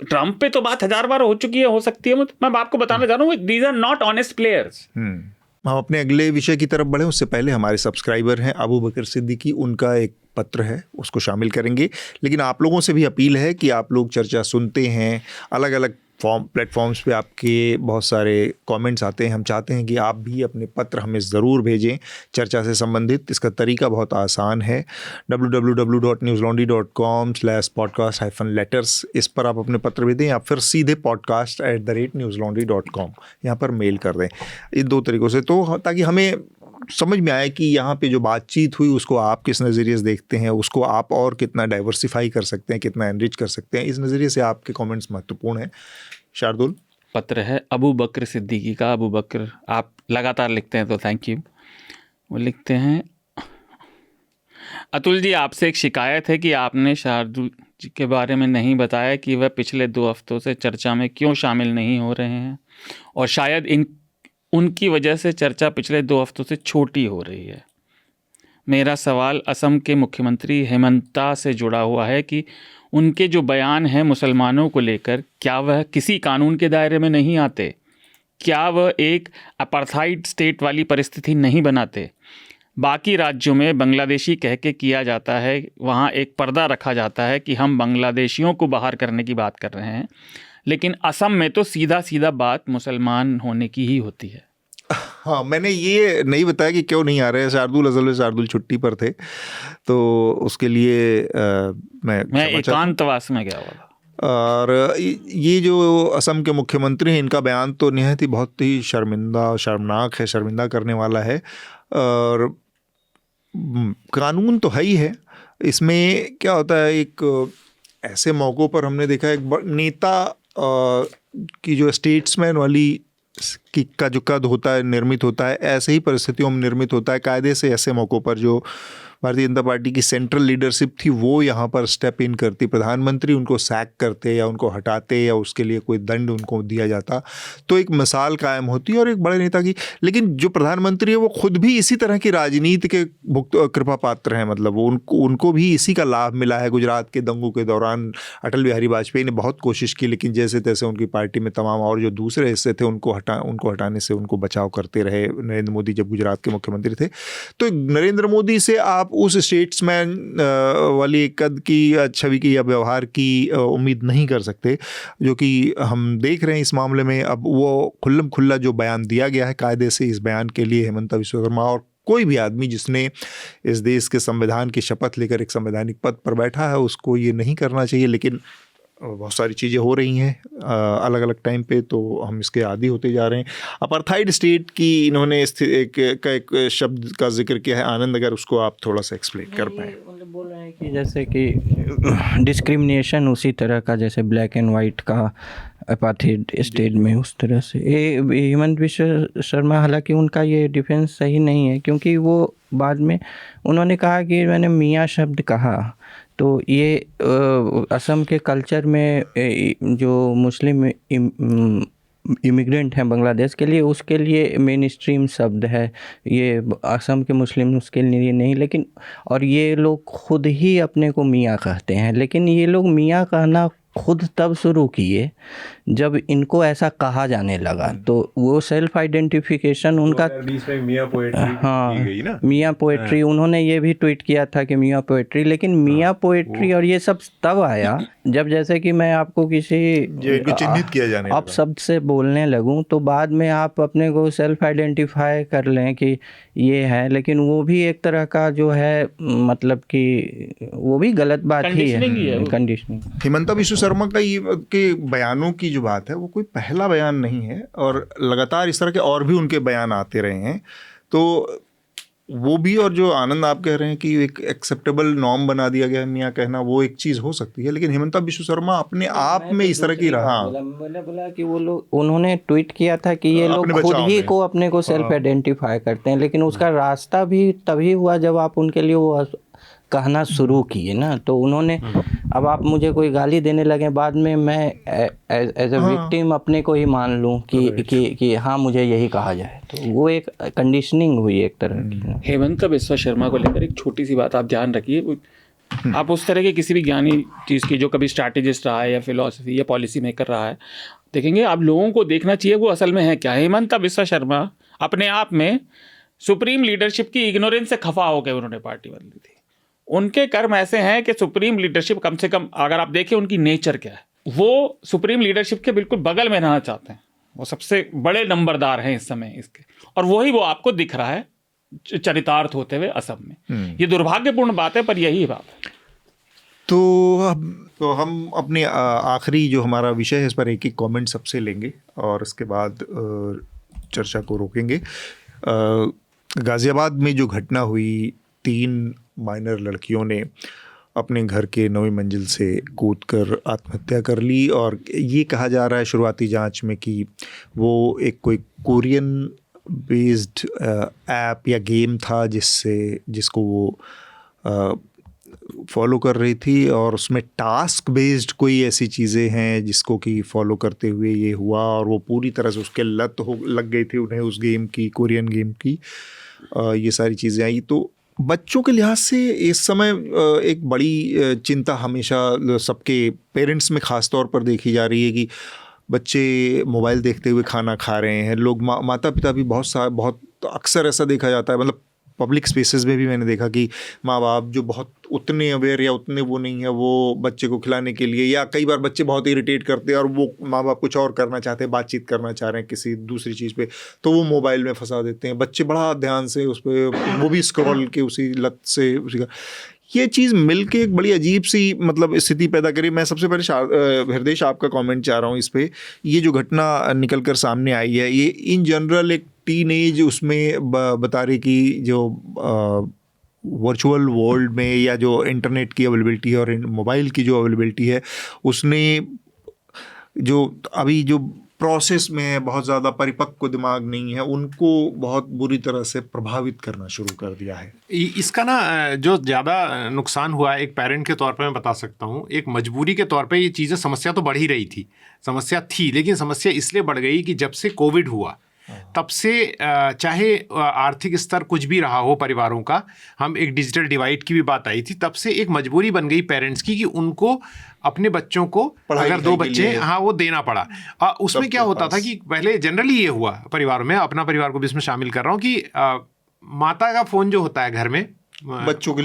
ट्रंप पे तो बात 1000 बार हो चुकी है, हो सकती है। मैं आपको बताना चाह रहा हूँ, these are not honest players. हम अपने अगले विषय की तरफ बढ़े, उससे पहले हमारे सब्सक्राइबर हैं अबू बकर सिद्दीकी, उनका एक पत्र है, उसको शामिल करेंगे। लेकिन आप लोगों से भी अपील है कि आप लोग चर्चा सुनते हैं, अलग अलग प्लेटफॉर्म्स पे आपके बहुत सारे कमेंट्स आते हैं। हम चाहते हैं कि आप भी अपने पत्र हमें ज़रूर भेजें चर्चा से संबंधित। इसका तरीका बहुत आसान है, www.newslaundry.com/podcast-letters, इस पर आप अपने पत्र भेज दें, या फिर सीधे podcast@newslaundry.com यहाँ पर मेल कर दें। इन 2 तरीक़ों से, तो ताकि हमें समझ में आए कि यहाँ पे जो बातचीत हुई उसको आप किस नज़रिए से देखते हैं, उसको आप और कितना डाइवर्सिफाई कर सकते हैं, कितना एनरिच कर सकते हैं। इस नज़रिए से आपके कमेंट्स महत्वपूर्ण हैं। शार्दुल, पत्र है अबू बकर सिद्दीकी का। अबू बकर, आप लगातार लिखते हैं तो थैंक यू। वो लिखते हैं, अतुल जी, आपसे एक शिकायत है कि आपने शार्दुल जी के बारे में नहीं बताया कि वह पिछले 2 हफ्तों से चर्चा में क्यों शामिल नहीं हो रहे हैं, और शायद उनकी वजह से चर्चा पिछले 2 हफ्तों से छोटी हो रही है। मेरा सवाल असम के मुख्यमंत्री हेमंता से जुड़ा हुआ है कि उनके जो बयान हैं मुसलमानों को लेकर, क्या वह किसी कानून के दायरे में नहीं आते? क्या वह एक अपार्थाइड स्टेट वाली परिस्थिति नहीं बनाते? बाकी राज्यों में बांग्लादेशी कह के किया जाता है, वहाँ एक पर्दा रखा जाता है कि हम बांग्लादेशियों को बाहर करने की बात कर रहे हैं, लेकिन असम में तो सीधा सीधा बात मुसलमान होने की ही होती है। हाँ, मैंने ये नहीं बताया कि क्यों नहीं आ रहे हैं। शार्दुल छुट्टी पर थे, तो उसके लिए मैं एकांतवास में गया हुआ। और ये जो असम के मुख्यमंत्री हैं, इनका बयान तो निहायत ही बहुत ही शर्मिंदा और शर्मनाक है, शर्मिंदा करने वाला है। और कानून तो है ही है, इसमें क्या होता है, एक ऐसे मौक़ों पर हमने देखा है एक नेता की जो स्टेट्समैन वाली का जो कद होता है, निर्मित होता है, ऐसे ही परिस्थितियों में निर्मित होता है कायदे से। ऐसे मौक़ों पर जो भारतीय जनता पार्टी की सेंट्रल लीडरशिप थी वो यहाँ पर स्टेप इन करती, प्रधानमंत्री उनको सैक करते या उनको हटाते या उसके लिए कोई दंड उनको दिया जाता, तो एक मिसाल कायम होती है और एक बड़े नेता की। लेकिन जो प्रधानमंत्री है वो खुद भी इसी तरह की राजनीति के कृपा पात्र हैं, मतलब वो उनको भी इसी का लाभ मिला है। गुजरात के दंगों के दौरान अटल बिहारी वाजपेयी ने बहुत कोशिश की, लेकिन जैसे तैसे उनकी पार्टी में तमाम और जो दूसरे हिस्से थे उनको हटाने से उनको बचाव करते रहे नरेंद्र मोदी जब गुजरात के मुख्यमंत्री थे। तो नरेंद्र मोदी से आप उस स्टेट्समैन वाली कद की छवि की या व्यवहार की उम्मीद नहीं कर सकते, जो कि हम देख रहे हैं इस मामले में। अब वो खुल्लम खुल्ला जो बयान दिया गया है कायदे से, इस बयान के लिए हेमंता विश्व शर्मा और कोई भी आदमी जिसने इस देश के संविधान की शपथ लेकर एक संवैधानिक पद पर बैठा है उसको ये नहीं करना चाहिए। लेकिन बहुत सारी चीज़ें हो रही हैं अलग अलग टाइम पे, तो हम इसके आदी होते जा रहे हैं। अपार्थाइड स्टेट की इन्होंने एक शब्द का जिक्र किया है। आनंद, अगर उसको आप थोड़ा सा एक्सप्लेन कर पाएँ। बोल रहे हैं कि जैसे कि डिस्क्रिमिनेशन उसी तरह का जैसे ब्लैक एंड वाइट का अपार्थाइड स्टेट में, उस तरह से ये हेमंत विश्व शर्मा, हालांकि उनका ये डिफेंस सही नहीं है, क्योंकि वो बाद में उन्होंने कहा कि मैंने मियाँ शब्द कहा, तो ये असम के कल्चर में जो मुस्लिम इमिग्रेंट हैं बांग्लादेश के लिए, उसके लिए मेन स्ट्रीम शब्द है ये, असम के मुस्लिम उसके लिए नहीं। लेकिन और ये लोग खुद ही अपने को मियाँ कहते हैं, लेकिन ये लोग मियाँ कहना खुद तब शुरू किए जब इनको ऐसा कहा जाने लगा, तो वो सेल्फ आइडेंटिफिकेशन उनका। मियाँ पोएट्री, हाँ, मियाँ पोएट्री, उन्होंने ये भी ट्वीट किया था कि मियाँ पोएट्री, लेकिन मियाँ पोएट्री और ये सब तब आया जब, जैसे कि मैं आपको किसी चिन्हित किया जाने आप शब्द से बोलने लगूं, तो बाद में आप अपने को सेल्फ आइडेंटिफाई कर लें कि ये है, लेकिन वो भी एक तरह का जो है, मतलब कि वो भी गलत बात ही है, कंडीशनिंग। हेमंता विश्व शर्मा का ये के बयानों की जो बात है वो कोई पहला बयान नहीं है, और लगातार इस तरह के और भी उनके बयान आते रहे हैं। तो वो भी, और जो आनंद आप कह रहे हैं कि एक एक्सेप्टेबल नॉर्म बना दिया गया है मियाँ कहना, वो एक चीज़ हो सकती है, लेकिन हेमंता विश्व शर्मा अपने आप में इस तरह की रहा। मैंने बोला कि वो लोग, उन्होंने ट्वीट किया था कि ये लोग खुद ही को अपने को सेल्फ आइडेंटिफाई करते हैं, लेकिन उसका रास्ता भी तभी हुआ जब आप उनके लिए वो कहना शुरू किए ना, तो उन्होंने, अब आप मुझे कोई गाली देने लगे, बाद में मैं एज अ विक्टिम अपने को ही मान लूं कि हाँ मुझे यही कहा जाए, तो वो एक कंडीशनिंग हुई एक तरह की। हेमंत विश्व शर्मा को लेकर एक छोटी सी बात आप ध्यान रखिए, आप उस तरह के किसी भी ज्ञानी चीज़ की जो कभी स्ट्रैटेजिस्ट रहा है या फिलॉसफी या पॉलिसी मेकर रहा है, देखेंगे आप लोगों को देखना चाहिए वो असल में है क्या। हेमंत विश्व शर्मा अपने आप में सुप्रीम लीडरशिप की इग्नोरेंस से खफा होकर उन्होंने पार्टी बदली थी। उनके कर्म ऐसे हैं कि सुप्रीम लीडरशिप, कम से कम अगर आप देखें उनकी नेचर क्या है, वो सुप्रीम लीडरशिप के बिल्कुल बगल में रहना चाहते हैं, वो सबसे बड़े नंबरदार हैं इस समय इसके, और वही वो आपको दिख रहा है चरितार्थ होते हुए असम में। ये दुर्भाग्यपूर्ण बात है, पर यही बात है। तो हम अपने आखिरी जो हमारा विषय है इस पर एक कमेंट सबसे लेंगे और उसके बाद चर्चा को रोकेंगे। गाज़ियाबाद में जो घटना हुई, 3 माइनर लड़कियों ने अपने घर के 9वीं मंजिल से कूदकर आत्महत्या कर ली। और ये कहा जा रहा है शुरुआती जांच में कि वो एक कोई कोरियन बेस्ड ऐप या गेम था जिसको वो फॉलो कर रही थी, और उसमें टास्क बेस्ड कोई ऐसी चीज़ें हैं जिसको कि फॉलो करते हुए ये हुआ, और वो पूरी तरह से उसके लत लग गई थी उन्हें उस गेम की, कोरियन गेम की। ये सारी चीज़ें आई। तो बच्चों के लिहाज से इस समय एक बड़ी चिंता हमेशा सबके पेरेंट्स में ख़ास तौर पर देखी जा रही है कि बच्चे मोबाइल देखते हुए खाना खा रहे हैं। लोग माता पिता भी बहुत अक्सर ऐसा देखा जाता है, मतलब पब्लिक स्पेसेस में भी मैंने देखा कि माँ बाप जो बहुत उतने अवेयर या उतने वो नहीं है, वो बच्चे को खिलाने के लिए, या कई बार बच्चे बहुत इरिटेट करते हैं और वो माँ बाप कुछ और करना चाहते हैं, बातचीत करना चाह रहे हैं किसी दूसरी चीज़ पे, तो वो मोबाइल में फंसा देते हैं। बच्चे बड़ा ध्यान से उस पर, वो भी स्क्रॉल के उसी लत से उसी का, ये चीज़ मिलके एक बड़ी अजीब सी मतलब स्थिति पैदा करी। मैं सबसे पहले हृदय आपका कमेंट चाह रहा हूँ इस पे। ये जो घटना निकल कर सामने आई है, ये इन जनरल एक टीनेज उसमें बता रही कि जो वर्चुअल वर्ल्ड में या जो इंटरनेट की अवेलेबिलिटी है और मोबाइल की जो अवेलेबिलिटी है, उसने जो अभी जो प्रोसेस में बहुत ज़्यादा परिपक्व दिमाग नहीं है, उनको बहुत बुरी तरह से प्रभावित करना शुरू कर दिया है। इसका ना जो ज़्यादा नुकसान हुआ है, एक पेरेंट के तौर पे मैं बता सकता हूँ, एक मजबूरी के तौर पे ये चीज़ें, समस्या तो बढ़ ही रही थी, समस्या थी, लेकिन समस्या इसलिए बढ़ गई कि जब से कोविड हुआ तब से चाहे आर्थिक स्तर कुछ भी रहा हो परिवारों का, हम एक डिजिटल डिवाइड की भी बात आई थी, तब से एक मजबूरी बन गई पेरेंट्स की कि उनको अपने बच्चों को, अगर 2 बच्चे, हाँ, वो देना पड़ा। उसमें क्या होता था कि पहले जनरली ये हुआ परिवार में, अपना परिवार को भी इसमें शामिल कर रहा हूँ, कि माता का फ़ोन जो होता है घर में बच्चों के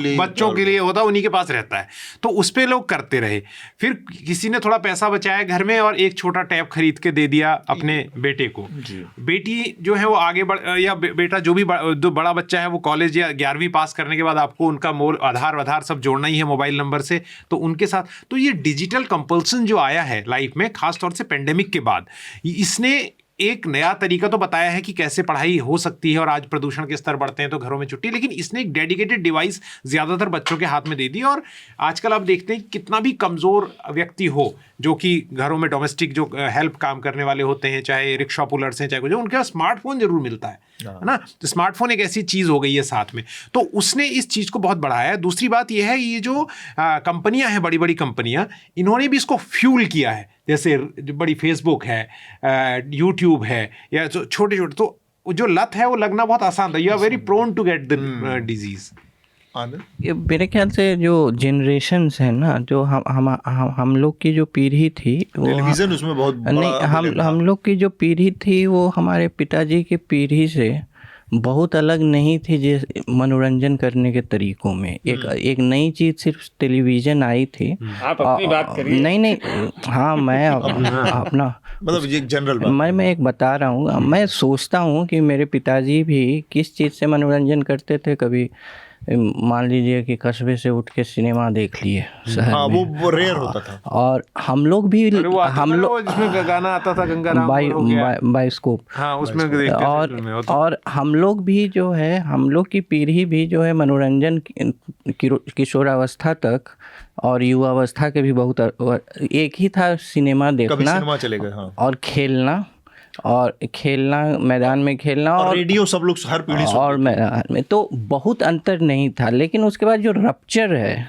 लिए होता है, उन्हीं के पास रहता है, तो उस पे लोग करते रहे। फिर किसी ने थोड़ा पैसा बचाया घर में और एक छोटा टैब खरीद के दे दिया अपने बेटे को। बेटी जो है वो आगे या बेटा जो भी बड़ा बच्चा है वो कॉलेज या 11वीं पास करने के बाद आपको उनका आधार सब जोड़ना ही है मोबाइल नंबर से, तो उनके साथ तो ये डिजिटल कंपल्सन जो आया है लाइफ में, खासतौर से पेंडेमिक के बाद, इसने एक नया तरीका तो बताया है कि कैसे पढ़ाई हो सकती है, और आज प्रदूषण के स्तर बढ़ते हैं तो घरों में छुट्टी, लेकिन इसने एक डेडिकेटेड डिवाइस ज़्यादातर बच्चों के हाथ में दे दी। और आजकल आप देखते हैं कितना भी कमज़ोर व्यक्ति हो, जो कि घरों में डोमेस्टिक जो हेल्प काम करने वाले होते हैं, चाहे रिक्शा पुलर्स हैं, चाहे कुछ, उनके पास स्मार्टफोन जरूर मिलता है ना। तो स्मार्टफोन एक ऐसी चीज़ हो गई है साथ में, तो उसने इस चीज़ को बहुत बढ़ाया है। दूसरी बात यह है, ये जो कंपनियां हैं, बड़ी बड़ी कंपनियां, इन्होंने भी इसको फ्यूल किया है। जैसे बड़ी फेसबुक है, यूट्यूब है, या छोटे छोटे, तो जो लत है वो लगना बहुत आसान था। You are very prone to get the disease. ये मेरे ख्याल से जो जनरेशन्स है ना, जो हम लोग की जो पीढ़ी थी, वो टेलीविजन उसमें बहुत नहीं, हम लोग की जो पीढ़ी थी वो हमारे पिताजी की पीढ़ी से बहुत अलग नहीं थी। जिस मनोरंजन करने के तरीकों में एक नई चीज़ सिर्फ टेलीविज़न आई थी। आप अपनी बात करिए। नहीं, हाँ, मैं अपना मतलब एक जनरल बात मैं एक बता रहा हूँ। मैं सोचता हूँ कि मेरे पिताजी भी किस चीज़ से मनोरंजन करते थे। कभी मान लीजिए कि कस्बे से उठ के सिनेमा देख लिए शहर में, वो रेयर होता था। और हम लोग भी, हम लोग जिसमें गाना आता था गंगाराम बायोस्कोप, हाँ, उसमें और हम लोग भी जो है, हम लोग की पीढ़ी भी जो है मनोरंजन किशोरावस्था तक और युवावस्था के भी बहुत एक ही था, सिनेमा देखना, सिनेमा चले गए, हाँ, और खेलना मैदान में खेलना, और रेडियो सब लोग हर पीढ़ी और मैदान में, तो बहुत अंतर नहीं था। लेकिन उसके बाद जो रप्चर है,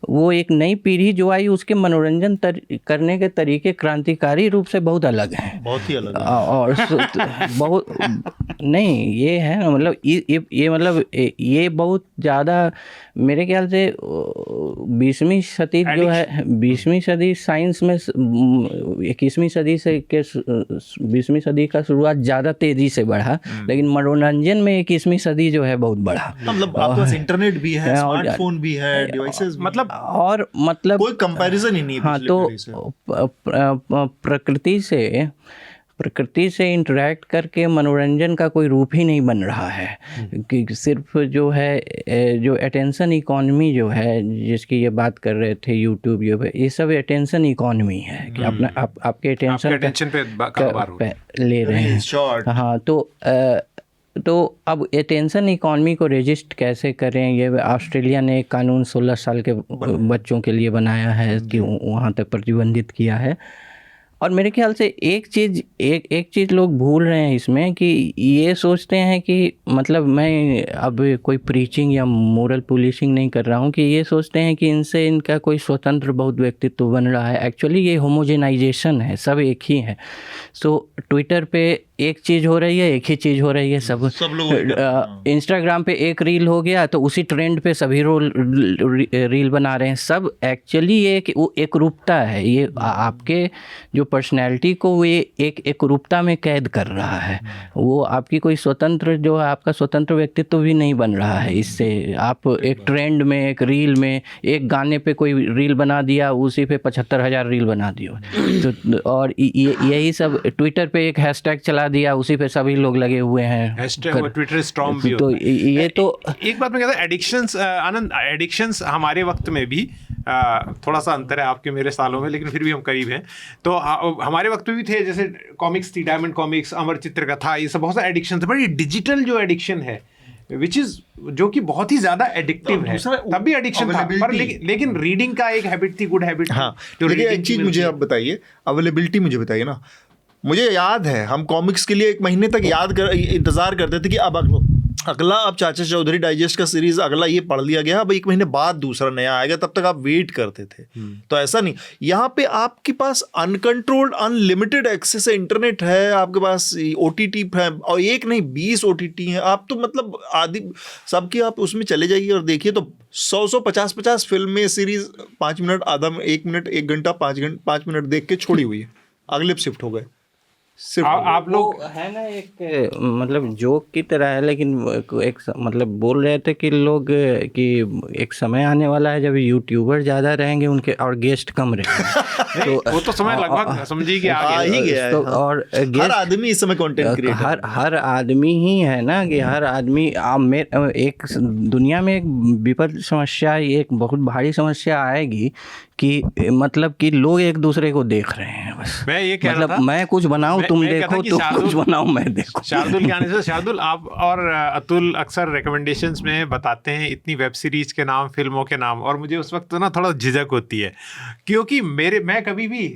वो एक नई पीढ़ी जो आई, उसके मनोरंजन करने के तरीके क्रांतिकारी रूप से बहुत अलग हैं, बहुत ही अलग है। और बहुत नहीं, ये है ना, मतलब ये मतलब ये बहुत ज़्यादा मेरे ख्याल से 20वीं सदी जो है, 20वीं सदी साइंस में 21वीं सदी से के 20वीं सदी का शुरुआत ज़्यादा तेज़ी से बढ़ा, लेकिन मनोरंजन में 21वीं सदी जो है बहुत बढ़ा। मतलब आपके पास इंटरनेट भी है, स्मार्टफोन भी है, डिवाइसेस, मतलब कोई कंपैरिजन ही नहीं। हाँ, तो प्रकृति से इंटरेक्ट करके मनोरंजन का कोई रूप ही नहीं बन रहा है, कि सिर्फ जो है, जो अटेंशन इकॉनमी जो है, जिसकी ये बात कर रहे थे, यूट्यूब, ये सब अटेंशन इकॉनमी है, कि अपना आपके अटेंशन पे ले रहे हैं। हाँ, तो तो अब अटेंशन इकॉनमी को रजिस्ट कैसे करें, ये ऑस्ट्रेलिया ने एक कानून 16 साल के बच्चों के लिए बनाया है कि वहाँ तक प्रतिबंधित किया है। और मेरे ख्याल से एक चीज़ लोग भूल रहे हैं इसमें कि ये सोचते हैं कि मतलब मैं अब कोई प्रीचिंग या मोरल पुलिसिंग नहीं कर रहा हूँ, कि ये सोचते हैं कि इनसे इनका कोई स्वतंत्र बहुत व्यक्तित्व बन रहा है। एक्चुअली ये होमोजेनाइजेशन है, सब एक ही है। सो ट्विटर पे एक चीज़ हो रही है, एक ही चीज़ हो रही है, सब लोग इंस्टाग्राम पे एक रील हो गया तो उसी ट्रेंड पे सभी रील बना रहे हैं। सब एक्चुअली ये एक रूपता है, ये आपके जो पर्सनैलिटी को ये एक रूपता में कैद कर रहा है। वो आपकी कोई स्वतंत्र जो है, आपका स्वतंत्र व्यक्तित्व भी नहीं बन रहा है इससे। आप एक ट्रेंड में, एक रील में, एक गाने पे कोई रील बना दिया, उसी पे 75,000 रील बना दिया। तो और यही सब ट्विटर पे एक हैशटैग चला दिया, उसी पे सभी लोग लगे हुए हैं। ट्विटर स्टॉर्म भी तो ये तो एक बात मैं कहता हूँ, एडिक्शंस आनंद, एडिक्शंस हमारे वक्त में भी थोड़ा सा अंतर है आपके मेरे सालों में, लेकिन फिर भी हम करीब हैं। तो हमारे वक्त में भी थे, जैसे कॉमिक्स थी, डायमंड कॉमिक्स, अमर चित्रकथा, ये सब बहुत सारे एडिक्शन थे। बट ये डिजिटल जो एडिक्शन है विच इज जो कि बहुत ही ज्यादा एडिक्टिव है, तब भी एडिक्शन था, पर लेकिन रीडिंग का एक हैबिट थी, गुड हैबिट। हाँ, लेकिन एक चीज मुझे आप बताइए, अवेलेबिलिटी मुझे बताइए ना। मुझे याद है हम कॉमिक्स के लिए 1 महीने तक इंतजार करते थे कि अब अगला, अब चाचा चौधरी डाइजेस्ट का सीरीज अगला ये पढ़ लिया गया, अब 1 महीने बाद दूसरा नया आएगा, तब तक आप वेट करते थे। तो ऐसा नहीं, यहाँ पे आपके पास अनकंट्रोल्ड अनलिमिटेड एक्सेस है, इंटरनेट है, आपके पास OTT है, और एक नहीं 20 OTT हैं। आप तो मतलब आदि सबकी आप उसमें चले जाइए और देखिए तो 100 50 फिल्में, सीरीज 5 मिनट, आधा 1 मिनट, 1 घंटा, 5 मिनट देख के छोड़ी हुई है, अगले शिफ्ट हो गए। आप लोग है ना, एक मतलब जोक की तरह है, लेकिन एक मतलब बोल रहे थे कि लोग कि एक समय आने वाला है जब यूट्यूबर ज़्यादा रहेंगे उनके और गेस्ट कम रहेंगे। तो वो तो समय लगभग समझिए कि आ ही गया है। तो और हर आदमी इस समय कंटेंट क्रिएटर, हर आदमी ही है ना, कि हर आदमी एक दुनिया में एक विपद समस्या, एक बहुत भारी समस्या आएगी कि मतलब कि लोग एक दूसरे को देख रहे हैं बस। मैं ये कह रहा था, मैं कुछ बनाऊं तुम देखो, तुम कुछ बनाओ मैं देखो। शार्दुल के आने से, शार्दुल आप और अतुल अक्सर रिकमेंडेशंस में बताते हैं इतनी वेब सीरीज के नाम, फिल्मों के नाम, और मुझे उस वक्त ना थोड़ा झिझक होती है, क्योंकि मैं कभी भी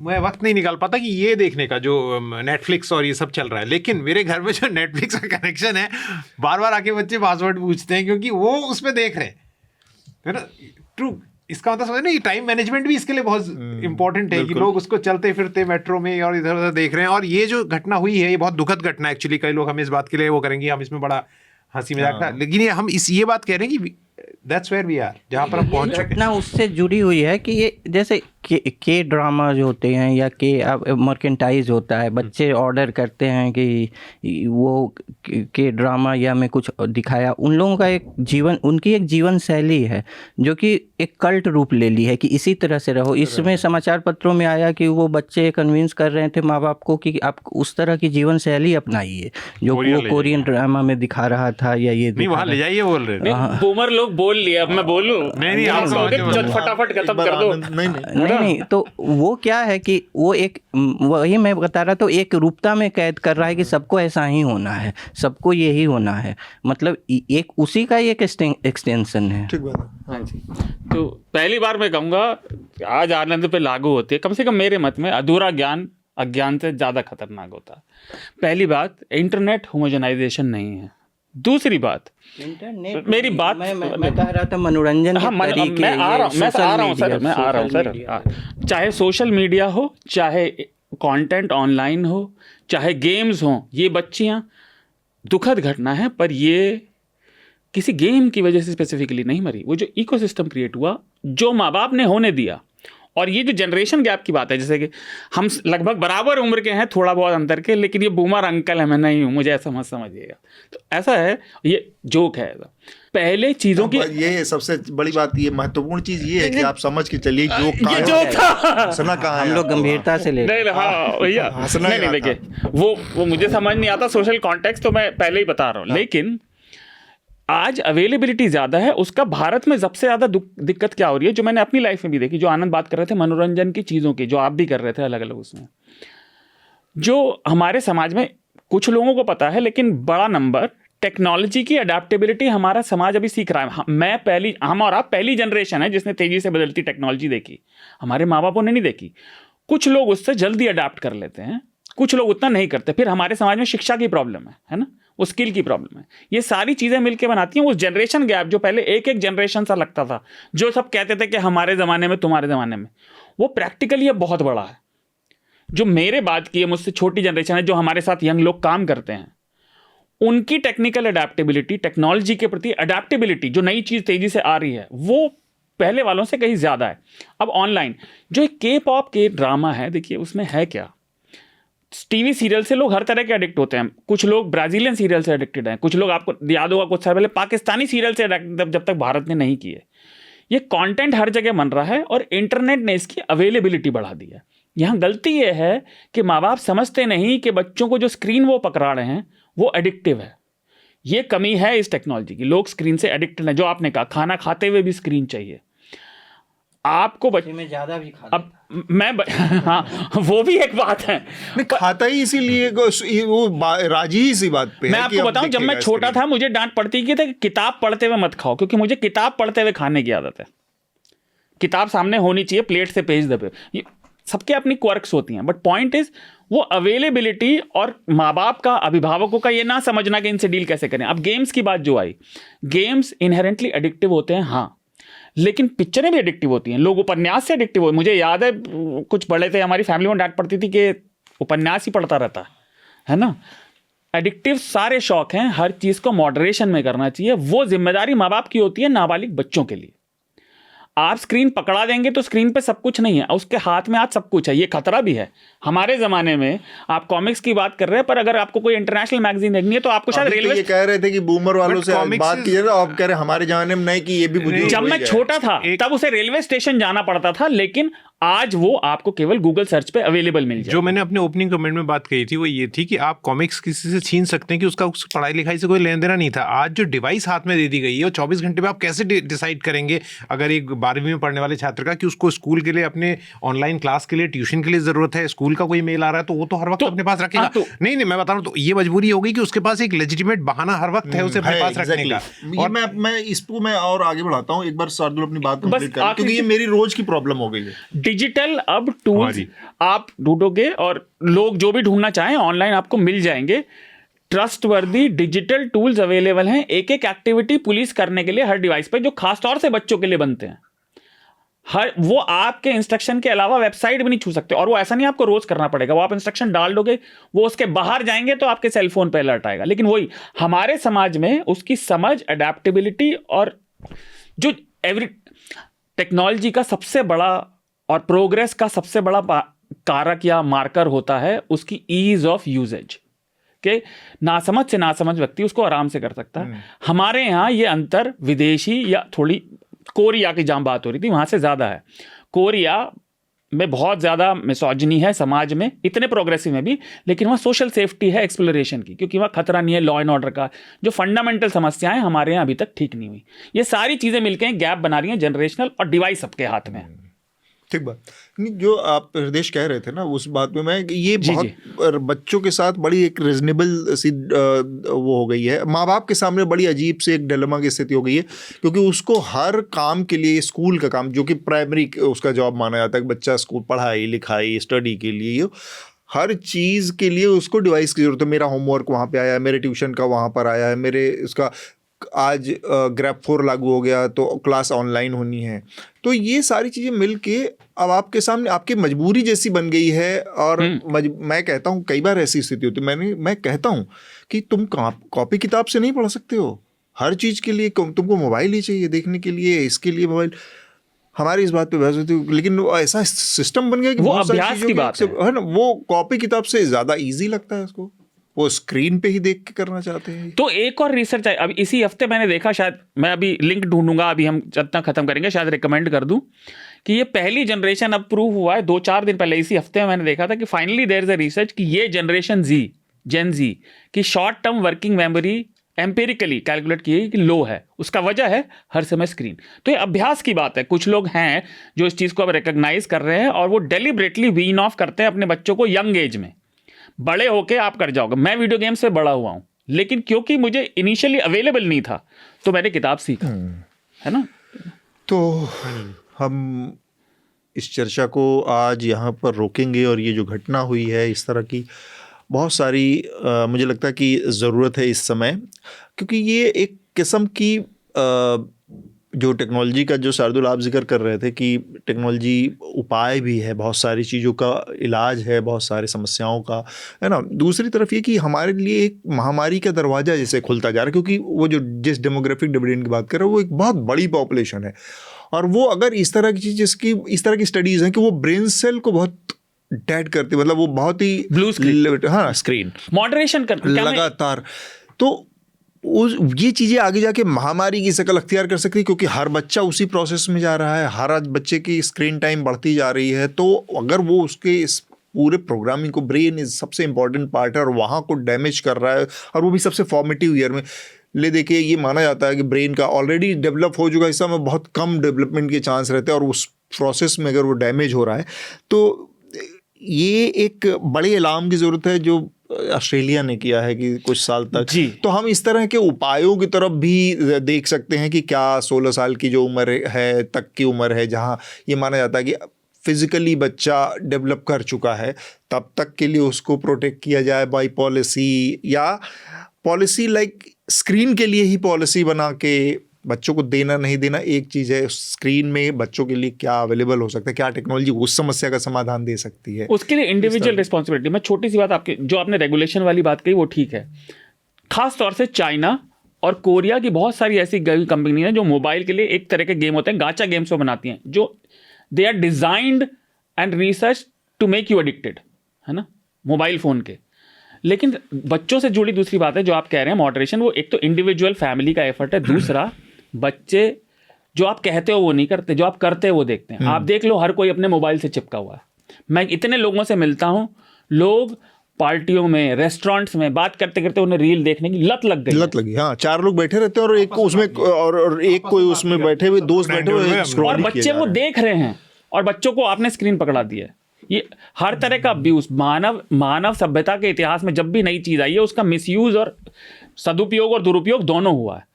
वक्त नहीं निकाल पाता कि ये देखने का जो नेटफ्लिक्स और ये सब चल रहा है। लेकिन मेरे घर में जो नेटफ्लिक्स का कनेक्शन है, बार बार आके बच्चे पासवर्ड पूछते हैं, क्योंकि वो उसमें देख रहे हैं ना। ट्रू, इसका मतलब समझ ना, ये टाइम मैनेजमेंट भी इसके लिए बहुत इंपॉर्टेंट है कि लोग उसको चलते फिरते मेट्रो में और इधर उधर देख रहे हैं। और ये जो घटना हुई है, ये बहुत दुखद घटना है एक्चुअली। कई लोग हमें इस बात के लिए वो करेंगे, हम इसमें बड़ा हंसी मजाक था, लेकिन हम ये बात कह रहे हैं कि दैट्स वेयर वी आर, जहाँ पर हम पहुंच चुके हैं। घटना उससे जुड़ी हुई है कि ये जैसे के ड्रामा जो होते हैं या मर्केंटाइज होता है, बच्चे ऑर्डर करते हैं कि वो के ड्रामा या में कुछ दिखाया। उन लोगों का एक जीवन, उनकी एक जीवन शैली है जो कि एक कल्ट रूप ले ली है कि इसी तरह से रहो। इसमें समाचार पत्रों में आया कि वो बच्चे कन्विंस कर रहे थे माँ बाप को कि आप उस तरह की जीवन शैली अपनाइए जो वो कोरियन ड्रामा में दिखा रहा था, या ये नहीं वहाँ ले जाइए बोल रहे थे। बूमर लोग बोल लिया, अब मैं बोलूं? नहीं आप फटाफट खत्म कर दो। नहीं, तो वो क्या है कि वो एक, वही मैं बता रहा था, एक रूपता में कैद कर रहा है कि सबको ऐसा ही होना है, सबको यही होना है। मतलब एक उसी का एक एक्सटेंशन है। ठीक बात है। हाँ जी। तो पहली बार मैं कहूँगा आज आनंद पे लागू होती है, कम से कम मेरे मत में अधूरा ज्ञान अज्ञान से ज़्यादा खतरनाक होता है। पहली बात, इंटरनेट होमोजेनाइजेशन नहीं है। दूसरी बात, इंटरनेट, मेरी बात मैं कह रहा था मनोरंजन के तरीके, मैं आ रहा हूँ सर। चाहे सोशल मीडिया हो, चाहे कंटेंट ऑनलाइन हो, चाहे गेम्स हो, ये बच्चियाँ, दुखद घटना है, पर ये किसी गेम की वजह से स्पेसिफिकली नहीं मरी। वो जो इकोसिस्टम क्रिएट हुआ, जो माँ बाप ने होने दिया, और ये जो जनरेशन गैप की बात है, जैसे कि हम लगभग बराबर उम्र के हैं, थोड़ा बहुत अंतर के, लेकिन ये बूमर अंकल है, मैं नहीं हूँ, मुझे ऐसा मत समझिएगा। तो ऐसा है, ये जोक है। पहले चीज़ों की ये सबसे बड़ी बात, ये महत्वपूर्ण चीज़ ये है कि आप समझ के चलिए ये जोक था, हंसना कहाँ है, हम लोग गंभीरता से ले नहीं। हाँ भैया, नहीं देखिए, वो मुझे समझ नहीं आता सोशल कॉन्टेक्स्ट, तो मैं पहले ही बता रहा हूँ। लेकिन आज अवेलेबिलिटी ज़्यादा है, उसका भारत में सबसे ज़्यादा दिक्कत क्या हो रही है, जो मैंने अपनी लाइफ में भी देखी, जो आनंद बात कर रहे थे मनोरंजन की चीज़ों की, जो आप भी कर रहे थे अलग अलग, उसमें जो हमारे समाज में कुछ लोगों को पता है, लेकिन बड़ा नंबर टेक्नोलॉजी की अडेप्टेबिलिटी हमारा समाज अभी सीख रहा है। हम और आप पहली जनरेशन है जिसने तेजी से बदलती टेक्नोलॉजी देखी। हमारे माँ बापों ने नहीं देखी। कुछ लोग उससे जल्दी अडेप्ट कर लेते हैं, कुछ लोग उतना नहीं करते। फिर हमारे समाज में शिक्षा की प्रॉब्लम है ना, वो स्किल की प्रॉब्लम है। ये सारी चीज़ें मिलकर बनाती हैं उस जनरेशन गैप जो पहले एक एक जनरेशन सा लगता था, जो सब कहते थे कि हमारे ज़माने में, तुम्हारे ज़माने में, वो प्रैक्टिकली अब बहुत बड़ा है। जो मेरे बाद की है, मुझसे छोटी जनरेशन है, जो हमारे साथ यंग लोग काम करते हैं, उनकी टेक्निकल अडेप्टेबिलिटी, टेक्नोलॉजी के प्रति अडेप्टेबिलिटी, जो नई चीज़ तेज़ी से आ रही है, वो पहले वालों से कहीं ज़्यादा है। अब ऑनलाइन जो एक के पॉप के ड्रामा है, देखिए उसमें है क्या, टीवी सीरियल से लोग हर तरह के एडिक्ट होते हैं। कुछ लोग ब्राज़ीलियन सीरियल से एडिक्टेड हैं, कुछ लोग, आपको याद होगा कुछ साल पहले पाकिस्तानी सीरियल से एडिक्टेड, जब तक भारत ने नहीं किए। ये कंटेंट हर जगह बन रहा है और इंटरनेट ने इसकी अवेलेबिलिटी बढ़ा दी है। यहाँ गलती ये है कि माँ बाप समझते नहीं कि बच्चों को जो स्क्रीन वो पकड़ा रहे हैं वो एडिक्टिव है। ये कमी है इस टेक्नोलॉजी की, लोग स्क्रीन से एडिक्टेड हैं। जो आपने कहा, खाना खाते हुए भी स्क्रीन चाहिए आपको, बच्चे में ज़्यादा भी खा, अब हाँ वो भी एक बात है। नहीं खाता ही इसीलिए वो राजी ही इसी बात पे मैं आपको बताऊं, जब मैं छोटा था मुझे डांट पड़ती थी कि किताब पढ़ते हुए मत खाओ, क्योंकि मुझे किताब पढ़ते हुए खाने की आदत है। किताब सामने होनी चाहिए, प्लेट से पेज दबे, ये सबके अपनी क्वर्क्स होती हैं, बट पॉइंट इज वो अवेलेबिलिटी और माँ बाप का, अभिभावकों का ये ना समझना कि इनसे डील कैसे करें। अब गेम्स की बात जो आई, गेम्स इनहेरेंटली एडिक्टिव होते हैं हाँ, लेकिन पिक्चरें भी एडिक्टिव होती हैं। लोग उपन्यास से एडिक्टिव हो, मुझे याद है कुछ बड़े थे, हमारी फैमिली में डांट पड़ती थी कि उपन्यास ही पढ़ता रहता है ना। एडिक्टिव सारे शौक हैं, हर चीज़ को मॉडरेशन में करना चाहिए। वो जिम्मेदारी माँ बाप की होती है नाबालिग बच्चों के लिए। आप स्क्रीन पकड़ा देंगे तो स्क्रीन पे सब कुछ नहीं है, उसके हाथ में आज सब कुछ है। ये खतरा भी है। हमारे ज़माने में आप कॉमिक्स की बात कर रहे हैं, पर अगर आपको कोई इंटरनेशनल मैगजीन देखनी है तो आपको शायद रेलवे, ये कह रहे थे कि बूमर वालों से बात कीजिए ना, आप कह रहे हमारे ज़माने में नहीं, कि ये भी बुजुर्ग। जब मैं छोटा था तब उसे रेलवे स्टेशन जाना पड़ता था, लेकिन आज वो आपको केवल गूगल सर्च पे अवेलेबल मिल जाए। जो मैंने अपने ओपनिंग कमेंट में बात कही थी वो ये थी कि आप कॉमिक्स किसी से छीन सकते हैं कि उसका उस पढ़ाई लिखाई से कोई लेना देना नहीं था। आज जो डिवाइस हाथ में दे दी गई है, वो 24 घंटे में आप कैसे डिसाइड करेंगे अगर एक 12वीं में पढ़ने वाले छात्र का कि उसको स्कूल के लिए, अपने ऑनलाइन क्लास के लिए, ट्यूशन के लिए जरूरत है, स्कूल का कोई मेल आ रहा है तो वो तो हर वक्त अपने पास रखेगा। नहीं मैं बता रहा हूँ, तो ये मजबूरी हो गई कि उसके पास एक लेजिटिमेट बहाना हर वक्त है उसे अपने पास रखने का। और मैं इसको मैं और आगे बढ़ाता हूँ, एक बार शार्दुल अपनी बात कंप्लीट कर, क्योंकि ये मेरी रोज की प्रॉब्लम हो गई है। डिजिटल अब टूल्स आप ढूंढोगे और लोग जो भी ढूंढना चाहें ऑनलाइन आपको मिल जाएंगे। ट्रस्टवर्दी डिजिटल टूल्स अवेलेबल हैं एक एक एक्टिविटी पुलिस करने के लिए हर डिवाइस पे, जो खासतौर से बच्चों के लिए बनते हैं। हर वो आपके इंस्ट्रक्शन के अलावा वेबसाइट भी नहीं छू सकते, और वो ऐसा नहीं आपको रोज करना पड़ेगा। वो आप इंस्ट्रक्शन डाल दोगे, वो उसके बाहर जाएंगे तो आपके सेलफोन पे अलर्ट आएगा। लेकिन वही हमारे समाज में उसकी समझ, अडेप्टेबिलिटी और जो एवरी टेक्नोलॉजी का सबसे बड़ा और प्रोग्रेस का सबसे बड़ा कारक या मार्कर होता है उसकी ईज ऑफ यूजेज के। नासमझ से नासमझ व्यक्ति उसको आराम से कर सकता है। हमारे यहाँ ये अंतर विदेशी या थोड़ी कोरिया की जहाँ बात हो रही थी वहाँ से ज़्यादा है। कोरिया में बहुत ज़्यादा मिसोजिनी है समाज में, इतने प्रोग्रेसिव में भी, लेकिन वहाँ सोशल सेफ्टी है एक्सप्लोरेशन की, क्योंकि वहाँ खतरा नहीं है लॉ एंड ऑर्डर का। जो फंडामेंटल समस्याएं हमारे यहाँ अभी तक ठीक नहीं हुई, ये सारी चीज़ें मिलकर गैप बना रही हैं जनरेशनल, और डिवाइस सबके हाथ में है। ठीक बात। नहीं, जो आप हृदय कह रहे थे ना उस बात में, मैं ये बहुत बच्चों के साथ बड़ी एक रीजनेबल सी वो हो गई है, माँ बाप के सामने बड़ी अजीब से एक डिलेमा की स्थिति हो गई है, क्योंकि उसको हर काम के लिए, स्कूल का काम जो कि प्राइमरी उसका जॉब माना जाता है, बच्चा स्कूल पढ़ाई लिखाई स्टडी के लिए, हर चीज़ के लिए उसको डिवाइस की ज़रूरत है। मेरा होमवर्क वहाँ पे आया है, मेरे ट्यूशन का वहाँ पर आया है, मेरे इसका आज ग्रैप 4 लागू हो गया तो क्लास ऑनलाइन होनी है। तो ये सारी चीज़ें मिल के अब आपके सामने आपकी मजबूरी जैसी बन गई है। और मैं कहता हूँ कई बार ऐसी स्थिति होती है, मैं कहता हूँ कि तुम कॉपी किताब से नहीं पढ़ सकते हो। हर चीज़ के लिए तुमको मोबाइल ही चाहिए देखने के लिए, इसके लिए मोबाइल। हमारी इस बात पे बहस होती है, लेकिन ऐसा सिस्टम बन गया कि वो अभ्यास की बात है ना, वो कॉपी किताब से ज़्यादा ईजी लगता है उसको, वो स्क्रीन पे ही देख के करना चाहते हैं। तो एक और रिसर्च है, अब इसी हफ्ते मैंने देखा, शायद मैं अभी लिंक ढूंढूंगा, अभी हम जितना खत्म करेंगे शायद रिकमेंड कर दूं, कि ये पहली जनरेशन अब प्रूव हुआ है 2-4 दिन पहले, इसी हफ्ते में मैंने देखा था कि finally there is a research कि ये जनरेशन जेन जी की short term working memory empirically calculate की कि लो है। उसका वजह है हर समय स्क्रीन। तो ये अभ्यास की बात है। कुछ लोग हैं जो इस चीज़ को अब रिकॉग्नाइज कर रहे हैं और वो डेलिबरेटली वीन ऑफ करते हैं अपने बच्चों को यंग एज में। बड़े होके आप कर जाओगे। मैं वीडियो गेम से बड़ा हुआ हूँ, लेकिन क्योंकि मुझे इनिशियली अवेलेबल नहीं था तो मैंने किताब सीखा, है ना। तो हम इस चर्चा को आज यहाँ पर रोकेंगे और ये जो घटना हुई है इस तरह की बहुत सारी मुझे लगता है कि ज़रूरत है इस समय, क्योंकि ये एक किस्म की जो टेक्नोलॉजी का जो शार्दुल आप जिक्र कर रहे थे कि टेक्नोलॉजी उपाय भी है, बहुत सारी चीज़ों का इलाज है, बहुत सारी समस्याओं का, है ना। दूसरी तरफ ये कि हमारे लिए एक महामारी का दरवाज़ा जैसे खुलता जा रहा है, क्योंकि वो जो जिस डेमोग्राफिक डिविडेंड की बात कर रहे हो वो एक बहुत बड़ी पॉपुलेशन है, और वो अगर इस तरह की चीज़ जिसकी इस तरह की स्टडीज़ हैं कि वो ब्रेन सेल को बहुत डेड करती, मतलब वो बहुत ही ब्लू स्क्रीन, हाँ स्क्रीन मॉडरेशन कर लगातार, तो ये चीज़ें आगे जाके महामारी की शक्ल अख्तियार कर सकती है, क्योंकि हर बच्चा उसी प्रोसेस में जा रहा है, हर आज बच्चे की स्क्रीन टाइम बढ़ती जा रही है। तो अगर वो उसके इस पूरे प्रोग्रामिंग को, ब्रेन इज सबसे इंपॉर्टेंट पार्ट है और वहाँ को डैमेज कर रहा है, और वो भी सबसे फॉर्मेटिव ईयर में ले देखिए, ये माना जाता है कि ब्रेन का ऑलरेडी डेवलप हो चुका हिस्सा में बहुत कम डेवलपमेंट के चांस रहते हैं, और उस प्रोसेस में अगर वो डैमेज हो रहा है तो ये एक बड़े अलार्म की ज़रूरत है जो ऑस्ट्रेलिया ने किया है कि कुछ साल तक। तो हम इस तरह के उपायों की तरफ भी देख सकते हैं कि क्या 16 साल की जो उम्र है तक की उम्र है, जहाँ ये माना जाता है कि फिज़िकली बच्चा डेवलप कर चुका है, तब तक के लिए उसको प्रोटेक्ट किया जाए बाय पॉलिसी, या पॉलिसी लाइक स्क्रीन के लिए ही पॉलिसी बना के बच्चों को देना नहीं देना एक चीज़ है, स्क्रीन में बच्चों के लिए क्या अवेलेबल हो सकता है, क्या टेक्नोलॉजी उस समस्या का समाधान दे सकती है, उसके लिए इंडिविजुअल रिस्पॉन्सिबिलिटी। मैं छोटी सी बात आपके जो आपने रेगुलेशन वाली बात कही वो ठीक है, खास तौर से चाइना और कोरिया की बहुत सारी ऐसी कंपनी हैं जो मोबाइल के लिए एक तरह के गेम होते हैं, गाचा गेम्स वो बनाती हैं, जो they are designed and research to make you addicted, है ना, मोबाइल फ़ोन के। लेकिन बच्चों से जुड़ी दूसरी बात है जो आप कह रहे हैं मॉडरेशन, वो एक तो इंडिविजुअल फैमिली का एफर्ट है, दूसरा बच्चे जो आप कहते हो वो नहीं करते, जो आप करते हो वो देखते हैं। आप देख लो, हर कोई अपने मोबाइल से चिपका हुआ है। मैं इतने लोगों से मिलता हूँ, लोग पार्टियों में, रेस्टोरेंट्स में बात करते करते उन्हें रील देखने की लत लगी। हाँ, 4 लोग बैठे रहते हैं और एक को उसमें और एक कोई उसमें बैठे हुए दोस्त बैठे हुए और बच्चे वो देख रहे हैं, और बच्चों को आपने स्क्रीन पकड़ा दी है। ये हर तरह का अब्यूज, मानव सभ्यता के इतिहास में जब भी नई चीज आई है उसका मिसयूज और सदुपयोग और दुरुपयोग दोनों हुआ है।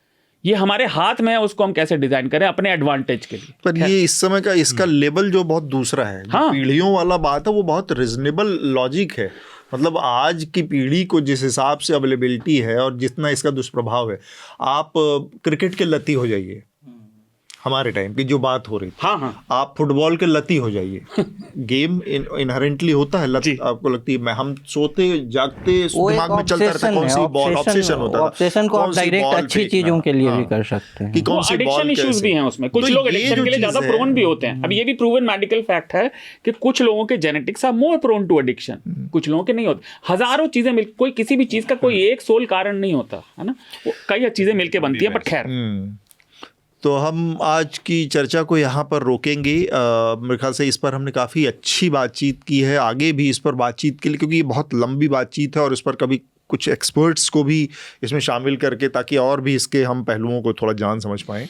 ये हमारे हाथ में है, उसको हम कैसे डिजाइन करें अपने एडवांटेज के लिए। पर ये इस समय का इसका लेवल जो बहुत दूसरा है, हाँ, पीढ़ियों वाला बात है, वो बहुत रिजनेबल लॉजिक है। मतलब आज की पीढ़ी को जिस हिसाब से अवेलेबिलिटी है और जितना इसका दुष्प्रभाव है, आप क्रिकेट के लती हो जाइए, हमारे टाइम की जो बात हो रही थी, हाँ, आप फुटबॉल के लती हो जाइए। गेम इनहेरेंटली होता है लत, आपको लगती है, मैं हम सोते जागते दिमाग में चलता रहता है कौन सी बॉल, ऑब्सेशन होता है। ऑब्सेशन को आप डायरेक्ट अच्छी चीजों के लिए भी कर सकते हैं कि कौन सी बॉल इश्यूज भी हैं उसमें, कुछ लोग एडिक्शन के लिए ज्यादा प्रोन भी होते हैं। अब ये भी प्रूवन मेडिकल फैक्ट है कि कुछ लोगों के genetics are more prone to addiction, कुछ लोगों के नहीं होते। हजारों चीजें मिल, कोई किसी भी चीज का कोई एक सोल कारण नहीं होता है ना, कई चीजें मिलकर बनती है। बट खैर, तो हम आज की चर्चा को यहाँ पर रोकेंगे। मेरे ख्याल से इस पर हमने काफ़ी अच्छी बातचीत की है, आगे भी इस पर बातचीत के लिए, क्योंकि ये बहुत लंबी बातचीत है और इस पर कभी कुछ एक्सपर्ट्स को भी इसमें शामिल करके, ताकि और भी इसके हम पहलुओं को थोड़ा जान समझ पाएँ।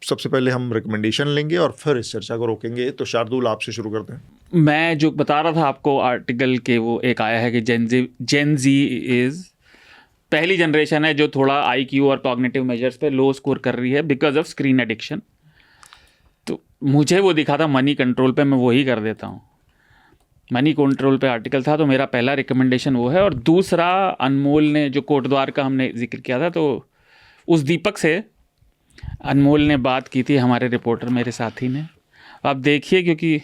सबसे पहले हम रिकमेंडेशन लेंगे और फिर इस चर्चा को रोकेंगे। तो शार्दुल, आपसे शुरू करते हैं। मैं जो बता रहा था आपको आर्टिकल के, वो एक आया है कि जेन जी इज़ पहली जनरेशन है जो थोड़ा आईक्यू और कॉग्निटिव मेजर्स पे लो स्कोर कर रही है बिकॉज ऑफ स्क्रीन एडिक्शन। तो मुझे वो दिखा था मनी कंट्रोल पे, मैं वही कर देता हूँ। मनी कंट्रोल पे आर्टिकल था, तो मेरा पहला रिकमेंडेशन वो है। और दूसरा, अनमोल ने जो कोटद्वार का हमने जिक्र किया था, तो उस दीपक से अनमोल ने बात की थी, हमारे रिपोर्टर मेरे साथी ने। आप देखिए, क्योंकि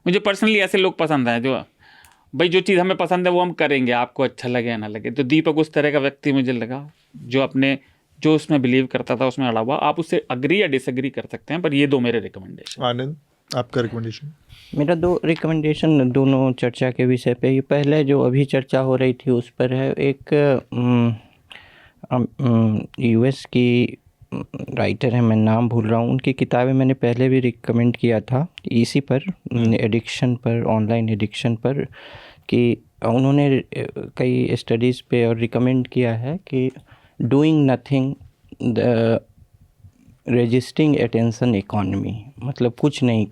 मुझे पर्सनली ऐसे लोग पसंद हैं जो भाई जो चीज़ हमें पसंद है वो हम करेंगे, आपको अच्छा लगे या ना लगे। तो दीपक उस तरह का व्यक्ति मुझे लगा जो अपने जो उसमें बिलीव करता था उसमें अड़ा हुआ। आप उससे अग्री या डिसएग्री कर सकते हैं, पर ये 2 मेरे रिकमेंडेशन। आनंद, आपका रिकमेंडेशन? मेरा 2 रिकमेंडेशन दोनों चर्चा के विषय पे ही। पहले जो अभी चर्चा हो रही थी उस पर है। एक यूएस की राइटर है, मैं नाम भूल रहा हूँ, उनकी किताबें मैंने पहले भी रिकमेंड किया था इसी पर, एडिक्शन पर, ऑनलाइन एडिक्शन पर, कि उन्होंने कई स्टडीज़ पे और रिकमेंड किया है कि doing nothing the resisting attention economy, मतलब कुछ नहीं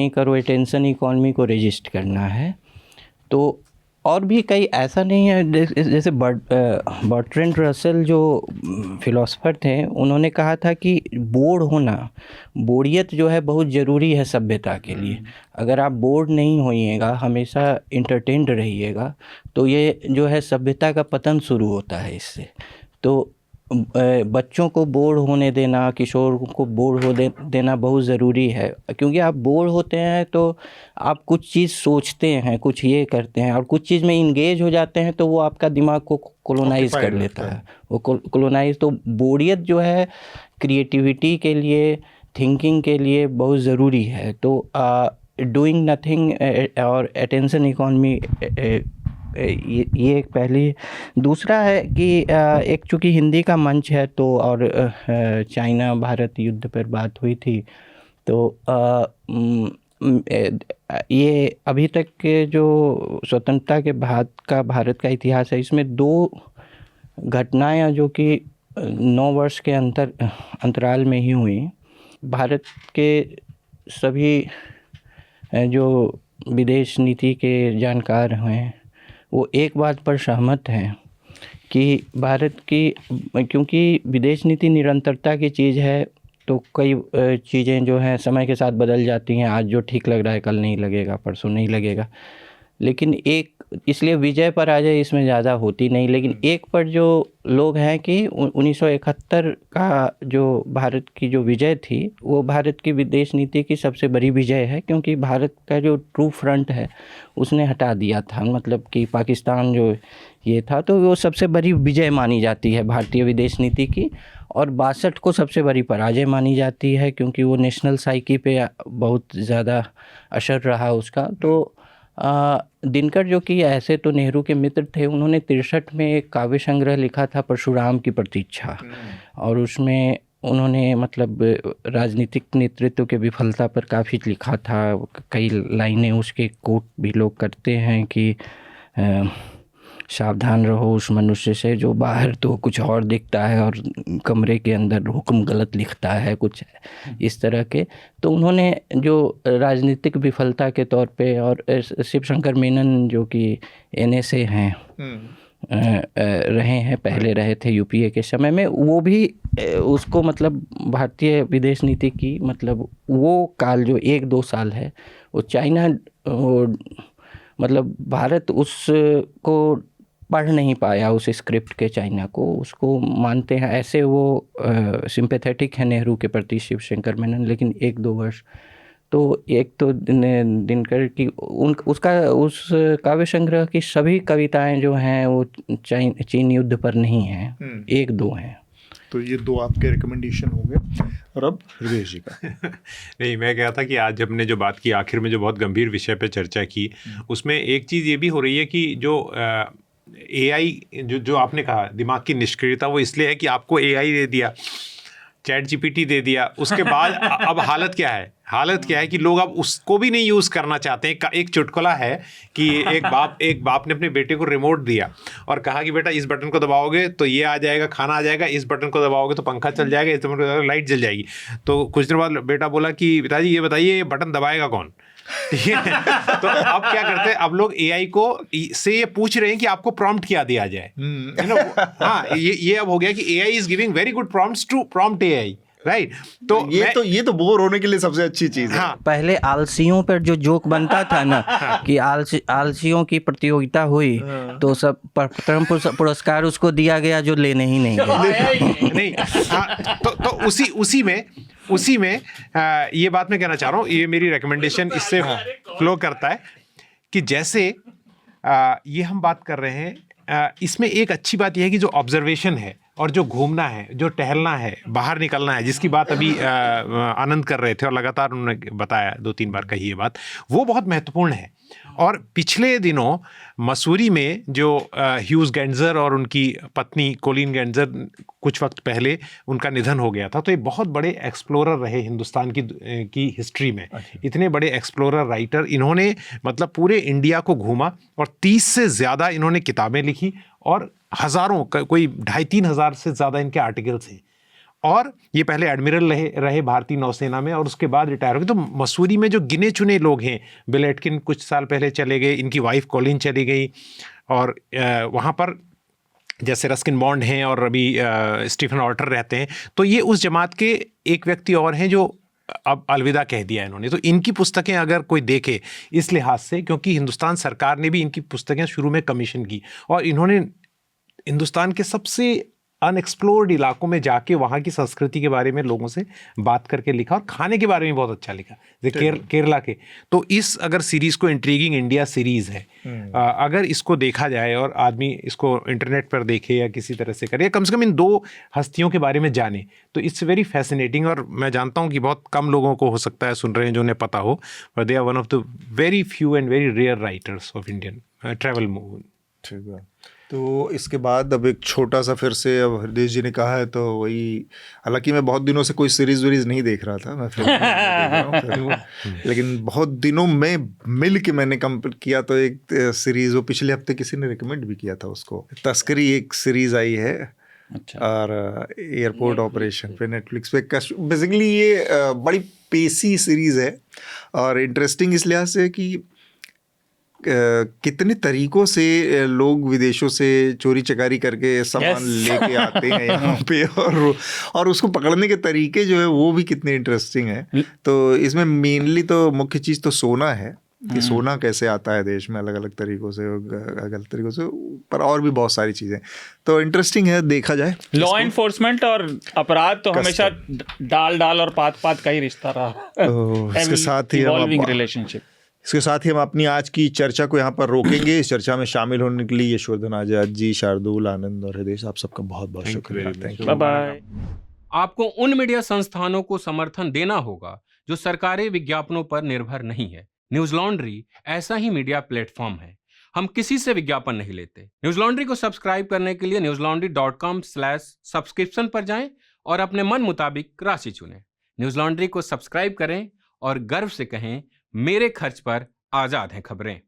करो, अटेंशन इकॉनमी को रजिस्ट करना है। तो और भी कई, ऐसा नहीं है, जैसे बर्ट्रैंड रसेल जो फिलोसफर थे, उन्होंने कहा था कि बोर होना, बोरियत जो है बहुत ज़रूरी है सभ्यता के लिए। अगर आप बोर नहीं होइएगा, हमेशा इंटरटेन्ड रहिएगा, तो ये जो है सभ्यता का पतन शुरू होता है इससे। तो बच्चों को बोर होने देना, किशोर को बोर देना बहुत ज़रूरी है, क्योंकि आप बोर होते हैं तो आप कुछ चीज़ सोचते हैं, कुछ ये करते हैं, और कुछ चीज़ में इंगेज हो जाते हैं, तो वो आपका दिमाग को कोलोनाइज कर लेता है। वो कोलोनाइज, तो बोरियत जो है क्रिएटिविटी के लिए, थिंकिंग के लिए बहुत ज़रूरी है। तो डूइंग नथिंग और अटेंशन इकॉनमी, ये एक पहली। दूसरा है कि एक चूँकि हिंदी का मंच है, तो और चाइना भारत युद्ध पर बात हुई थी, तो ये अभी तक के जो स्वतंत्रता के बाद का भारत का इतिहास है, इसमें 2 घटनाएं जो कि 9 वर्ष के अंतराल में ही हुई। भारत के सभी जो विदेश नीति के जानकार हैं वो एक बात पर सहमत हैं कि भारत की, क्योंकि विदेश नीति निरंतरता की चीज़ है, तो कई चीज़ें जो हैं समय के साथ बदल जाती हैं। आज जो ठीक लग रहा है कल नहीं लगेगा, परसों नहीं लगेगा। लेकिन एक, इसलिए विजय पर आ जाए इसमें ज़्यादा होती नहीं, लेकिन एक पर जो लोग हैं कि 1971 का जो भारत की जो विजय थी, वो भारत की विदेश नीति की सबसे बड़ी विजय है, क्योंकि भारत का जो ट्रू फ्रंट है उसने हटा दिया था, मतलब कि पाकिस्तान जो ये था, तो वो सबसे बड़ी विजय मानी जाती है भारतीय विदेश नीति की। और 62 को सबसे बड़ी पराजय मानी जाती है, क्योंकि वो नेशनल साइकी पे बहुत ज़्यादा असर रहा उसका। तो दिनकर जो कि ऐसे तो नेहरू के मित्र थे, उन्होंने 63 में एक काव्य संग्रह लिखा था, परशुराम की प्रतीक्षा, और उसमें उन्होंने मतलब राजनीतिक नेतृत्व के विफलता पर काफ़ी लिखा था। कई लाइनें उसके कोट भी लोग करते हैं कि सावधान रहो उस मनुष्य से जो बाहर तो कुछ और दिखता है और कमरे के अंदर हुक्म गलत लिखता है, कुछ इस तरह के। तो उन्होंने जो राजनीतिक विफलता के तौर पे, और शिव शंकर मेनन जो कि NSA हैं, रहे हैं, पहले रहे थे UPA के समय में, वो भी उसको मतलब भारतीय विदेश नीति की, मतलब वो काल जो 1-2 साल है, वो चाइना, मतलब भारत उसको पढ़ नहीं पाया, उस स्क्रिप्ट के, चाइना को, उसको मानते हैं ऐसे, वो सिंपैथेटिक है नेहरू के प्रति शिव शंकर मेनन। लेकिन 1-2 वर्ष, तो एक तो दिनकर की उसका उस काव्य संग्रह की सभी कविताएं जो हैं वो चीन युद्ध पर नहीं हैं, 1-2 हैं। तो ये 2 आपके रिकमेंडेशन हो गए। और अब हृदय जी का नहीं, मैं कह रहा था कि आज हमने जो बात की, आखिर में जो बहुत गंभीर विषय पे चर्चा की, उसमें एक चीज़ ये भी हो रही है कि जो AI जो आपने कहा दिमाग की निष्क्रियता, वो इसलिए है कि आपको AI दे दिया, चैट GPT दे दिया, उसके बाद अब हालत क्या है? हालत क्या है कि लोग अब उसको भी नहीं यूज़ करना चाहते हैं। एक चुटकुला है कि एक बाप ने अपने बेटे को रिमोट दिया और कहा कि बेटा इस बटन को दबाओगे तो ये आ जाएगा, खाना आ जाएगा, इस बटन को दबाओगे तो पंखा चल जाएगा, इस बटन को दबाओगे लाइट जल जाएगी। तो कुछ दिन बाद बेटा बोला कि पिताजी ये बताइए ये बटन दबाएगा कौन? तो अब क्या करते हैं, अब लोग AI को से ये पूछ रहे हैं कि आपको प्रॉम्प्ट क्या दिया जाए। हाँ, ये अब हो गया कि AI is giving very good prompts to prompt AI, right? तो ये तो बोर होने के लिए सबसे अच्छी चीज है। हाँ, पहले आलसियों पर जो जोक बनता था ना कि आलसियों की प्रतियोगिता हुई तो सब प्रथम पुरस्कार उसको दिया गया जो लेने ही नहीं गए। नहीं, हाँ, तो उसी में ये बात मैं कहना चाह रहा हूँ, ये मेरी रिकमेंडेशन इससे फ्लो करता है कि जैसे ये हम बात कर रहे हैं, इसमें एक अच्छी बात यह है कि जो ऑब्जर्वेशन है और जो घूमना है, जो टहलना है, बाहर निकलना है, जिसकी बात अभी आनंद कर रहे थे और लगातार उन्होंने बताया, 2-3 बार कही ये बात, वो बहुत महत्वपूर्ण है। और पिछले दिनों मसूरी में जो ह्यूज गैंजर और उनकी पत्नी कोलिन गैंजर, कुछ वक्त पहले उनका निधन हो गया था। तो ये बहुत बड़े एक्सप्लोरर रहे हिंदुस्तान की हिस्ट्री में। इतने बड़े एक्सप्लोरर राइटर, इन्होंने मतलब पूरे इंडिया को घूमा और 30 से ज़्यादा इन्होंने किताबें लिखी और हज़ारों, कोई 2500-3 हज़ार से ज़्यादा इनके आर्टिकल्स हैं। और ये पहले एडमिरल रहे भारतीय नौसेना में और उसके बाद रिटायर हो गए। तो मसूरी में जो गिने चुने लोग हैं, बिल एटकिन कुछ साल पहले चले गए, इनकी वाइफ कॉलिन चली गई, और वहाँ पर जैसे रस्किन बॉन्ड हैं और अभी स्टीफन ऑल्टर रहते हैं। तो ये उस जमात के एक व्यक्ति और हैं जो अब अलविदा कह दिया इन्होंने। तो इनकी पुस्तकें अगर कोई देखे इस लिहाज से, क्योंकि हिंदुस्तान सरकार ने भी इनकी पुस्तकें शुरू में कमीशन की और इन्होंने हिंदुस्तान के सबसे अनएक्सप्लोर्ड इलाकों में जाके वहाँ की संस्कृति के बारे में लोगों से बात करके लिखा, और खाने के बारे में बहुत अच्छा लिखा, केरला के। तो इस अगर सीरीज़ को, इंट्रीगिंग इंडिया सीरीज़ है, अगर इसको देखा जाए और आदमी इसको इंटरनेट पर देखे या किसी तरह से करे, कम से कम इन दो हस्तियों के बारे में जाने, तो इट्स वेरी फैसिनेटिंग। और मैं जानता हूँ कि बहुत कम लोगों को हो सकता है सुन रहे हैं जो उन्हें पता हो, पर they are one of the very few and very rare writers of Indian travel movie. ठीक है। तो इसके बाद अब एक छोटा सा, फिर से अब हृदय जी ने कहा है तो वही, हालांकि मैं बहुत दिनों से कोई सीरीज वीरीज नहीं देख रहा था, मैं फिल्म लेकिन बहुत दिनों में मिल के मैंने कंप्लीट किया। तो एक सीरीज वो पिछले हफ्ते किसी ने रिकमेंड भी किया था उसको, तस्करी एक सीरीज आई है। अच्छा। और एयरपोर्ट ऑपरेशन पे नेटफ्लिक्स पे। बेसिकली ये बड़ी पेसी सीरीज है और इंटरेस्टिंग इस लिहाज से कि कितने तरीकों से लोग विदेशों से चोरी चकारी करके सामान लेके आते हैं यहाँ पे, और उसको पकड़ने के तरीके जो है वो भी कितने इंटरेस्टिंग है। तो इसमें मेनली तो मुख्य चीज़ तो सोना है कि सोना कैसे आता है देश में अलग अलग तरीकों से, गलत तरीकों से, पर और भी बहुत सारी चीज़ें। तो इंटरेस्टिंग है, देखा जाए। लॉ एनफोर्समेंट और अपराध तो हमेशा डाल और पात का ही रिश्ता रहा। इसके साथ ही रिलेशनशिप। इसके साथ ही हम अपनी आज की चर्चा को यहाँ पर रोकेंगे। इस चर्चा में शामिल होने के लिए यशवर्धन आजाद जी, शार्दुल, आनंद और हृदय, आप सबका बहुत बहुत शुक्रिया। Thank you, bye bye. आपको उन मीडिया संस्थानों को समर्थन देना होगा जो सरकारी विज्ञापनों पर निर्भर नहीं है। न्यूज लॉन्ड्री ऐसा ही मीडिया प्लेटफॉर्म है। हम किसी से विज्ञापन नहीं लेते। न्यूज लॉन्ड्री को सब्सक्राइब करने के लिए newslaundry.com/subscription पर जाएं और अपने मन मुताबिक राशि चुनें। न्यूज लॉन्ड्री को सब्सक्राइब करें और गर्व से कहें, मेरे खर्च पर आजाद हैं खबरें।